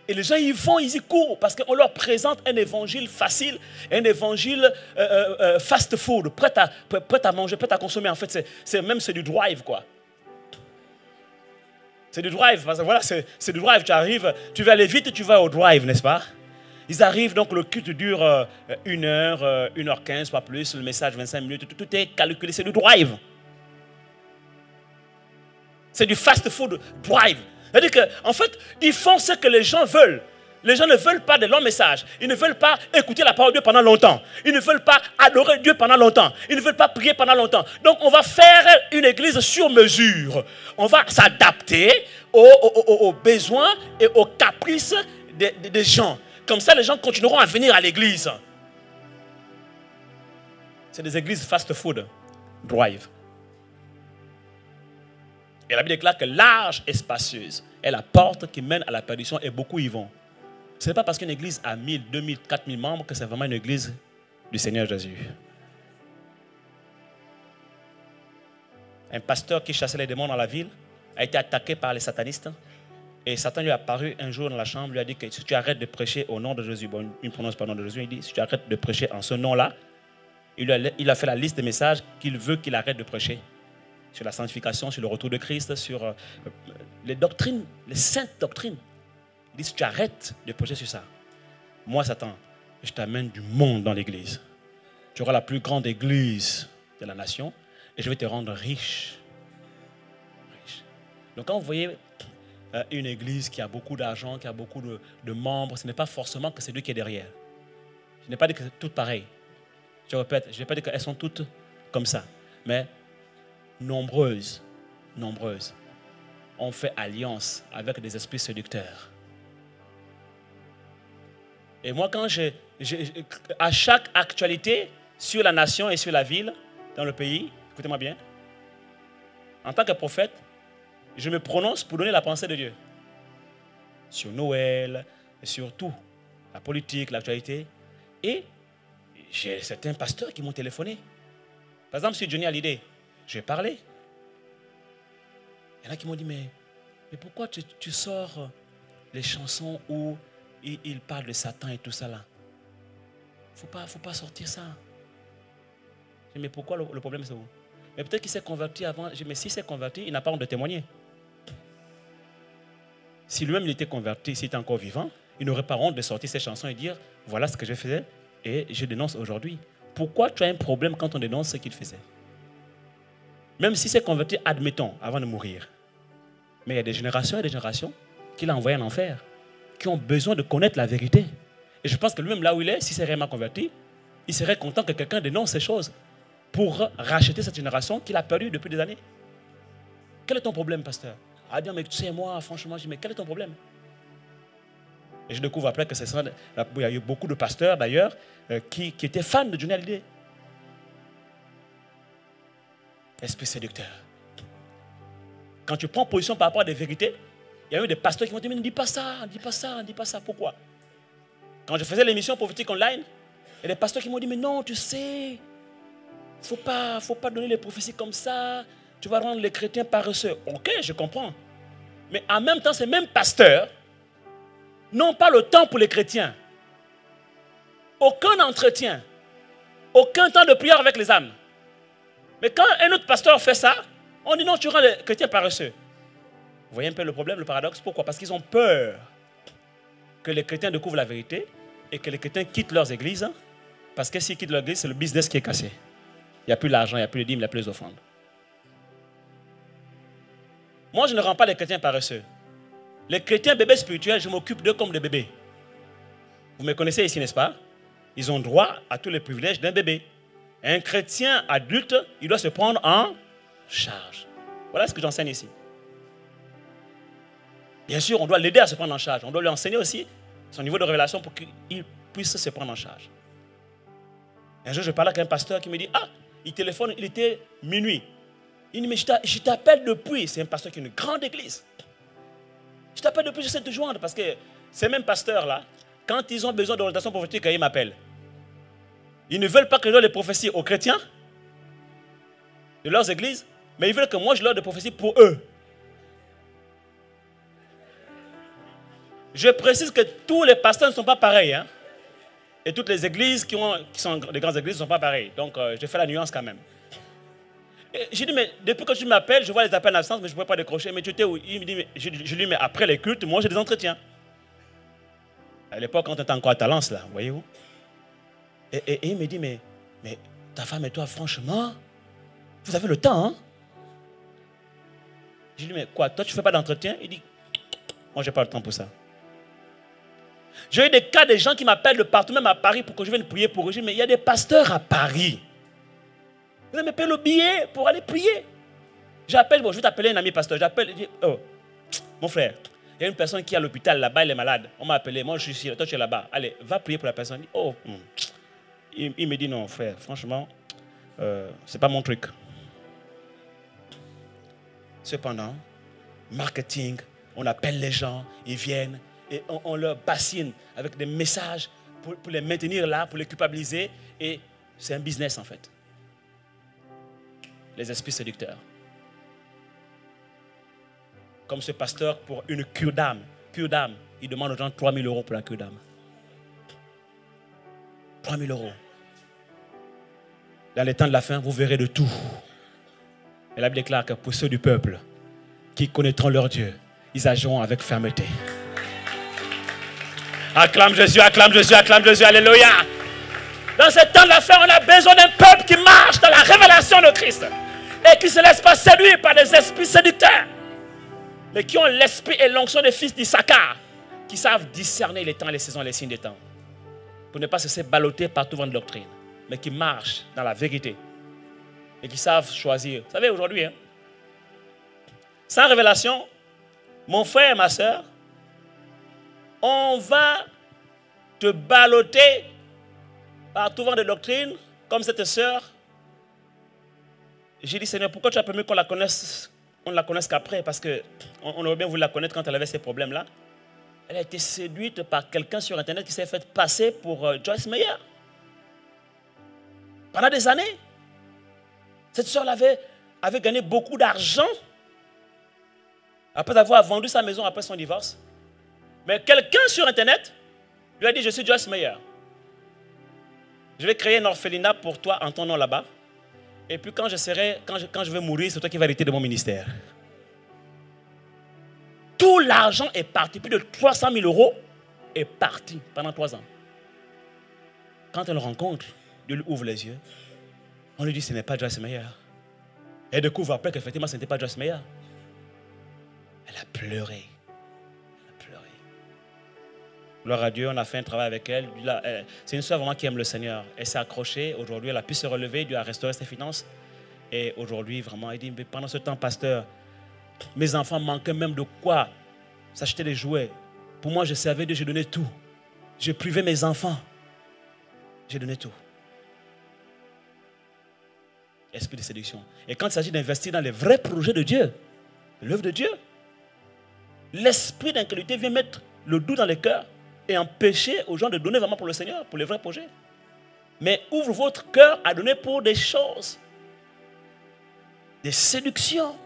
Speaker 1: Et les gens y vont, ils y courent, parce qu'on leur présente un évangile facile, un évangile fast-food, prêt à manger, prêt à consommer. En fait, c'est du drive, quoi. C'est du drive, parce que voilà, c'est du drive. Tu arrives, tu veux aller vite, tu vas au drive, n'est-ce pas? Ils arrivent, donc le culte dure 1 heure, 1h15, pas plus, le message 25 minutes, tout est calculé, c'est du drive. C'est du fast-food drive. C'est-à-dire qu'en fait, ils font ce que les gens veulent. Les gens ne veulent pas de longs messages. Ils ne veulent pas écouter la parole de Dieu pendant longtemps. Ils ne veulent pas adorer Dieu pendant longtemps. Ils ne veulent pas prier pendant longtemps. Donc, on va faire une église sur mesure. On va s'adapter aux besoins et aux caprices des gens. Comme ça, les gens continueront à venir à l'église. C'est des églises fast-food, drive. Et la Bible déclare que large et spacieuse est la porte qui mène à la perdition et beaucoup y vont. Ce n'est pas parce qu'une église a 1000, 2000, 4000 membres que c'est vraiment une église du Seigneur Jésus. Un pasteur qui chassait les démons dans la ville a été attaqué par les satanistes. Et Satan lui est apparu un jour dans la chambre, lui a dit que si tu arrêtes de prêcher au nom de Jésus, bon, il ne prononce pas le nom de Jésus, il dit si tu arrêtes de prêcher en ce nom-là, il a fait la liste des messages qu'il veut qu'il arrête de prêcher. Sur la sanctification, sur le retour de Christ, sur les doctrines, les saintes doctrines. Il dit, si tu arrêtes de prêcher sur ça, moi, Satan, je t'amène du monde dans l'église. Tu auras la plus grande église de la nation et je vais te rendre riche. Donc quand vous voyez une église qui a beaucoup d'argent, qui a beaucoup de membres, ce n'est pas forcément que c'est lui qui est derrière. Je n'ai pas dit que c'est toutes pareilles. Je répète, je n'ai pas dit qu'elles sont toutes comme ça. Mais nombreuses ont fait alliance avec des esprits séducteurs. Et moi, quand à chaque actualité sur la nation et sur la ville, dans le pays, écoutez-moi bien, en tant que prophète, je me prononce pour donner la pensée de Dieu. Sur Noël, sur tout, la politique, l'actualité. Et j'ai certains pasteurs qui m'ont téléphoné. Par exemple, sur Johnny Hallyday, j'ai parlé. Il y en a qui m'ont dit, mais pourquoi tu sors les chansons où il parle de Satan et tout ça là? Faut pas sortir ça. J'ai dit, mais pourquoi le problème c'est où? Mais peut-être qu'il s'est converti avant. J'ai dit, mais s'il s'est converti, il n'a pas honte de témoigner. Si lui-même il était converti, s'il était encore vivant, il n'aurait pas honte de sortir ses chansons et dire, voilà ce que je faisais et je dénonce aujourd'hui. Pourquoi tu as un problème quand on dénonce ce qu'il faisait? Même s'il s'est converti, admettons, avant de mourir. Mais il y a des générations et des générations qu'il a envoyées en enfer, qui ont besoin de connaître la vérité. Et je pense que lui-même, là où il est, s'il s'est réellement converti, il serait content que quelqu'un dénonce ces choses pour racheter cette génération qu'il a perdue depuis des années. Quel est ton problème, pasteur? Ah bien, mais tu sais, moi, franchement, je dis, mais quel est ton problème? Et je découvre après que il y a eu beaucoup de pasteurs, d'ailleurs, qui étaient fans de Johnny Hallyday. Esprit séducteur. Quand tu prends position par rapport à des vérités, il y a eu des pasteurs qui m'ont dit, mais ne dis pas ça, ne dis pas ça, ne dis pas ça. Pourquoi? Quand je faisais l'émission prophétique online, il y a des pasteurs qui m'ont dit, mais non, tu sais, faut pas donner les prophéties comme ça, tu vas rendre les chrétiens paresseux. Ok, je comprends. Mais en même temps, ces mêmes pasteurs n'ont pas le temps pour les chrétiens. Aucun entretien, aucun temps de prière avec les âmes. Mais quand un autre pasteur fait ça, on dit non, tu rends les chrétiens paresseux. Vous voyez un peu le problème, le paradoxe? Pourquoi? Parce qu'ils ont peur que les chrétiens découvrent la vérité et que les chrétiens quittent leurs églises. Parce que s'ils quittent leur église, c'est le business qui est cassé. Il n'y a plus l'argent, il n'y a plus les dîmes, il n'y a plus les offrandes. Moi, je ne rends pas les chrétiens paresseux. Les chrétiens bébés spirituels, je m'occupe d'eux comme des bébés. Vous me connaissez ici, n'est-ce pas? Ils ont droit à tous les privilèges d'un bébé. Un chrétien adulte, il doit se prendre en charge. Voilà ce que j'enseigne ici. Bien sûr, on doit l'aider à se prendre en charge. On doit lui enseigner aussi son niveau de révélation pour qu'il puisse se prendre en charge. Un jour, je parlais avec un pasteur qui me dit, ah, il téléphone, il était minuit. Il dit, mais je t'appelle depuis. C'est un pasteur qui a une grande église. Je t'appelle depuis, j'essaie de te joindre. Parce que ces mêmes pasteurs-là, quand ils ont besoin d'orientation prophétique, ils m'appellent. Ils ne veulent pas que je donne les prophéties aux chrétiens de leurs églises, mais ils veulent que moi je leur donne des prophéties pour eux. Je précise que tous les pasteurs ne sont pas pareils. Hein? Et toutes les églises qui sont des grandes églises ne sont pas pareilles. Donc, je fais la nuance quand même. J'ai dit, mais depuis que tu m'appelles, je vois les appels en absence, mais je ne pourrais pas décrocher. Mais tu étais où? Il me dit, mais je lui dis, mais après les cultes, moi j'ai des entretiens. À l'époque, quand tu étais encore à Talence, là, voyez-vous. Et il me dit, mais ta femme et toi, franchement, vous avez le temps, hein? Je lui dis, mais quoi, toi tu ne fais pas d'entretien? Il dit, moi je n'ai pas le temps pour ça. J'ai eu des cas de gens qui m'appellent de partout, même à Paris, pour que je vienne prier pour eux. Je dis, mais il y a des pasteurs à Paris. Vous me payez le billet pour aller prier. J'appelle, bon, je vais t'appeler un ami pasteur. J'appelle, je dis, oh, mon frère, il y a une personne qui est à l'hôpital, là-bas, elle est malade. On m'a appelé, moi je suis ici, toi tu es là-bas. Allez, va prier pour la personne. Il dit, oh, il me dit, non, frère, franchement, c'est pas mon truc. Cependant, marketing, on appelle les gens, ils viennent et on leur bassine avec des messages pour les maintenir là, pour les culpabiliser. Et c'est un business en fait. Les esprits séducteurs. Comme ce pasteur pour une cure d'âme. Il demande aux gens 3 000 € pour la cure d'âme. 3 000 €. Dans les temps de la fin, vous verrez de tout. Et la Bible déclare que pour ceux du peuple qui connaîtront leur Dieu, ils agiront avec fermeté. Acclame Jésus, acclame Jésus, acclame Jésus, alléluia. Dans ce temps de la fin, on a besoin d'un peuple qui marche dans la révélation de Christ et qui ne se laisse pas séduire par des esprits séducteurs. mais qui ont l'esprit et l'onction des fils d'Issachar, qui savent discerner les temps, les saisons et les signes des temps, pour ne pas se laisser balloter par tout vent de doctrine, mais qui marchent dans la vérité et qui savent choisir. Vous savez, aujourd'hui, sans révélation, mon frère et ma soeur, on va te balloter par tout vent de doctrine, comme cette soeur. J'ai dit, Seigneur, pourquoi tu as permis qu'on la connaisse, on ne la connaisse qu'après? Parce qu'on aurait bien voulu la connaître quand elle avait ces problèmes-là. Elle a été séduite par quelqu'un sur Internet qui s'est fait passer pour Joyce Meyer. Pendant des années, cette soeur avait gagné beaucoup d'argent après avoir vendu sa maison après son divorce. Mais quelqu'un sur Internet lui a dit, je suis Joyce Meyer. Je vais créer un orphelinat pour toi en ton nom là-bas. Et puis quand je vais mourir, c'est toi qui vas hériter de mon ministère. Tout l'argent est parti. Plus de 300 000 € est parti pendant 3 ans. Quand elle rencontre, Dieu lui ouvre les yeux. On lui dit, ce n'est pas Joyce Meyer. Elle découvre après qu'effectivement, ce n'était pas Joyce Meyer. Elle a pleuré. Gloire à Dieu, on a fait un travail avec elle. C'est une soeur vraiment qui aime le Seigneur. Elle s'est accrochée. Aujourd'hui, elle a pu se relever. Dieu a restauré ses finances. Et aujourd'hui, vraiment, elle dit, mais pendant ce temps, pasteur, mes enfants manquaient même de quoi s'acheter des jouets. Pour moi, je servais Dieu, j'ai donné tout. Je privais mes enfants. J'ai donné tout. Esprit de séduction. Et quand il s'agit d'investir dans les vrais projets de Dieu, l'œuvre de Dieu, l'esprit d'incrédulité vient mettre le doute dans les cœurs et empêcher aux gens de donner vraiment pour le Seigneur, pour les vrais projets. Mais ouvre votre cœur à donner pour des choses, des séductions.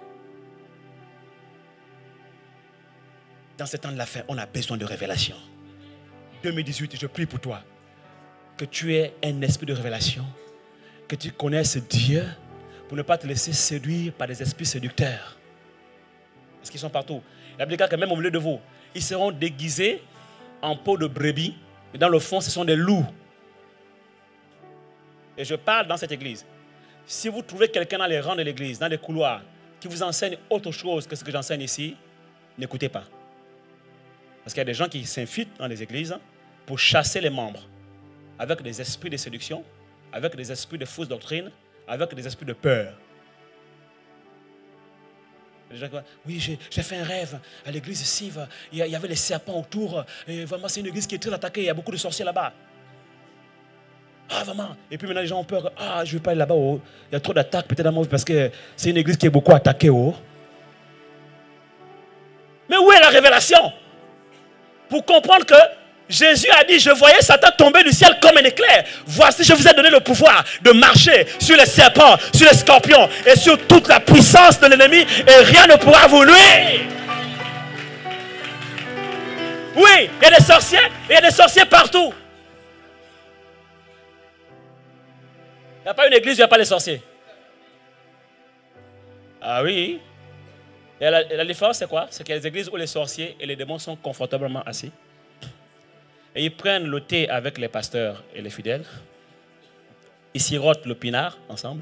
Speaker 1: Dans ce temps de la fin, on a besoin de révélation. 2018, je prie pour toi que tu aies un esprit de révélation, que tu connaisses Dieu pour ne pas te laisser séduire par des esprits séducteurs. Parce qu'ils sont partout. La Bible dit que même au milieu de vous, ils seront déguisés en peau de brebis, mais dans le fond, ce sont des loups. Et je parle dans cette église. Si vous trouvez quelqu'un dans les rangs de l'église, dans les couloirs, qui vous enseigne autre chose que ce que j'enseigne ici, n'écoutez pas. Parce qu'il y a des gens qui s'infiltrent dans les églises pour chasser les membres avec des esprits de séduction, avec des esprits de fausse doctrine, avec des esprits de peur. Oui, j'ai fait un rêve à l'église ici. Il y avait les serpents autour. Et vraiment, c'est une église qui est très attaquée. Il y a beaucoup de sorciers là-bas. Ah, vraiment. Et puis maintenant, les gens ont peur. Ah, je ne vais pas aller là-bas. Oh. Il y a trop d'attaques peut-être dans mon vie parce que c'est une église qui est beaucoup attaquée. Oh. Mais où est la révélation? Pour comprendre que Jésus a dit, je voyais Satan tomber du ciel comme un éclair. Voici, je vous ai donné le pouvoir de marcher sur les serpents, sur les scorpions et sur toute la puissance de l'ennemi et rien ne pourra vous nuire. Oui, il y a des sorciers, il y a des sorciers partout. Il n'y a pas une église où il n'y a pas de sorciers. Ah oui. Et la différence c'est quoi? C'est qu'il y a des églises où les sorciers et les démons sont confortablement assis. Et ils prennent le thé avec les pasteurs et les fidèles. Ils sirotent le pinard ensemble.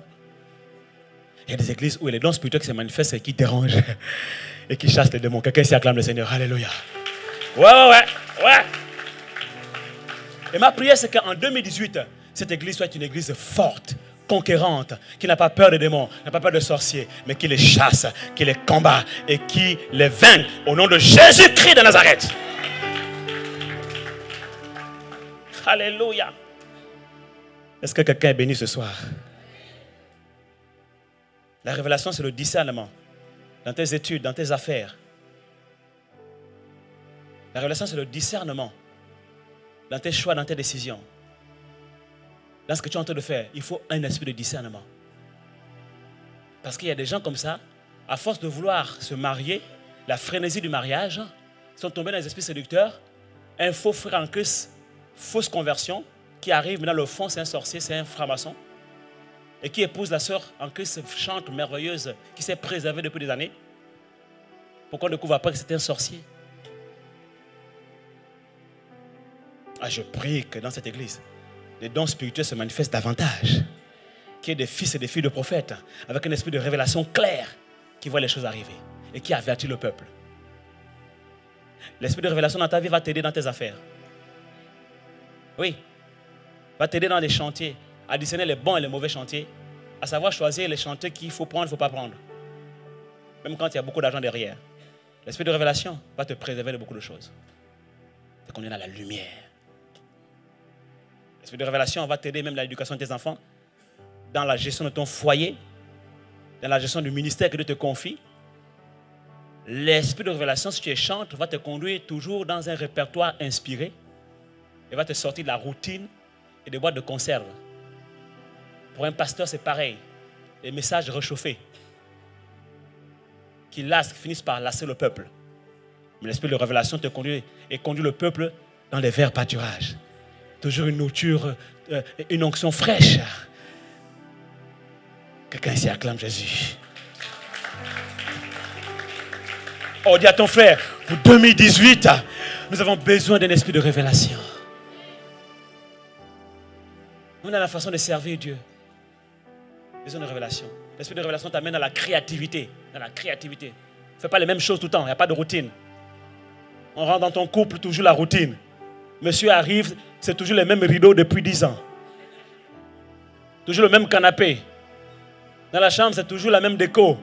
Speaker 1: Il y a des églises où il y a les dons spirituels qui se manifestent et qui dérangent et qui chassent les démons. Quelqu'un ici acclame le Seigneur. Alléluia. Ouais. Et ma prière, c'est qu'en 2018, cette église soit une église forte, conquérante, qui n'a pas peur des démons, n'a pas peur des sorciers, mais qui les chasse, qui les combat et qui les vainc au nom de Jésus-Christ de Nazareth. Alléluia. Est-ce que quelqu'un est béni ce soir? La révélation, c'est le discernement. Dans tes études, dans tes affaires. La révélation, c'est le discernement. Dans tes choix, dans tes décisions. Dans ce que tu es en train de faire, il faut un esprit de discernement. Parce qu'il y a des gens comme ça, à force de vouloir se marier, la frénésie du mariage, sont tombés dans les esprits séducteurs. Un faux frère en Christ, fausse conversion, qui arrive, mais dans le fond, c'est un sorcier, c'est un franc-maçon, et qui épouse la sœur en Christ chante merveilleuse, qui s'est préservée depuis des années. Pourquoi on ne découvre pas que c'était un sorcier? Ah, je prie que dans cette église, les dons spirituels se manifestent davantage. Qu'il y ait des fils et des filles de prophètes, avec un esprit de révélation claire, qui voient les choses arriver, et qui avertit le peuple. L'esprit de révélation dans ta vie va t'aider dans tes affaires. Oui. Va t'aider dans les chantiers, à discerner les bons et les mauvais chantiers, à savoir choisir les chantiers qu'il faut prendre, il ne faut pas prendre. Même quand il y a beaucoup d'argent derrière. L'esprit de révélation va te préserver de beaucoup de choses. C'est qu'on est dans la lumière. L'esprit de révélation va t'aider même dans l'éducation de tes enfants, dans la gestion de ton foyer, dans la gestion du ministère que Dieu te confie. L'esprit de révélation, si tu es chantre, va te conduire toujours dans un répertoire inspiré et va te sortir de la routine et des boîtes de conserve. Pour un pasteur, c'est pareil. Les messages réchauffés qui lassent, qui finissent par lasser le peuple. Mais l'esprit de révélation te conduit et conduit le peuple dans des verts pâturages. Toujours une nourriture, une onction fraîche. Quelqu'un ici acclame Jésus. Oh, dis à ton frère, pour 2018, nous avons besoin d'un esprit de révélation. On a la façon de servir Dieu. Besoin de révélation. L'esprit de révélation t'amène à la créativité. Dans la créativité. Ne fais pas les mêmes choses tout le temps, il n'y a pas de routine. On rentre dans ton couple, toujours la routine. Monsieur arrive, c'est toujours les mêmes rideaux depuis 10 ans. Toujours le même canapé. Dans la chambre, c'est toujours la même déco.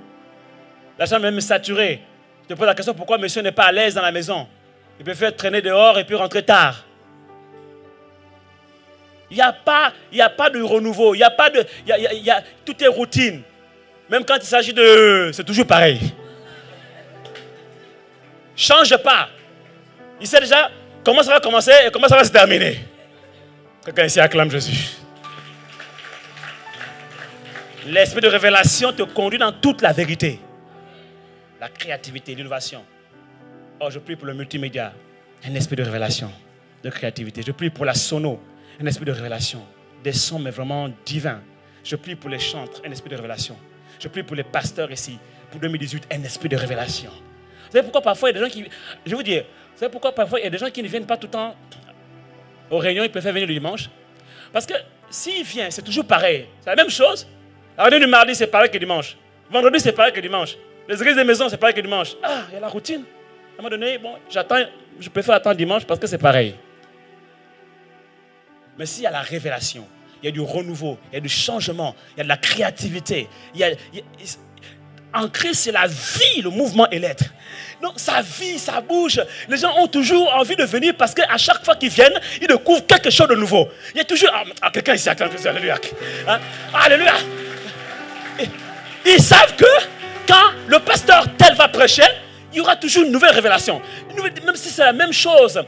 Speaker 1: La chambre est même saturée. Je te pose la question, pourquoi monsieur n'est pas à l'aise dans la maison? Il préfère traîner dehors et puis rentrer tard. Il n'y a pas de renouveau. Tout est routine. Même quand il s'agit de... C'est toujours pareil. Change pas. Il sait déjà comment ça va commencer et comment ça va se terminer. Quelqu'un ici acclame Jésus. L'esprit de révélation te conduit dans toute la vérité. La créativité, l'innovation. Oh, je prie pour le multimédia. Un esprit de révélation, de créativité. Je prie pour la sono. Un esprit de révélation. Des sons, mais vraiment divins. Je prie pour les chantres. Un esprit de révélation. Je prie pour les pasteurs ici. Pour 2018, un esprit de révélation. Vous savez pourquoi parfois il y a des gens qui... Je vais vous dire. Vous savez pourquoi parfois il y a des gens qui ne viennent pas tout le temps aux réunions, ils préfèrent venir le dimanche? Parce que s'ils viennent, c'est toujours pareil. C'est la même chose. La réunion du mardi, c'est pareil que dimanche. Vendredi, c'est pareil que dimanche. Les églises des maisons, c'est pareil que dimanche. Ah, il y a la routine. À un moment donné, bon, je préfère attendre dimanche parce que c'est pareil. Mais s'il y a la révélation, il y a du renouveau, il y a du changement, il y a de la créativité. En Christ, c'est la vie, le mouvement et l'être. Donc, ça vit, ça bouge. Les gens ont toujours envie de venir parce qu'à chaque fois qu'ils viennent, ils découvrent quelque chose de nouveau. Il y a toujours... quelqu'un ici, alléluia. Hein? Alléluia. Ils savent que quand le pasteur tel va prêcher, il y aura toujours une nouvelle révélation. Même si c'est la même chose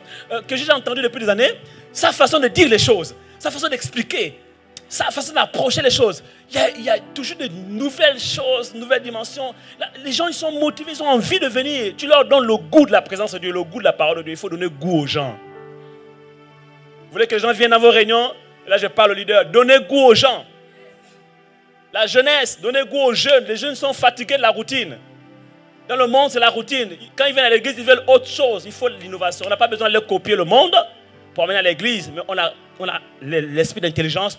Speaker 1: que j'ai entendu depuis des années, sa façon de dire les choses, sa façon d'expliquer, sa façon d'approcher les choses. Il y a toujours de nouvelles choses, nouvelles dimensions. Les gens, ils sont motivés, ils ont envie de venir. Tu leur donnes le goût de la présence de Dieu, le goût de la parole de Dieu. Il faut donner goût aux gens. Vous voulez que les gens viennent à vos réunions? Là, je parle au leader. Donnez goût aux gens. La jeunesse, donnez goût aux jeunes. Les jeunes sont fatigués de la routine. Dans le monde, c'est la routine. Quand ils viennent à l'église, ils veulent autre chose. Il faut l'innovation. On n'a pas besoin de leur copier le monde pour amener à l'église, mais on a l'esprit d'intelligence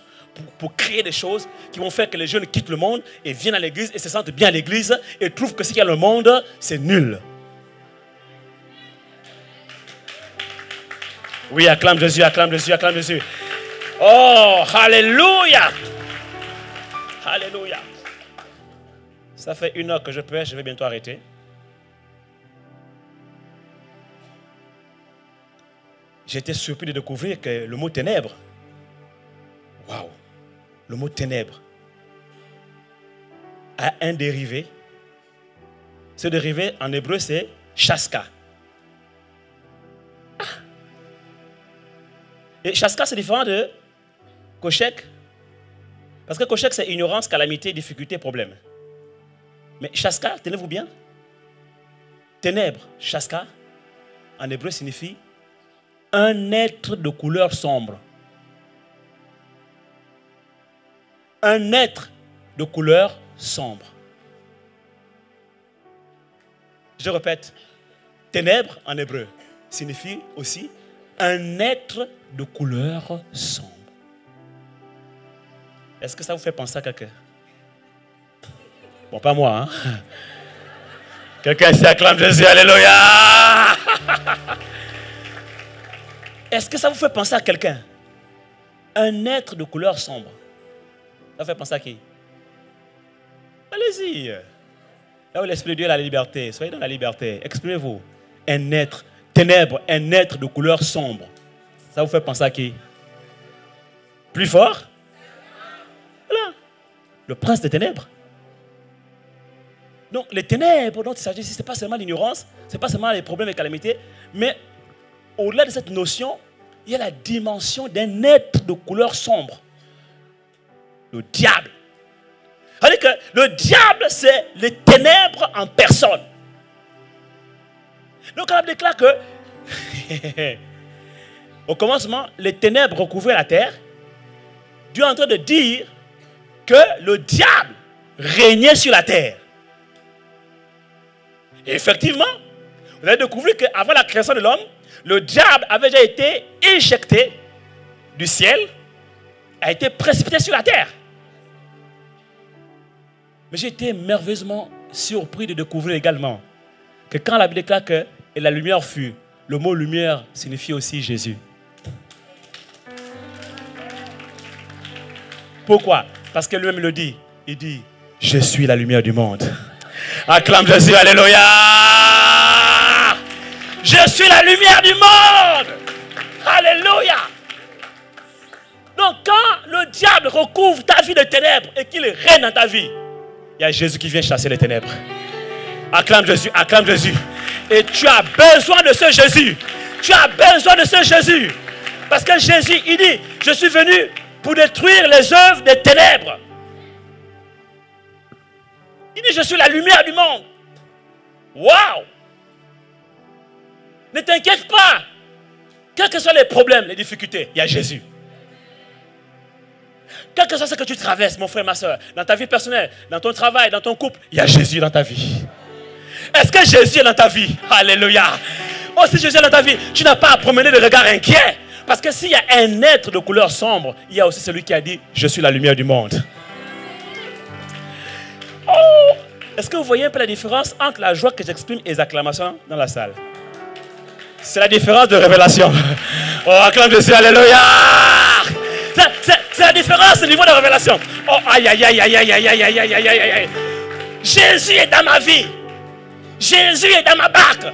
Speaker 1: pour créer des choses qui vont faire que les jeunes quittent le monde et viennent à l'église et se sentent bien à l'église et trouvent que ce qu'il y a dans le monde, c'est nul. Oui, acclame Jésus, acclame Jésus, acclame Jésus. Oh, alléluia. Alléluia. Ça fait 1 heure que je prêche, je vais bientôt arrêter. J'étais surpris de découvrir que le mot ténèbres, waouh, le mot ténèbres a un dérivé. Ce dérivé en hébreu c'est chaska. Et chaska c'est différent de koshek. Parce que koshek c'est ignorance, calamité, difficulté, problème. Mais chaska, tenez-vous bien. Ténèbres, chaska, en hébreu signifie un être de couleur sombre. Un être de couleur sombre. Je répète, ténèbres en hébreu signifie aussi un être de couleur sombre. Est-ce que ça vous fait penser à quelqu'un? Bon, pas moi, hein? Quelqu'un ici acclame Jésus, alléluia! Est-ce que ça vous fait penser à quelqu'un? Un être de couleur sombre. Ça vous fait penser à qui? Allez-y. Là où l'Esprit de Dieu a la liberté, soyez dans la liberté. Exprimez-vous. Un être, ténèbres, un être de couleur sombre. Ça vous fait penser à qui? Plus fort? Voilà. Le prince des ténèbres. Donc les ténèbres dont il s'agit ici, ce n'est pas seulement l'ignorance, ce n'est pas seulement les problèmes et calamités, mais au-delà de cette notion, il y a la dimension d'un être de couleur sombre. Le diable. C'est-à-dire que le diable, c'est les ténèbres en personne. Donc on déclare que au commencement, les ténèbres recouvraient la terre. Dieu est en train de dire que le diable régnait sur la terre. Et effectivement, vous allez découvrir qu'avant la création de l'homme, le diable avait déjà été éjecté du ciel, a été précipité sur la terre. Mais j'ai été merveilleusement surpris de découvrir également que quand la Bible déclare que et la lumière fut, le mot lumière signifie aussi Jésus. Pourquoi? Parce que lui-même le dit. Il dit, je suis la lumière du monde. Acclame Jésus, alléluia. Je suis la lumière du monde. Alléluia. Donc quand le diable recouvre ta vie de ténèbres et qu'il règne dans ta vie, il y a Jésus qui vient chasser les ténèbres. Acclame Jésus, acclame Jésus. Et tu as besoin de ce Jésus. Tu as besoin de ce Jésus. Parce que Jésus, il dit, je suis venu pour détruire les œuvres des ténèbres. Il dit, je suis la lumière du monde. Waouh! Ne t'inquiète pas. Quels que soient les problèmes, les difficultés, il y a Jésus. Quel que soit ce que tu traverses, mon frère, ma soeur, dans ta vie personnelle, dans ton travail, dans ton couple, il y a Jésus dans ta vie. Est-ce que Jésus est dans ta vie? Alléluia. Oh, si Jésus est dans ta vie, tu n'as pas à promener le regard inquiet. Parce que s'il y a un être de couleur sombre, il y a aussi celui qui a dit, je suis la lumière du monde. Oh! Est-ce que vous voyez un peu la différence entre la joie que j'exprime et les acclamations dans la salle? C'est la différence de révélation. Oh, acclame Jésus, alléluia. C'est la différence au niveau de révélation. Oh, aïe, aïe, aïe, aïe, aïe, aïe, aïe, aïe, aïe, aïe, aïe. Jésus est dans ma vie. Jésus est dans ma barque.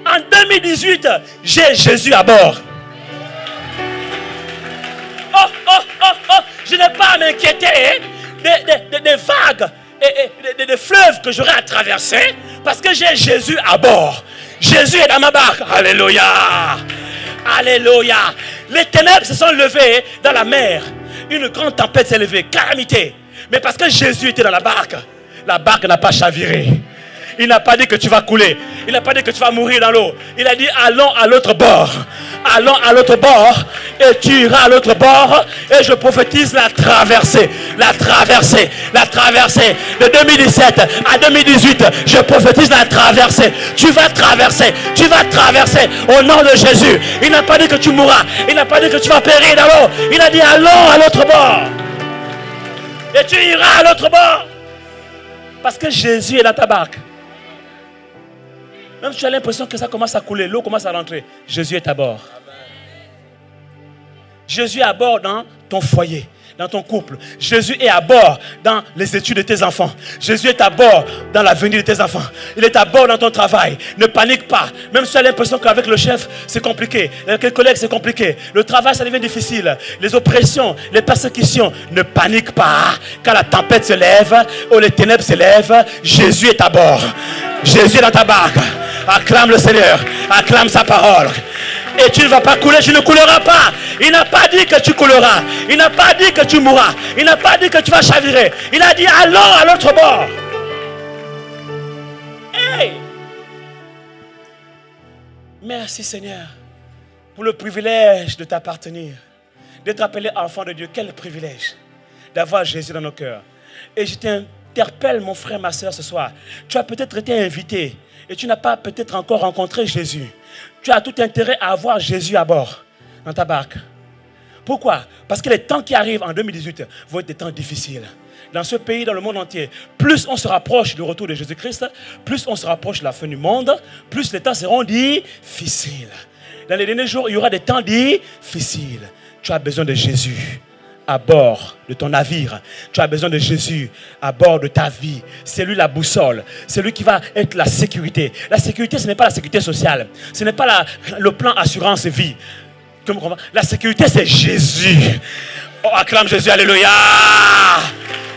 Speaker 1: En 2018, j'ai Jésus à bord. Oh, oh, oh, oh. Je n'ai pas à m'inquiéter des vagues et des fleuves que j'aurai à traverser parce que j'ai Jésus à bord. Jésus est dans ma barque. Alléluia. Alléluia. Les ténèbres se sont levées dans la mer. Une grande tempête s'est levée, calamité. Mais parce que Jésus était dans la barque n'a pas chaviré. Il n'a pas dit que tu vas couler. Il n'a pas dit que tu vas mourir dans l'eau. Il a dit allons à l'autre bord. Allons à l'autre bord. Et tu iras à l'autre bord. Et je prophétise la traversée. La traversée. La traversée. De 2017 à 2018. Je prophétise la traversée. Tu vas traverser. Tu vas traverser. Au nom de Jésus. Il n'a pas dit que tu mourras. Il n'a pas dit que tu vas périr dans l'eau. Il a dit allons à l'autre bord. Et tu iras à l'autre bord. Parce que Jésus est dans ta barque. Même si tu as l'impression que ça commence à couler, l'eau commence à rentrer, Jésus est à bord. Jésus est à bord dans ton foyer, dans ton couple. Jésus est à bord dans les études de tes enfants. Jésus est à bord dans l'avenir de tes enfants. Il est à bord dans ton travail. Ne panique pas. Même si tu as l'impression qu'avec le chef, c'est compliqué. Avec les collègues, c'est compliqué. Le travail, ça devient difficile. Les oppressions, les persécutions. Ne panique pas. Quand la tempête se lève, ou les ténèbres se lèvent, Jésus est à bord. Jésus est dans ta barque. Acclame le Seigneur. Acclame sa parole. Et tu ne vas pas couler, tu ne couleras pas. Il n'a pas dit que tu couleras. Il n'a pas dit que tu mourras. Il n'a pas dit que tu vas chavirer. Il a dit allons à l'autre bord. Hey! Merci Seigneur pour le privilège de t'appartenir, d'être appelé enfant de Dieu. Quel privilège d'avoir Jésus dans nos cœurs. Et je t'interpelle mon frère, ma soeur ce soir. Tu as peut-être été invité et tu n'as pas peut-être encore rencontré Jésus. Tu as tout intérêt à avoir Jésus à bord dans ta barque. Pourquoi? Parce que les temps qui arrivent en 2018 vont être des temps difficiles. Dans ce pays, dans le monde entier, plus on se rapproche du retour de Jésus-Christ, plus on se rapproche de la fin du monde, plus les temps seront difficiles. Dans les derniers jours, il y aura des temps difficiles. Tu as besoin de Jésus à bord de ton navire. Tu as besoin de Jésus à bord de ta vie. C'est lui la boussole. C'est lui qui va être la sécurité. La sécurité, ce n'est pas la sécurité sociale. Ce n'est pas le plan assurance vie. La sécurité, c'est Jésus. Oh, acclame Jésus, alléluia.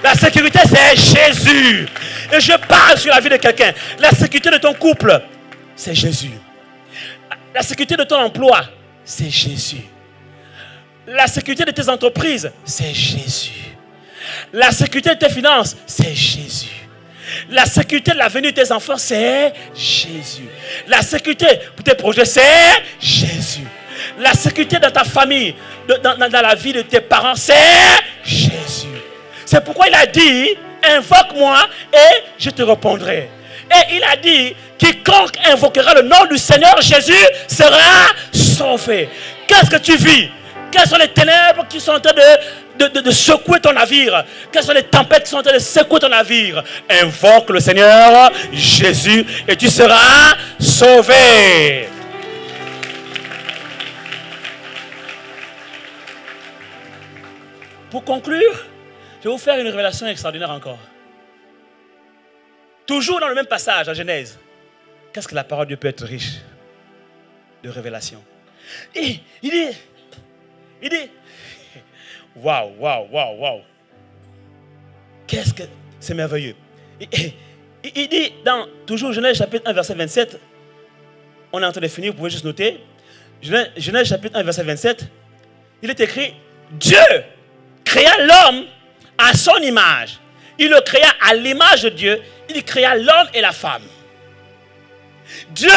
Speaker 1: La sécurité, c'est Jésus. Et je parle sur la vie de quelqu'un. La sécurité de ton couple, c'est Jésus. La sécurité de ton emploi, c'est Jésus. La sécurité de tes entreprises, c'est Jésus. La sécurité de tes finances, c'est Jésus. La sécurité de l'avenir de tes enfants, c'est Jésus. La sécurité pour tes projets, c'est Jésus. La sécurité dans ta famille, dans la vie de tes parents, c'est Jésus. C'est pourquoi il a dit, invoque-moi et je te répondrai. Et il a dit, quiconque invoquera le nom du Seigneur Jésus sera sauvé. Qu'est-ce que tu vis? Quelles sont les ténèbres qui sont en train de secouer ton navire? Quelles sont les tempêtes qui sont en train de secouer ton navire? Invoque le Seigneur Jésus et tu seras sauvé. Pour conclure, je vais vous faire une révélation extraordinaire encore. Toujours dans le même passage, en Genèse. Qu'est-ce que la parole de Dieu peut être riche de révélation? Et il dit, waouh. Qu'est-ce que c'est merveilleux. Il dit dans toujours Genèse chapitre 1 verset 27, on est en train de finir, vous pouvez juste noter. Genèse chapitre 1 verset 27, il est écrit, Dieu créa l'homme à son image. Il le créa à l'image de Dieu. Il créa l'homme et la femme. Dieu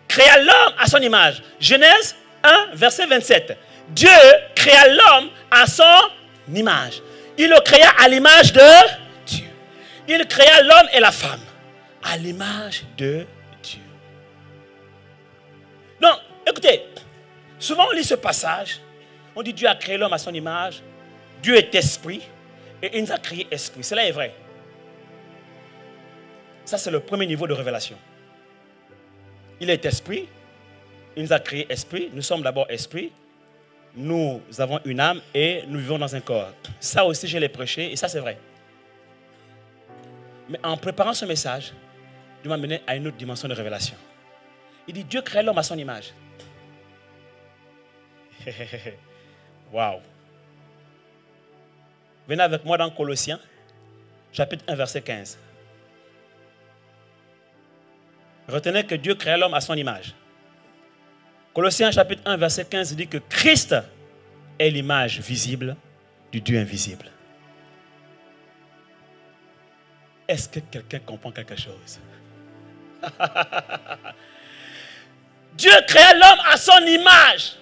Speaker 1: créa l'homme à son image. Genèse 1, verset 27. Dieu créa l'homme à son image. Il le créa à l'image de Dieu. Il créa l'homme et la femme à l'image de Dieu. Donc, écoutez, souvent on lit ce passage, on dit Dieu a créé l'homme à son image, Dieu est esprit, et il nous a créé esprit. Cela est vrai. Ça, c'est le premier niveau de révélation. Il est esprit, il nous a créé esprit, nous sommes d'abord esprit, nous avons une âme et nous vivons dans un corps. Ça aussi, je l'ai prêché et ça, c'est vrai. Mais en préparant ce message, Dieu m'a mené à une autre dimension de révélation. Il dit, Dieu crée l'homme à son image. Waouh! Venez avec moi dans Colossiens, chapitre 1, verset 15. Retenez que Dieu crée l'homme à son image. Colossiens, chapitre 1, verset 15 dit que Christ est l'image visible du Dieu invisible. Est-ce que quelqu'un comprend quelque chose? Dieu crée l'homme à son image.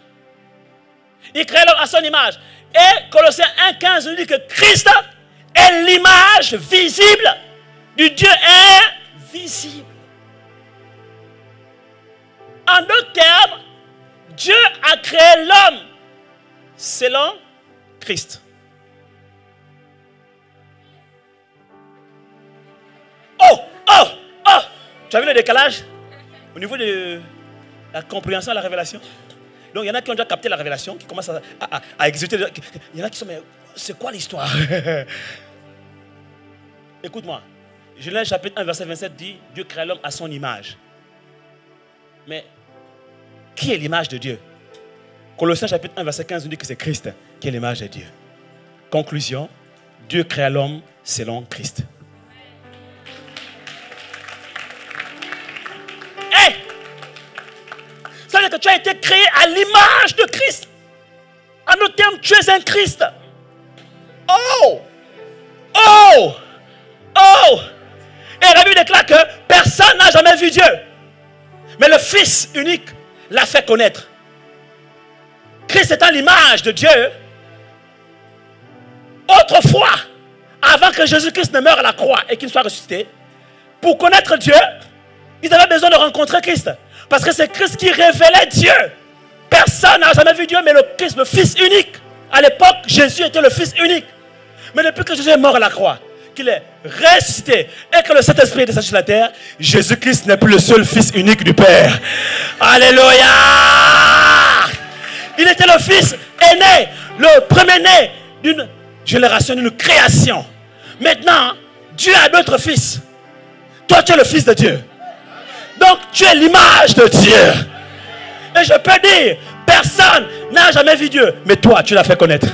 Speaker 1: Il crée l'homme à son image. Et Colossiens 1,15 nous dit que Christ est l'image visible du Dieu invisible. En d'autres termes, Dieu a créé l'homme selon Christ. Oh! Tu as vu le décalage au niveau de la compréhension de la révélation? Donc il y en a qui ont déjà capté la révélation, qui commencent à exécuter. Il y en a qui sont, mais c'est quoi l'histoire? Écoute-moi. Genèse chapitre 1, verset 27 dit, Dieu crée l'homme à son image. Mais qui est l'image de Dieu? Colossiens chapitre 1, verset 15 nous dit que c'est Christ qui est l'image de Dieu. Conclusion, Dieu crée l'homme selon Christ. Ça veut dire que tu as été créé à l'image de Christ. En d'autres termes, tu es un Christ. Oh! Et la Bible déclare que personne n'a jamais vu Dieu. Mais le Fils unique l'a fait connaître. Christ étant l'image de Dieu, autrefois, avant que Jésus-Christ ne meure à la croix et qu'il soit ressuscité, pour connaître Dieu, ils avaient besoin de rencontrer Christ. Parce que c'est Christ qui révélait Dieu. Personne n'a jamais vu Dieu, mais le Christ, le Fils unique, À l'époque, Jésus était le Fils unique. Mais depuis que Jésus est mort à la croix, qu'il est ressuscité et que le Saint-Esprit est descendu sur la terre, Jésus-Christ n'est plus le seul Fils unique du Père. Alléluia! Il était le Fils aîné, le premier-né d'une génération, d'une création. Maintenant, Dieu a d'autres fils. Toi, tu es le Fils de Dieu. Donc, tu es l'image de Dieu. Et je peux dire, personne n'a jamais vu Dieu. Mais toi, tu l'as fait connaître.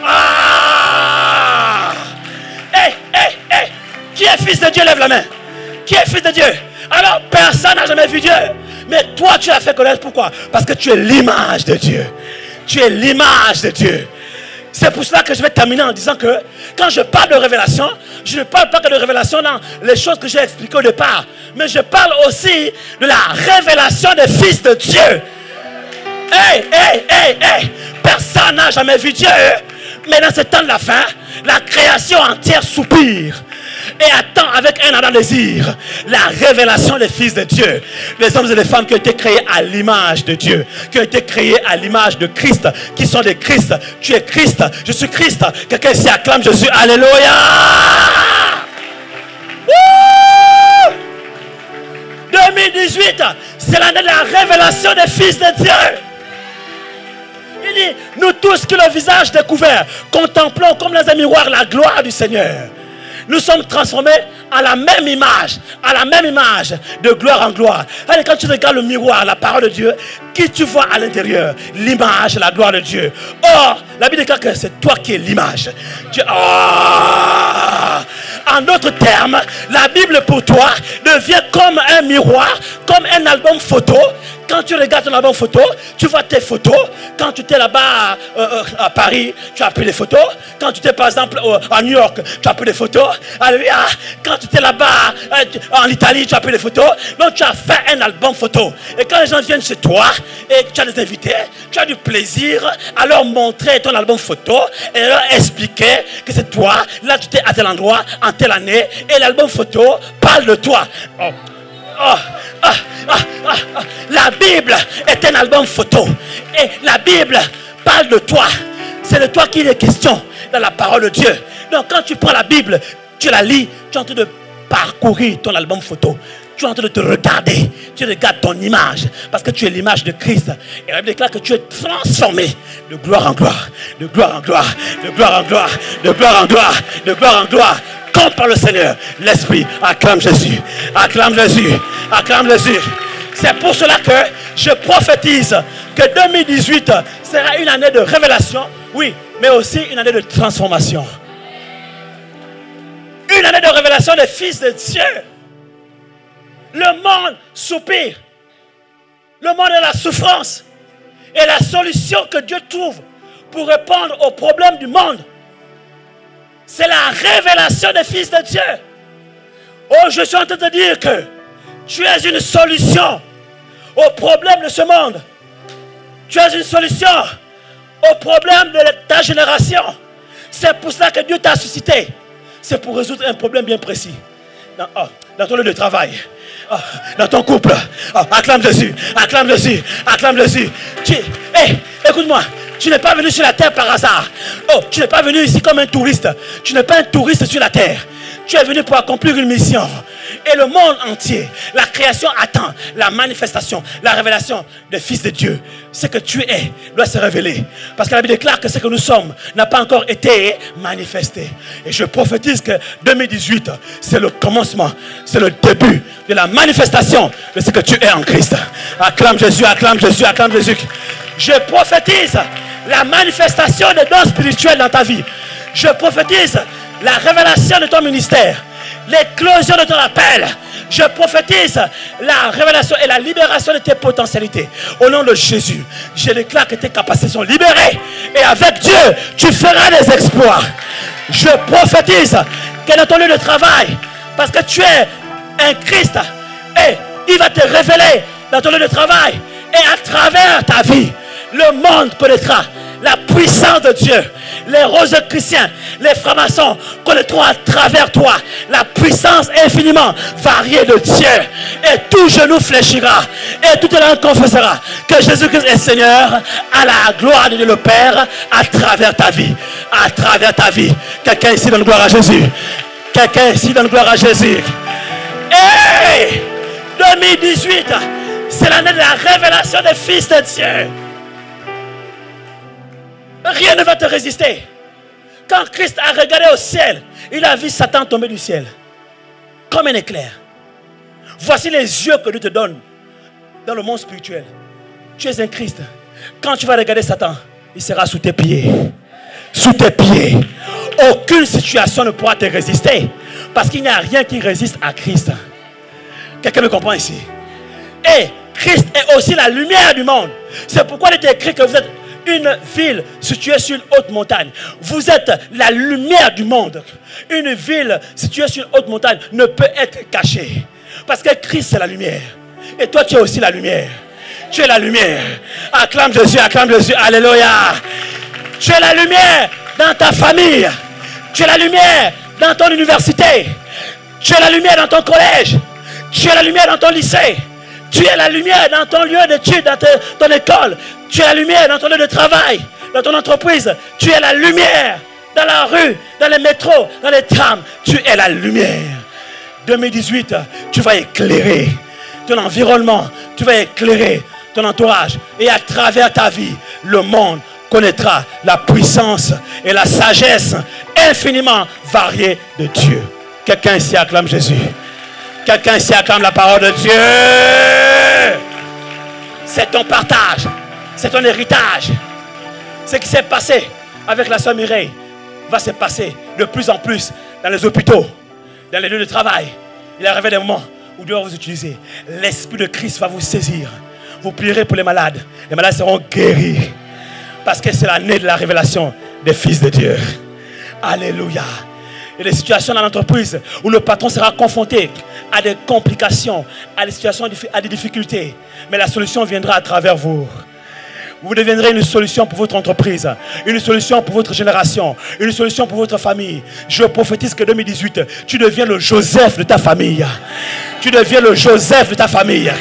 Speaker 1: Ah! Qui est Fils de Dieu? Lève la main. Qui est Fils de Dieu? Alors, personne n'a jamais vu Dieu. Mais toi, tu l'as fait connaître. Pourquoi? Parce que tu es l'image de Dieu. Tu es l'image de Dieu. C'est pour cela que je vais terminer en disant que quand je parle de révélation, je ne parle pas que de révélation dans les choses que j'ai expliquées au départ, mais je parle aussi de la révélation des fils de Dieu. Personne n'a jamais vu Dieu, mais dans ce temps de la fin, la création entière soupire et attend avec un ardent désir la révélation des fils de Dieu, les hommes et les femmes qui ont été créés à l'image de Dieu, qui ont été créés à l'image de Christ, qui sont des Christ. Tu es Christ, je suis Christ. Quelqu'un ici acclame Jésus. Alléluia. 2018, c'est l'année de la révélation des fils de Dieu. Il dit, nous tous qui le visage découvert, contemplons comme dans un miroir la gloire du Seigneur. Nous sommes transformés à la même image, de gloire en gloire. Allez, quand tu regardes le miroir, la parole de Dieu, qui tu vois à l'intérieur? L'image, la gloire de Dieu. Or, la Bible déclare que c'est toi qui es l'image. En d'autres termes, la Bible pour toi devient comme un miroir, comme un album photo. Quand tu regardes ton album photo, tu vois tes photos. Quand tu étais là-bas à Paris, tu as pris des photos. Quand tu étais par exemple à New York, tu as pris des photos. Alléluia. Quand tu étais là-bas en Italie, tu as pris des photos. Donc tu as fait un album photo. Et quand les gens viennent chez toi et tu as des invités, tu as du plaisir à leur montrer ton album photo et leur expliquer que c'est toi. Là, tu étais à tel endroit, en telle année. Et l'album photo parle de toi. La Bible est un album photo. Et la Bible parle de toi. C'est de toi qu'il est question dans la parole de Dieu. Donc quand tu prends la Bible, tu la lis, tu es en train de parcourir ton album photo. Tu es en train de te regarder. Tu regardes ton image. Parce que tu es l'image de Christ. Et la Bible déclare que tu es transformé de gloire en gloire. De gloire en gloire. De gloire en gloire. De gloire en gloire. De gloire en gloire. Comme par le Seigneur, l'Esprit. Acclame Jésus. Acclame Jésus. Acclame Jésus. C'est pour cela que je prophétise que 2018 sera une année de révélation. Oui, mais aussi une année de transformation. Une année de révélation des fils de Dieu. Le monde soupire. Le monde est la souffrance. Et la solution que Dieu trouve pour répondre aux problèmes du monde, c'est la révélation des fils de Dieu. Oh, je suis en train de te dire que tu es une solution aux problèmes de ce monde. Tu es une solution aux problèmes de ta génération. C'est pour ça que Dieu t'a suscité. C'est pour résoudre un problème bien précis. Dans ton lieu de travail. Dans ton couple. Acclame Jésus. Acclame Jésus. Acclame Jésus. Écoute-moi. Tu n'es pas venu sur la terre par hasard. Tu n'es pas venu ici comme un touriste. Tu n'es pas un touriste sur la terre. Tu es venu pour accomplir une mission. Et le monde entier, la création attend la manifestation, la révélation des fils de Dieu. Ce que tu es doit se révéler. Parce que la Bible déclare que ce que nous sommes n'a pas encore été manifesté. Et je prophétise que 2018, c'est le commencement, c'est le début de la manifestation de ce que tu es en Christ. Acclame Jésus, acclame Jésus, acclame Jésus. Je prophétise la manifestation des dons spirituels dans ta vie. Je prophétise la révélation de ton ministère, l'éclosion de ton appel. Je prophétise la révélation et la libération de tes potentialités. Au nom de Jésus, je déclare que tes capacités sont libérées. Et avec Dieu, tu feras des exploits. Je prophétise que dans ton lieu de travail, parce que tu es un Christ, et il va te révéler dans ton lieu de travail. Et à travers ta vie, le monde connaîtra la puissance de Dieu. Les roses chrétiens, les francs-maçons connaîtront à travers toi la puissance infiniment variée de Dieu. Et tout genou fléchira et toute langue confessera que Jésus-Christ est Seigneur, à la gloire de Dieu le Père, à travers ta vie. À travers ta vie. Quelqu'un ici donne gloire à Jésus. Quelqu'un ici donne gloire à Jésus. Hey! 2018, c'est l'année de la révélation des fils de Dieu. Rien ne va te résister. Quand Christ a regardé au ciel, il a vu Satan tomber du ciel comme un éclair. Voici les yeux que Dieu te donne dans le monde spirituel. Tu es un Christ. Quand tu vas regarder Satan, il sera sous tes pieds. Sous tes pieds. Aucune situation ne pourra te résister. Parce qu'il n'y a rien qui résiste à Christ. Quelqu'un me comprend ici? Et Christ est aussi la lumière du monde. C'est pourquoi il est écrit que vous êtes une ville située sur une haute montagne. Vous êtes la lumière du monde. Une ville située sur une haute montagne ne peut être cachée. Parce que Christ c'est la lumière. Et toi tu es aussi la lumière. Tu es la lumière. Acclame Jésus, acclame Jésus. Alléluia. Tu es la lumière dans ta famille. Tu es la lumière dans ton université. Tu es la lumière dans ton collège. Tu es la lumière dans ton lycée. Tu es la lumière dans ton lieu d'études, dans ton école. Tu es la lumière dans ton lieu de travail, dans ton entreprise. Tu es la lumière dans la rue, dans les métros, dans les trams. Tu es la lumière. 2018, tu vas éclairer ton environnement. Tu vas éclairer ton entourage. Et à travers ta vie, le monde connaîtra la puissance et la sagesse infiniment variée de Dieu. Quelqu'un ici acclame Jésus. Quelqu'un ici acclame la parole de Dieu. C'est ton partage. C'est ton héritage. Ce qui s'est passé avec la sœur Mireille va se passer de plus en plus dans les hôpitaux, dans les lieux de travail. Il est arrivé des moments où Dieu va vous utiliser. L'Esprit de Christ va vous saisir. Vous prierez pour les malades. Les malades seront guéris. Parce que c'est l'année de la révélation des fils de Dieu. Alléluia. Il y a des situations dans l'entreprise où le patron sera confronté à des complications, à des situations, à des difficultés. Mais la solution viendra à travers vous. Vous deviendrez une solution pour votre entreprise, une solution pour votre génération, une solution pour votre famille. Je prophétise que 2018, tu deviens le Joseph de ta famille. Tu deviens le Joseph de ta famille.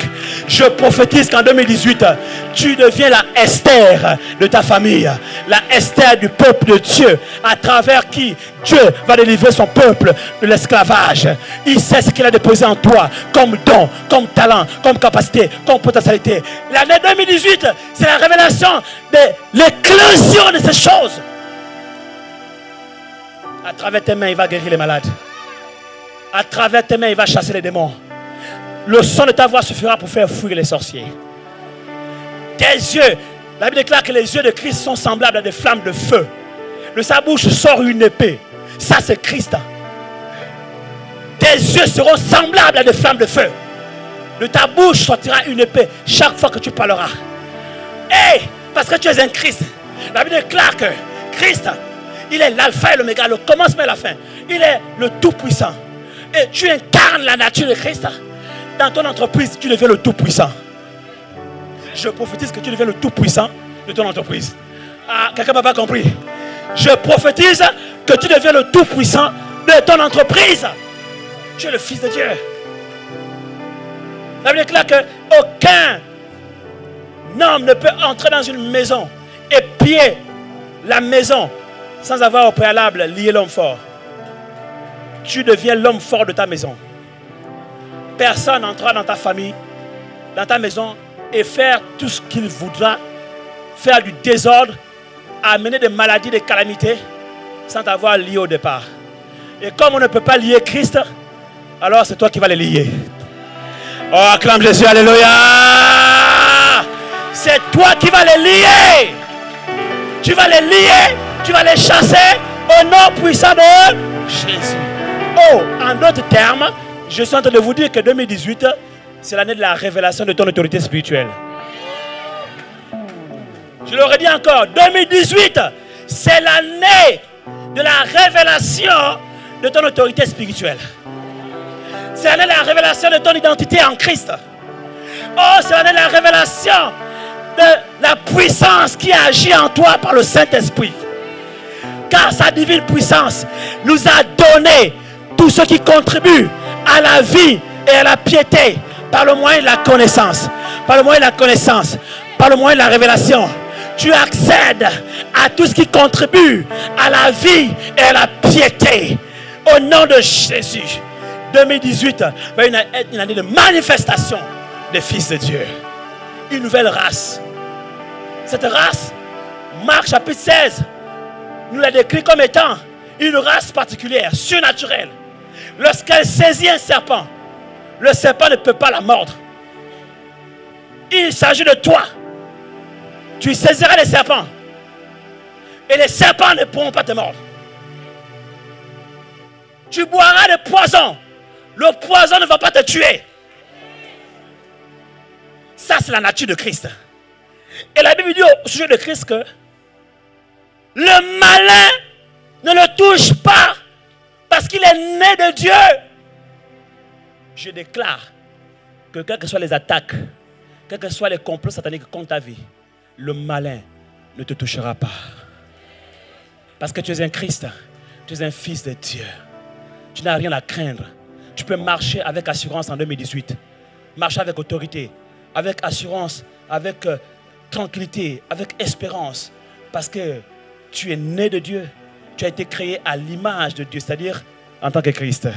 Speaker 1: Je prophétise qu'en 2018, tu deviens la Esther de ta famille. La Esther du peuple de Dieu, à travers qui Dieu va délivrer son peuple de l'esclavage. Il sait ce qu'il a déposé en toi comme don, comme talent, comme capacité, comme potentialité. L'année 2018, c'est la révélation de l'éclosion de ces choses. À travers tes mains, il va guérir les malades. À travers tes mains, il va chasser les démons. Le son de ta voix suffira pour faire fuir les sorciers. Tes yeux, la Bible déclare que les yeux de Christ sont semblables à des flammes de feu. De sa bouche sort une épée. Ça, c'est Christ. Tes yeux seront semblables à des flammes de feu. De ta bouche sortira une épée chaque fois que tu parleras. Et parce que tu es un Christ, la Bible déclare que Christ, il est l'alpha et l'oméga, le commencement et la fin. Il est le tout-puissant. Et tu incarnes la nature de Christ. Dans ton entreprise, tu deviens le tout-puissant. Je prophétise que tu deviens le tout-puissant de ton entreprise. Ah, quelqu'un n'a pas compris. Je prophétise que tu deviens le tout-puissant de ton entreprise. Tu es le Fils de Dieu. La Bible déclare qu'aucun homme ne peut entrer dans une maison et piller la maison sans avoir au préalable lié l'homme fort. Tu deviens l'homme fort de ta maison. Personne n'entrera dans ta famille, dans ta maison et faire tout ce qu'il voudra, faire du désordre, amener des maladies, des calamités sans t'avoir lié au départ. Et comme on ne peut pas lier Christ, alors c'est toi qui vas les lier. Oh, acclame Jésus, alléluia. C'est toi qui vas les lier. Tu vas les lier, tu vas les chasser au nom puissant de Jésus. Oh, en d'autres termes, je suis en train de vous dire que 2018, c'est l'année de la révélation de ton autorité spirituelle. Je l'aurais dit encore, 2018, c'est l'année de la révélation de ton autorité spirituelle. C'est l'année de la révélation de ton identité en Christ. Oh, c'est l'année de la révélation de la puissance qui agit en toi par le Saint-Esprit. Car sa divine puissance nous a donné tout ce qui contribue à la vie et à la piété par le moyen de la connaissance, par le moyen de la connaissance, par le moyen de la révélation. Tu accèdes à tout ce qui contribue à la vie et à la piété. Au nom de Jésus, 2018 va être une année de manifestation des fils de Dieu. Une nouvelle race. Cette race, Marc chapitre 16, nous la décrit comme étant une race particulière, surnaturelle. Lorsqu'elle saisit un serpent, le serpent ne peut pas la mordre. Il s'agit de toi. Tu saisiras les serpents. Et les serpents ne pourront pas te mordre. Tu boiras le poison. Le poison ne va pas te tuer. Ça, c'est la nature de Christ. Et la Bible dit au sujet de Christ que le malin ne le touche pas parce qu'il est né de Dieu. Je déclare que quelles que soient les attaques, quels que soient les complots sataniques contre ta vie, le malin ne te touchera pas. Parce que tu es un Christ, tu es un fils de Dieu. Tu n'as rien à craindre. Tu peux marcher avec assurance en 2018. Marcher avec autorité, avec assurance, avec tranquillité, avec espérance. Parce que tu es né de Dieu. Tu as été créé à l'image de Dieu, c'est-à-dire en tant que Christ.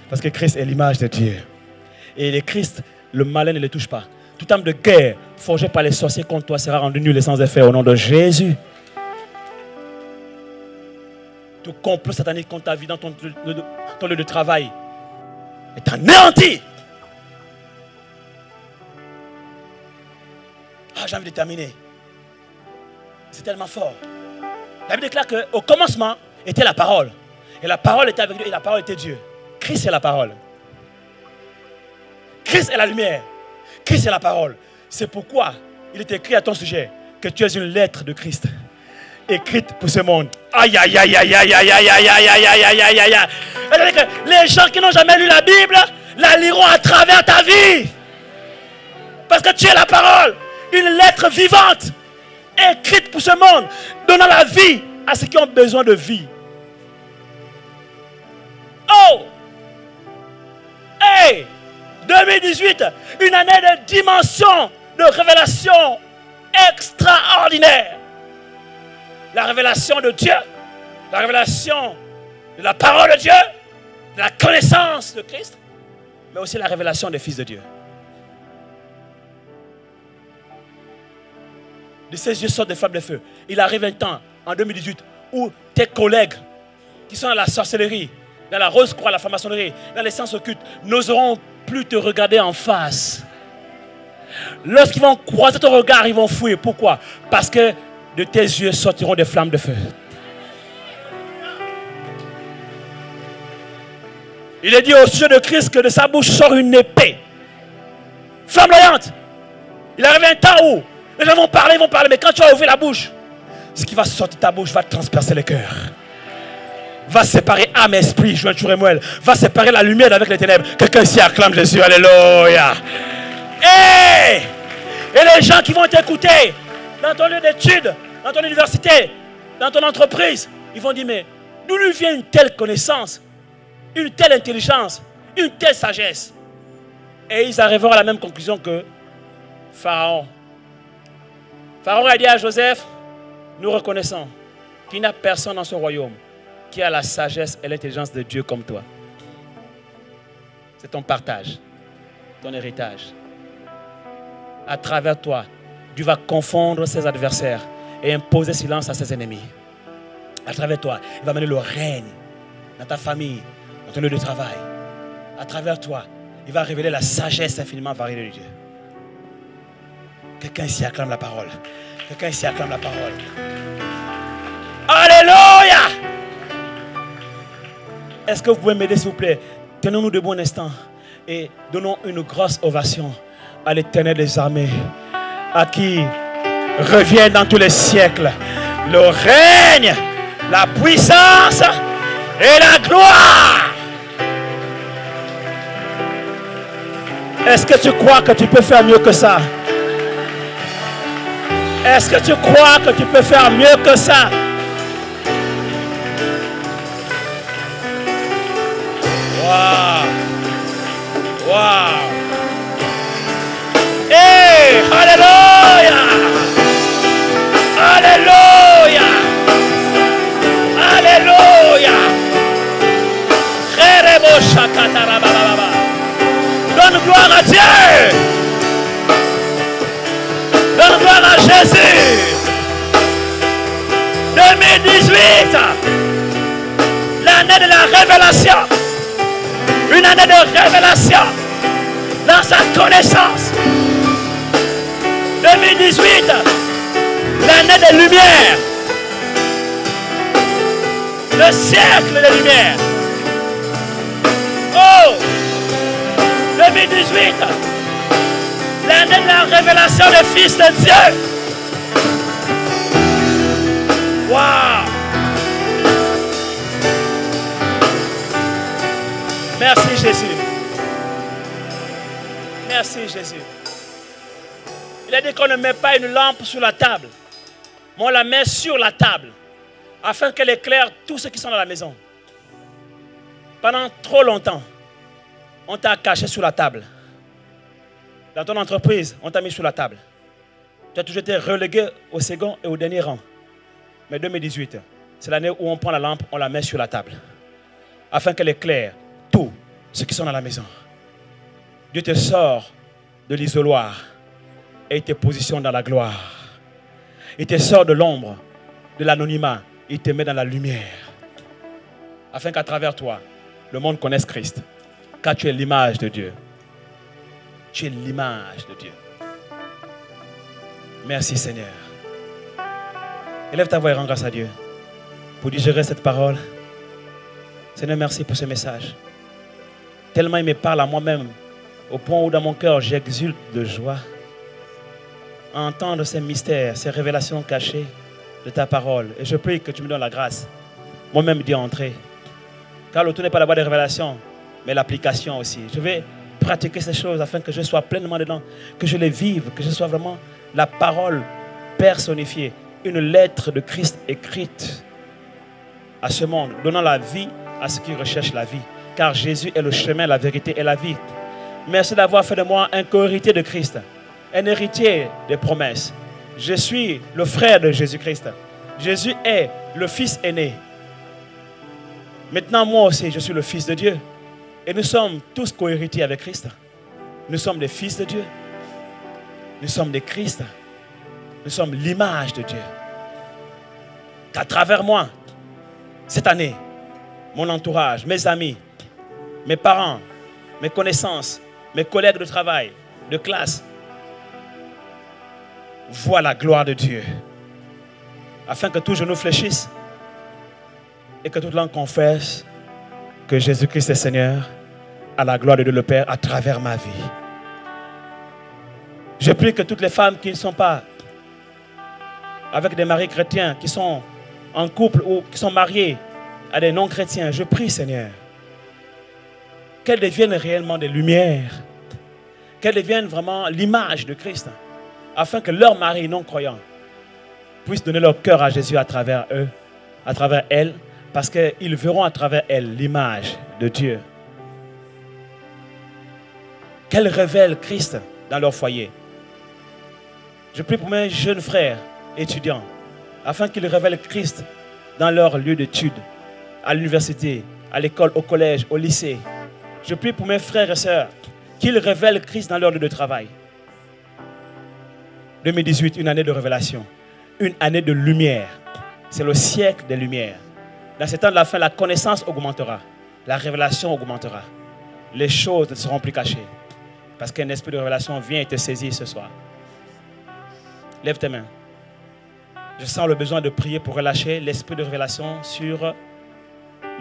Speaker 1: Parce que Christ est l'image de Dieu. Et le Christ, le malin ne le touche pas. Toute âme de guerre forgée par les sorciers contre toi sera rendue nulle et sans effet au nom de Jésus. Tout complot satanique contre ta vie dans ton lieu de travail est anéanti. Ah, j'ai envie de terminer. C'est tellement fort. La Bible déclare qu'au commencement était la parole. Et la parole était avec Dieu et la parole était Dieu. Christ est la parole. Christ est la lumière. Christ est la parole. C'est pourquoi il est écrit à ton sujet que tu es une lettre de Christ. Écrite pour ce monde. Aïe, aïe, aïe, aïe, aïe, aïe, aïe, aïe, aïe, aïe, aïe, aïe, aïe, aïe. C'est-à-dire que les gens qui n'ont jamais lu la Bible la liront à travers ta vie. Parce que tu es la parole. Une lettre vivante. Écrite pour ce monde. Donnant la vie à ceux qui ont besoin de vie. Oh! Hey! 2018, une année de dimension, de révélation extraordinaire. La révélation de Dieu, la révélation de la parole de Dieu, de la connaissance de Christ, mais aussi la révélation des fils de Dieu. De ses yeux sortent des flammes de feu. Il arrive un temps, en 2018, où tes collègues qui sont dans la sorcellerie, dans la rose-croix, la franc-maçonnerie, dans les sciences occultes, n'oseront plus te regarder en face. Lorsqu'ils vont croiser ton regard, ils vont fuir. Pourquoi? Parce que de tes yeux sortiront des flammes de feu. Il est dit au sujet de Christ que de sa bouche sort une épée flamboyante. Il arrive un temps où les gens vont parler, mais quand tu vas ouvrir la bouche, ce qui va sortir de ta bouche va transpercer le cœur. Va séparer âme, esprit, jointure et moelle. Va séparer la lumière avec les ténèbres. Quelqu'un ici acclame Jésus, alléluia. Et les gens qui vont t'écouter dans ton lieu d'études, dans ton université, dans ton entreprise, ils vont dire, mais d'où lui vient une telle connaissance, une telle intelligence, une telle sagesse? Et ils arriveront à la même conclusion que Pharaon. Pharaon a dit à Joseph, nous reconnaissons qu'il n'y a personne dans ce royaume qui a la sagesse et l'intelligence de Dieu comme toi. C'est ton partage, ton héritage. À travers toi, Dieu va confondre ses adversaires et imposer silence à ses ennemis. À travers toi, il va mener le règne dans ta famille, dans ton lieu de travail. À travers toi, il va révéler la sagesse infiniment variée de Dieu. Quelqu'un ici acclame la parole. Quelqu'un ici acclame la parole. Alléluia! Est-ce que vous pouvez m'aider s'il vous plaît? Tenons-nous debout un instant et donnons une grosse ovation à l'Éternel des armées, à qui revient dans tous les siècles le règne, la puissance et la gloire. Est-ce que tu crois que tu peux faire mieux que ça? Est-ce que tu crois que tu peux faire mieux que ça? Wow! Wow! Hey! Alléluia! Alléluia! Alléluia! Donne gloire à Dieu! Donne gloire à Jésus! 2018, l'année de la révélation, une année de révélation dans sa connaissance. 2018, l'année des lumières, le siècle des lumières. Oh, 2018, l'année de la révélation des fils de Dieu. Wow! Merci Jésus. Merci Jésus. Il a dit qu'on ne met pas une lampe sur la table, mais on la met sur la table, afin qu'elle éclaire tous ceux qui sont dans la maison. Pendant trop longtemps, on t'a caché sous la table. Dans ton entreprise, on t'a mis sur la table. Tu as toujours été relégué au second et au dernier rang. Mais 2018, c'est l'année où on prend la lampe, on la met sur la table, afin qu'elle éclaire tous ceux qui sont dans la maison. Dieu te sort de l'isoloir et il te positionne dans la gloire. Il te sort de l'ombre, de l'anonymat, il te met dans la lumière, afin qu'à travers toi, le monde connaisse Christ, car tu es l'image de Dieu. Tu es l'image de Dieu. Merci Seigneur. Élève ta voix et rends grâce à Dieu pour digérer cette parole. Seigneur, merci pour ce message. Tellement il me parle à moi-même, au point où dans mon cœur j'exulte de joie à entendre ces mystères, ces révélations cachées de ta parole. Et je prie que tu me donnes la grâce, moi-même d'y entrer. Car le tout n'est pas la voie des révélations, mais l'application aussi. Je vais pratiquer ces choses afin que je sois pleinement dedans, que je les vive, que je sois vraiment la parole personnifiée, une lettre de Christ écrite à ce monde, donnant la vie à ceux qui recherchent la vie. Car Jésus est le chemin, la vérité et la vie. Merci d'avoir fait de moi un co-héritier de Christ, un héritier des promesses. Je suis le frère de Jésus-Christ. Jésus est le fils aîné. Maintenant, moi aussi, je suis le fils de Dieu. Et nous sommes tous co-héritiers avec Christ. Nous sommes des fils de Dieu. Nous sommes des Christ. Nous sommes l'image de Dieu. Qu'à travers moi, cette année, mon entourage, mes amis, mes parents, mes connaissances, mes collègues de travail, de classe, voient la gloire de Dieu. Afin que tout genou fléchisse et que toute langue confesse que Jésus-Christ est Seigneur, à la gloire de Dieu le Père, à travers ma vie. Je prie que toutes les femmes qui ne sont pas avec des maris chrétiens, qui sont en couple ou qui sont mariés à des non-chrétiens, je prie Seigneur, qu'elles deviennent réellement des lumières, qu'elles deviennent vraiment l'image de Christ, afin que leurs maris non-croyants puissent donner leur cœur à Jésus à travers eux, à travers elles, parce qu'ils verront à travers elles l'image de Dieu. Qu'elles révèlent Christ dans leur foyer. Je prie pour mes jeunes frères étudiants, afin qu'ils révèlent Christ dans leur lieu d'études, à l'université, à l'école, au collège, au lycée. Je prie pour mes frères et sœurs, qu'ils révèlent Christ dans leur lieu de travail. 2018, une année de révélation, une année de lumière. C'est le siècle des lumières. Dans ces temps de la fin, la connaissance augmentera, la révélation augmentera. Les choses ne seront plus cachées, parce qu'un esprit de révélation vient et te saisit ce soir. Lève tes mains. Je sens le besoin de prier pour relâcher l'esprit de révélation sur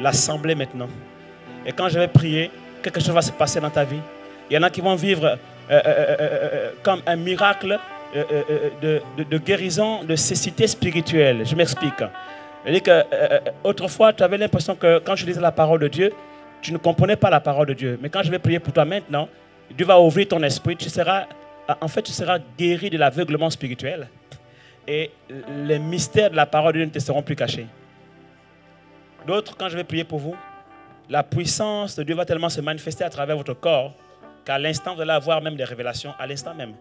Speaker 1: l'assemblée maintenant. Et quand je vais prier, quelque chose va se passer dans ta vie. Il y en a qui vont vivre comme un miracle de guérison, de cécité spirituelle. Je m'explique. C'est-à-dire qu'autrefois, tu avais l'impression que quand je lisais la parole de Dieu, tu ne comprenais pas la parole de Dieu. Mais quand je vais prier pour toi maintenant, Dieu va ouvrir ton esprit. Tu seras guéri de l'aveuglement spirituel. et les mystères de la parole de Dieu ne te seront plus cachés. D'autres, quand je vais prier pour vous, la puissance de Dieu va tellement se manifester à travers votre corps qu'à l'instant, vous allez avoir même des révélations, à l'instant même.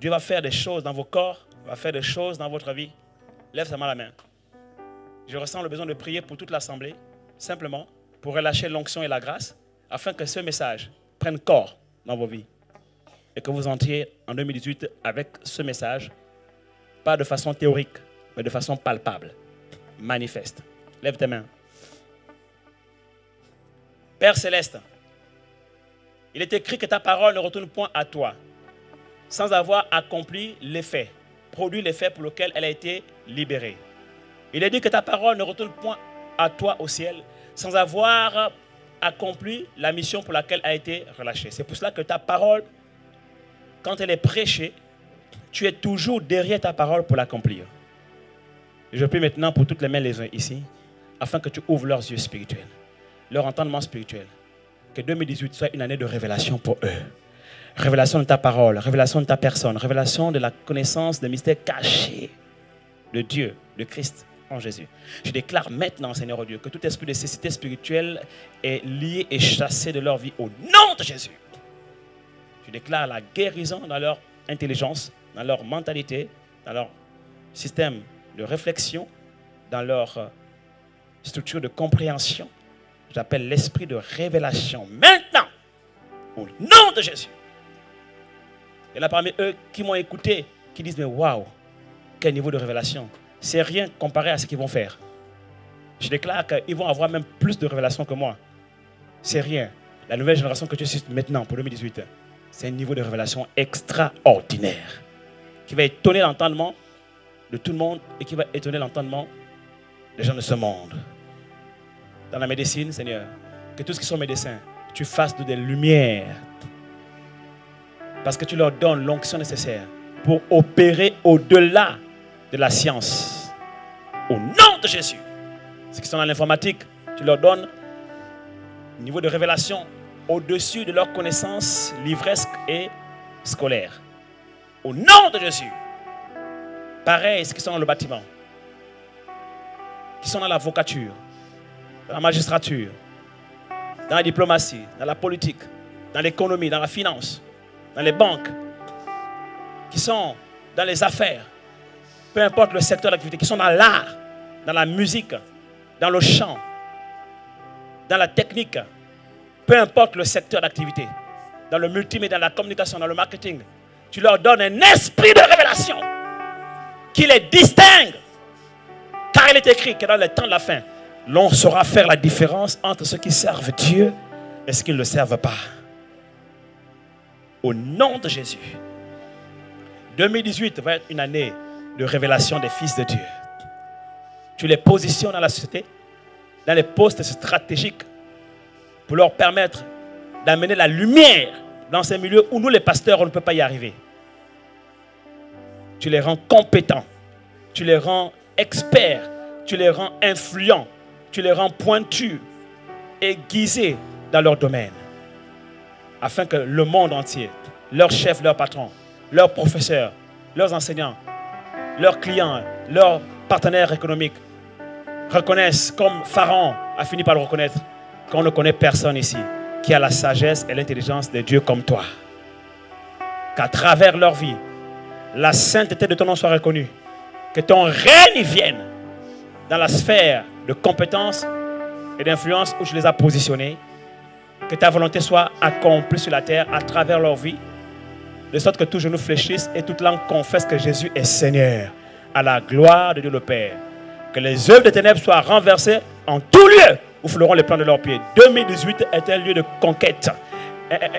Speaker 1: Dieu va faire des choses dans vos corps, va faire des choses dans votre vie. Lève sa main à la main. Je ressens le besoin de prier pour toute l'assemblée, simplement pour relâcher l'onction et la grâce, afin que ce message prenne corps dans vos vies. Et que vous entriez en 2018 avec ce message, pas de façon théorique, mais de façon palpable, manifeste. Lève tes mains. Père Céleste, il est écrit que ta parole ne retourne point à toi, sans avoir accompli l'effet, produit l'effet pour lequel elle a été libérée. Il est dit que ta parole ne retourne point à toi au ciel, sans avoir accompli la mission pour laquelle elle a été relâchée. C'est pour cela que ta parole, quand elle est prêchée, tu es toujours derrière ta parole pour l'accomplir. Je prie maintenant pour toutes les mains les uns ici, afin que tu ouvres leurs yeux spirituels, leur entendement spirituel. Que 2018 soit une année de révélation pour eux. Révélation de ta parole, révélation de ta personne, révélation de la connaissance des mystères cachés de Dieu, de Christ en Jésus. Je déclare maintenant, Seigneur Dieu, que tout esprit de cécité spirituelle est lié et chassé de leur vie au nom de Jésus. Je déclare la guérison dans leur intelligence, dans leur mentalité, dans leur système de réflexion, dans leur structure de compréhension. J'appelle l'esprit de révélation maintenant, au nom de Jésus. Il y en a parmi eux qui m'ont écouté, qui disent, mais waouh, quel niveau de révélation. C'est rien comparé à ce qu'ils vont faire. Je déclare qu'ils vont avoir même plus de révélations que moi. C'est rien. La nouvelle génération que tu suis maintenant pour 2018, c'est un niveau de révélation extraordinaire qui va étonner l'entendement de tout le monde et qui va étonner l'entendement des gens de ce monde. Dans la médecine, Seigneur, que tous ceux qui sont médecins, tu fasses de des lumières parce que tu leur donnes l'onction nécessaire pour opérer au-delà de la science. Au nom de Jésus. Ceux qui sont dans l'informatique, tu leur donnes un niveau de révélation au-dessus de leurs connaissances livresques et scolaires. Au nom de Jésus. Pareil, ceux qui sont dans le bâtiment, qui sont dans l'avocature, dans la magistrature, dans la diplomatie, dans la politique, dans l'économie, dans la finance, dans les banques, qui sont dans les affaires, peu importe le secteur d'activité, qui sont dans l'art, dans la musique, dans le chant, dans la technique, peu importe le secteur d'activité, dans le multimédia, dans la communication, dans le marketing, tu leur donnes un esprit de révélation qui les distingue. Car il est écrit que dans le temps de la fin, l'on saura faire la différence entre ceux qui servent Dieu et ceux qui ne le servent pas. Au nom de Jésus, 2018 va être une année de révélation des fils de Dieu. Tu les positionnes dans la société, dans les postes stratégiques, pour leur permettre d'amener la lumière dans ces milieux où nous, les pasteurs, on ne peut pas y arriver. Tu les rends compétents, tu les rends experts, tu les rends influents, tu les rends pointus, aiguisés dans leur domaine, afin que le monde entier, leurs chefs, leurs patrons, leurs professeurs, leurs enseignants, leurs clients, leurs partenaires économiques reconnaissent, comme Pharaon a fini par le reconnaître, qu'on ne connaît personne ici qui a la sagesse et l'intelligence de Dieu comme toi. Qu'à travers leur vie, la sainteté de ton nom soit reconnue. Que ton règne vienne dans la sphère de compétences et d'influence où tu les as positionnés. Que ta volonté soit accomplie sur la terre à travers leur vie, de sorte que tout genou fléchisse et toute langue confesse que Jésus est Seigneur, à la gloire de Dieu le Père. Que les œuvres des ténèbres soient renversées en tout lieu où fouleront les plans de leurs pieds. 2018 est un lieu de conquête,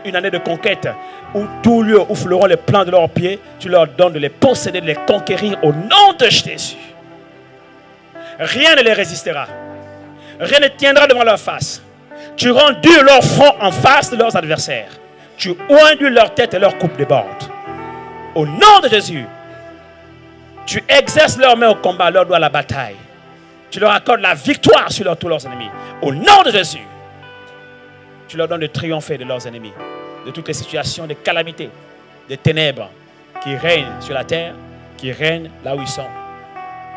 Speaker 1: une année de conquête, où tout lieu où fouleront les plans de leurs pieds, tu leur donnes de les posséder, de les conquérir au nom de Jésus. Rien ne les résistera. Rien ne tiendra devant leur face. Tu rends dur leur front en face de leurs adversaires. Tu oindues leur tête et leur coupe déborde. Au nom de Jésus, tu exerces leurs mains au combat, leurs doigts à la bataille. Tu leur accordes la victoire sur tous leurs ennemis. Au nom de Jésus, tu leur donnes de triompher de leurs ennemis, de toutes les situations de calamité, de ténèbres qui règnent sur la terre. qui règnent là où ils sont.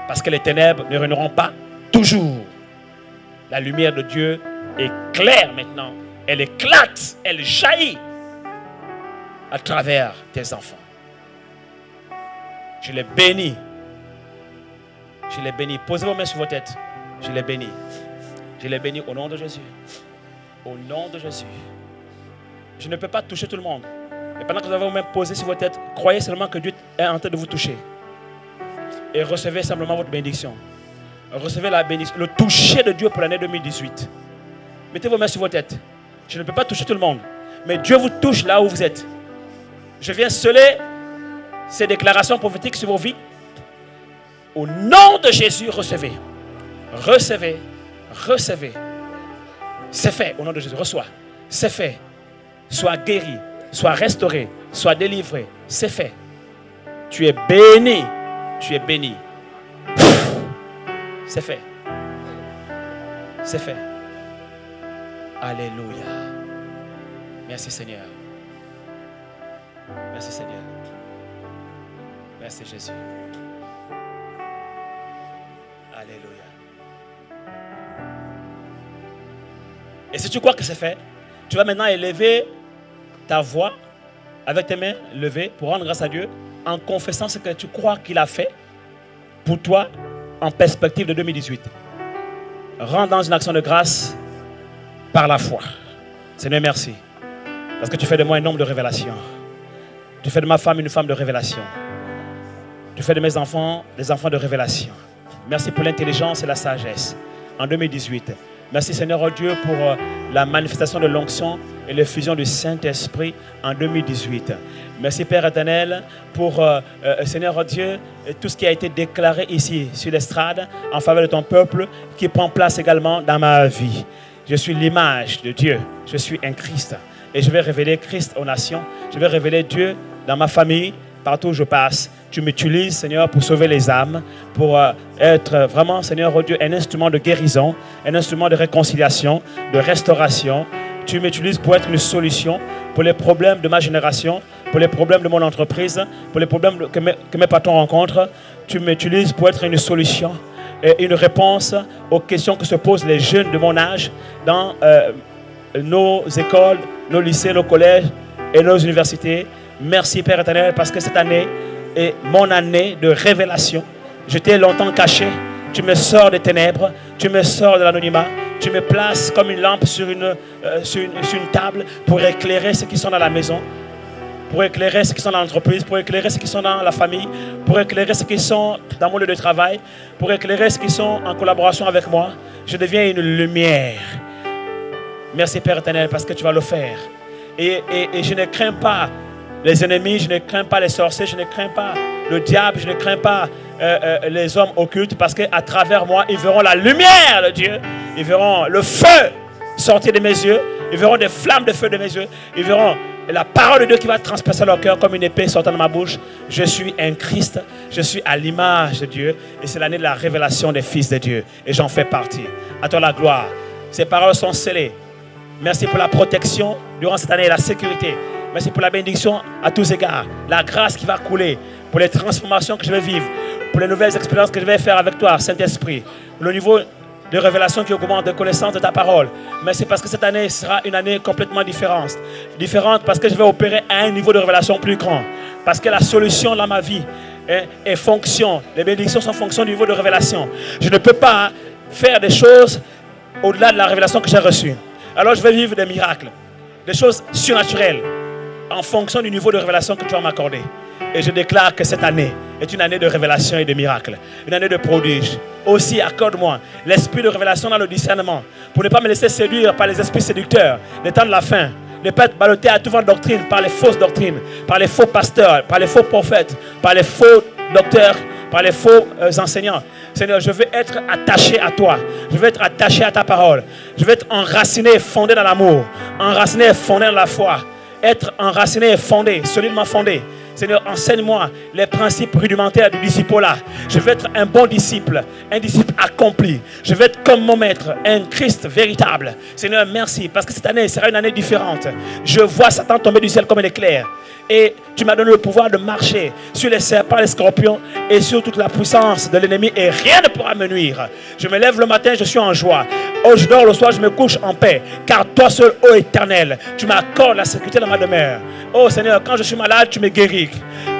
Speaker 1: Parce que les ténèbres ne régneront pas toujours. La lumière de Dieu est claire maintenant. Elle éclate, elle jaillit à travers tes enfants. Je les bénis. Je les bénis. Posez vos mains sur vos têtes. Je les bénis. Je les bénis au nom de Jésus. Au nom de Jésus. Je ne peux pas toucher tout le monde. Et pendant que vous avez vos mains posées sur vos têtes, croyez seulement que Dieu est en train de vous toucher. Et recevez simplement votre bénédiction. Recevez la bénédiction, le toucher de Dieu pour l'année 2018. Mettez vos mains sur vos têtes. Je ne peux pas toucher tout le monde. Mais Dieu vous touche là où vous êtes. Je viens sceller ces déclarations prophétiques sur vos vies. Au nom de Jésus, recevez. Recevez. Recevez. C'est fait au nom de Jésus. Reçois. C'est fait. Sois guéri. Sois restauré. Sois délivré. C'est fait. Tu es béni. Tu es béni. C'est fait. C'est fait. Alléluia. Merci Seigneur. Merci Seigneur. Merci Jésus. Alléluia. Et si tu crois que c'est fait, tu vas maintenant élever ta voix avec tes mains levées pour rendre grâce à Dieu en confessant ce que tu crois qu'il a fait pour toi en perspective de 2018. Rentre dans une action de grâce par la foi. Seigneur, merci. Parce que tu fais de moi un homme de révélation. Tu fais de ma femme une femme de révélation. Tu fais de mes enfants des enfants de révélation. Merci pour l'intelligence et la sagesse en 2018. Merci Seigneur oh Dieu pour la manifestation de l'onction et l'effusion du Saint-Esprit en 2018. Merci Père éternel pour Seigneur oh Dieu tout ce qui a été déclaré ici sur l'estrade en faveur de ton peuple qui prend place également dans ma vie. Je suis l'image de Dieu. Je suis un Christ. Et je vais révéler Christ aux nations. Je vais révéler Dieu dans ma famille, partout où je passe. Tu m'utilises, Seigneur, pour sauver les âmes, pour être vraiment, Seigneur, oh Dieu, un instrument de guérison, un instrument de réconciliation, de restauration. Tu m'utilises pour être une solution pour les problèmes de ma génération, pour les problèmes de mon entreprise, pour les problèmes que mes patrons rencontrent. Tu m'utilises pour être une solution et une réponse aux questions que se posent les jeunes de mon âge dans nos écoles, nos lycées, nos collèges et nos universités. Merci Père éternel parce que cette année est mon année de révélation. J'étais longtemps caché. Tu me sors des ténèbres, tu me sors de l'anonymat, tu me places comme une lampe sur une table pour éclairer ceux qui sont dans la maison, pour éclairer ceux qui sont dans l'entreprise, pour éclairer ceux qui sont dans la famille, pour éclairer ceux qui sont dans mon lieu de travail, pour éclairer ceux qui sont en collaboration avec moi. Je deviens une lumière. Merci Père éternel parce que tu vas le faire. Et je ne crains pas les ennemis, je ne crains pas les sorciers, je ne crains pas le diable, je ne crains pas les hommes occultes parce qu'à travers moi, ils verront la lumière de Dieu, ils verront le feu sortir de mes yeux, ils verront des flammes de feu de mes yeux, ils verront la parole de Dieu qui va transpercer leur cœur comme une épée sortant de ma bouche. Je suis un Christ, je suis à l'image de Dieu et c'est l'année de la révélation des fils de Dieu et j'en fais partie. À toi la gloire. Ces paroles sont scellées. Merci pour la protection durant cette année et la sécurité. Merci pour la bénédiction à tous égards. La grâce qui va couler pour les transformations que je vais vivre, pour les nouvelles expériences que je vais faire avec toi, Saint-Esprit. Le niveau de révélation qui augmente, de connaissance de ta parole. Merci parce que cette année sera une année complètement différente. Différente parce que je vais opérer à un niveau de révélation plus grand. Parce que la solution dans ma vie est fonction. Les bénédictions sont fonction du niveau de révélation. Je ne peux pas faire des choses au-delà de la révélation que j'ai reçue. Alors je vais vivre des miracles, des choses surnaturelles en fonction du niveau de révélation que tu vas m'accorder. Et je déclare que cette année est une année de révélation et de miracles, une année de prodiges. Aussi, accorde-moi l'esprit de révélation dans le discernement pour ne pas me laisser séduire par les esprits séducteurs des temps de la fin, ne pas être ballotté à toute vente doctrine par les fausses doctrines, par les faux pasteurs, par les faux prophètes, par les faux docteurs, par les faux enseignants. Seigneur, je veux être attaché à toi. Je veux être attaché à ta parole. Je veux être enraciné et fondé dans l'amour. Enraciné et fondé dans la foi. Être enraciné et fondé, solidement fondé. Seigneur, enseigne-moi les principes rudimentaires du disciple-là. Je veux être un bon disciple, un disciple accompli. Je veux être comme mon maître, un Christ véritable. Seigneur, merci, parce que cette année sera une année différente. Je vois Satan tomber du ciel comme un éclair. Et tu m'as donné le pouvoir de marcher sur les serpents, les scorpions et sur toute la puissance de l'ennemi. Et rien ne pourra me nuire. Je me lève le matin, je suis en joie. Oh, je dors le soir, je me couche en paix. Car toi seul, ô Éternel, tu m'accordes la sécurité dans ma demeure. Oh Seigneur, quand je suis malade, tu me guéris.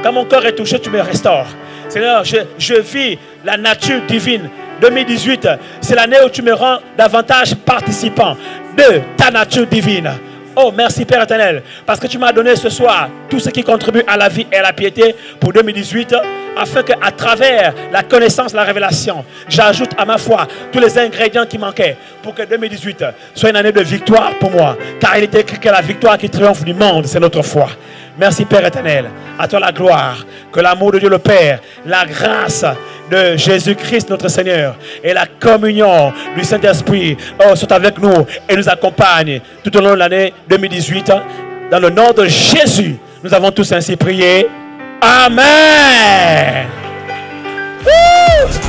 Speaker 1: Quand mon corps est touché, tu me restaures. Seigneur, je vis la nature divine. 2018, c'est l'année où tu me rends davantage participant de ta nature divine. Oh, merci Père éternel, parce que tu m'as donné ce soir tout ce qui contribue à la vie et à la piété pour 2018, afin qu'à travers la connaissance, la révélation, j'ajoute à ma foi tous les ingrédients qui manquaient pour que 2018 soit une année de victoire pour moi. Car il est écrit que la victoire qui triomphe du monde, c'est notre foi. Merci Père éternel, à toi la gloire, que l'amour de Dieu le Père, la grâce de Jésus-Christ notre Seigneur et la communion du Saint-Esprit sont avec nous et nous accompagnent tout au long de l'année 2018. Dans le nom de Jésus, nous avons tous ainsi prié. Amen. Woo!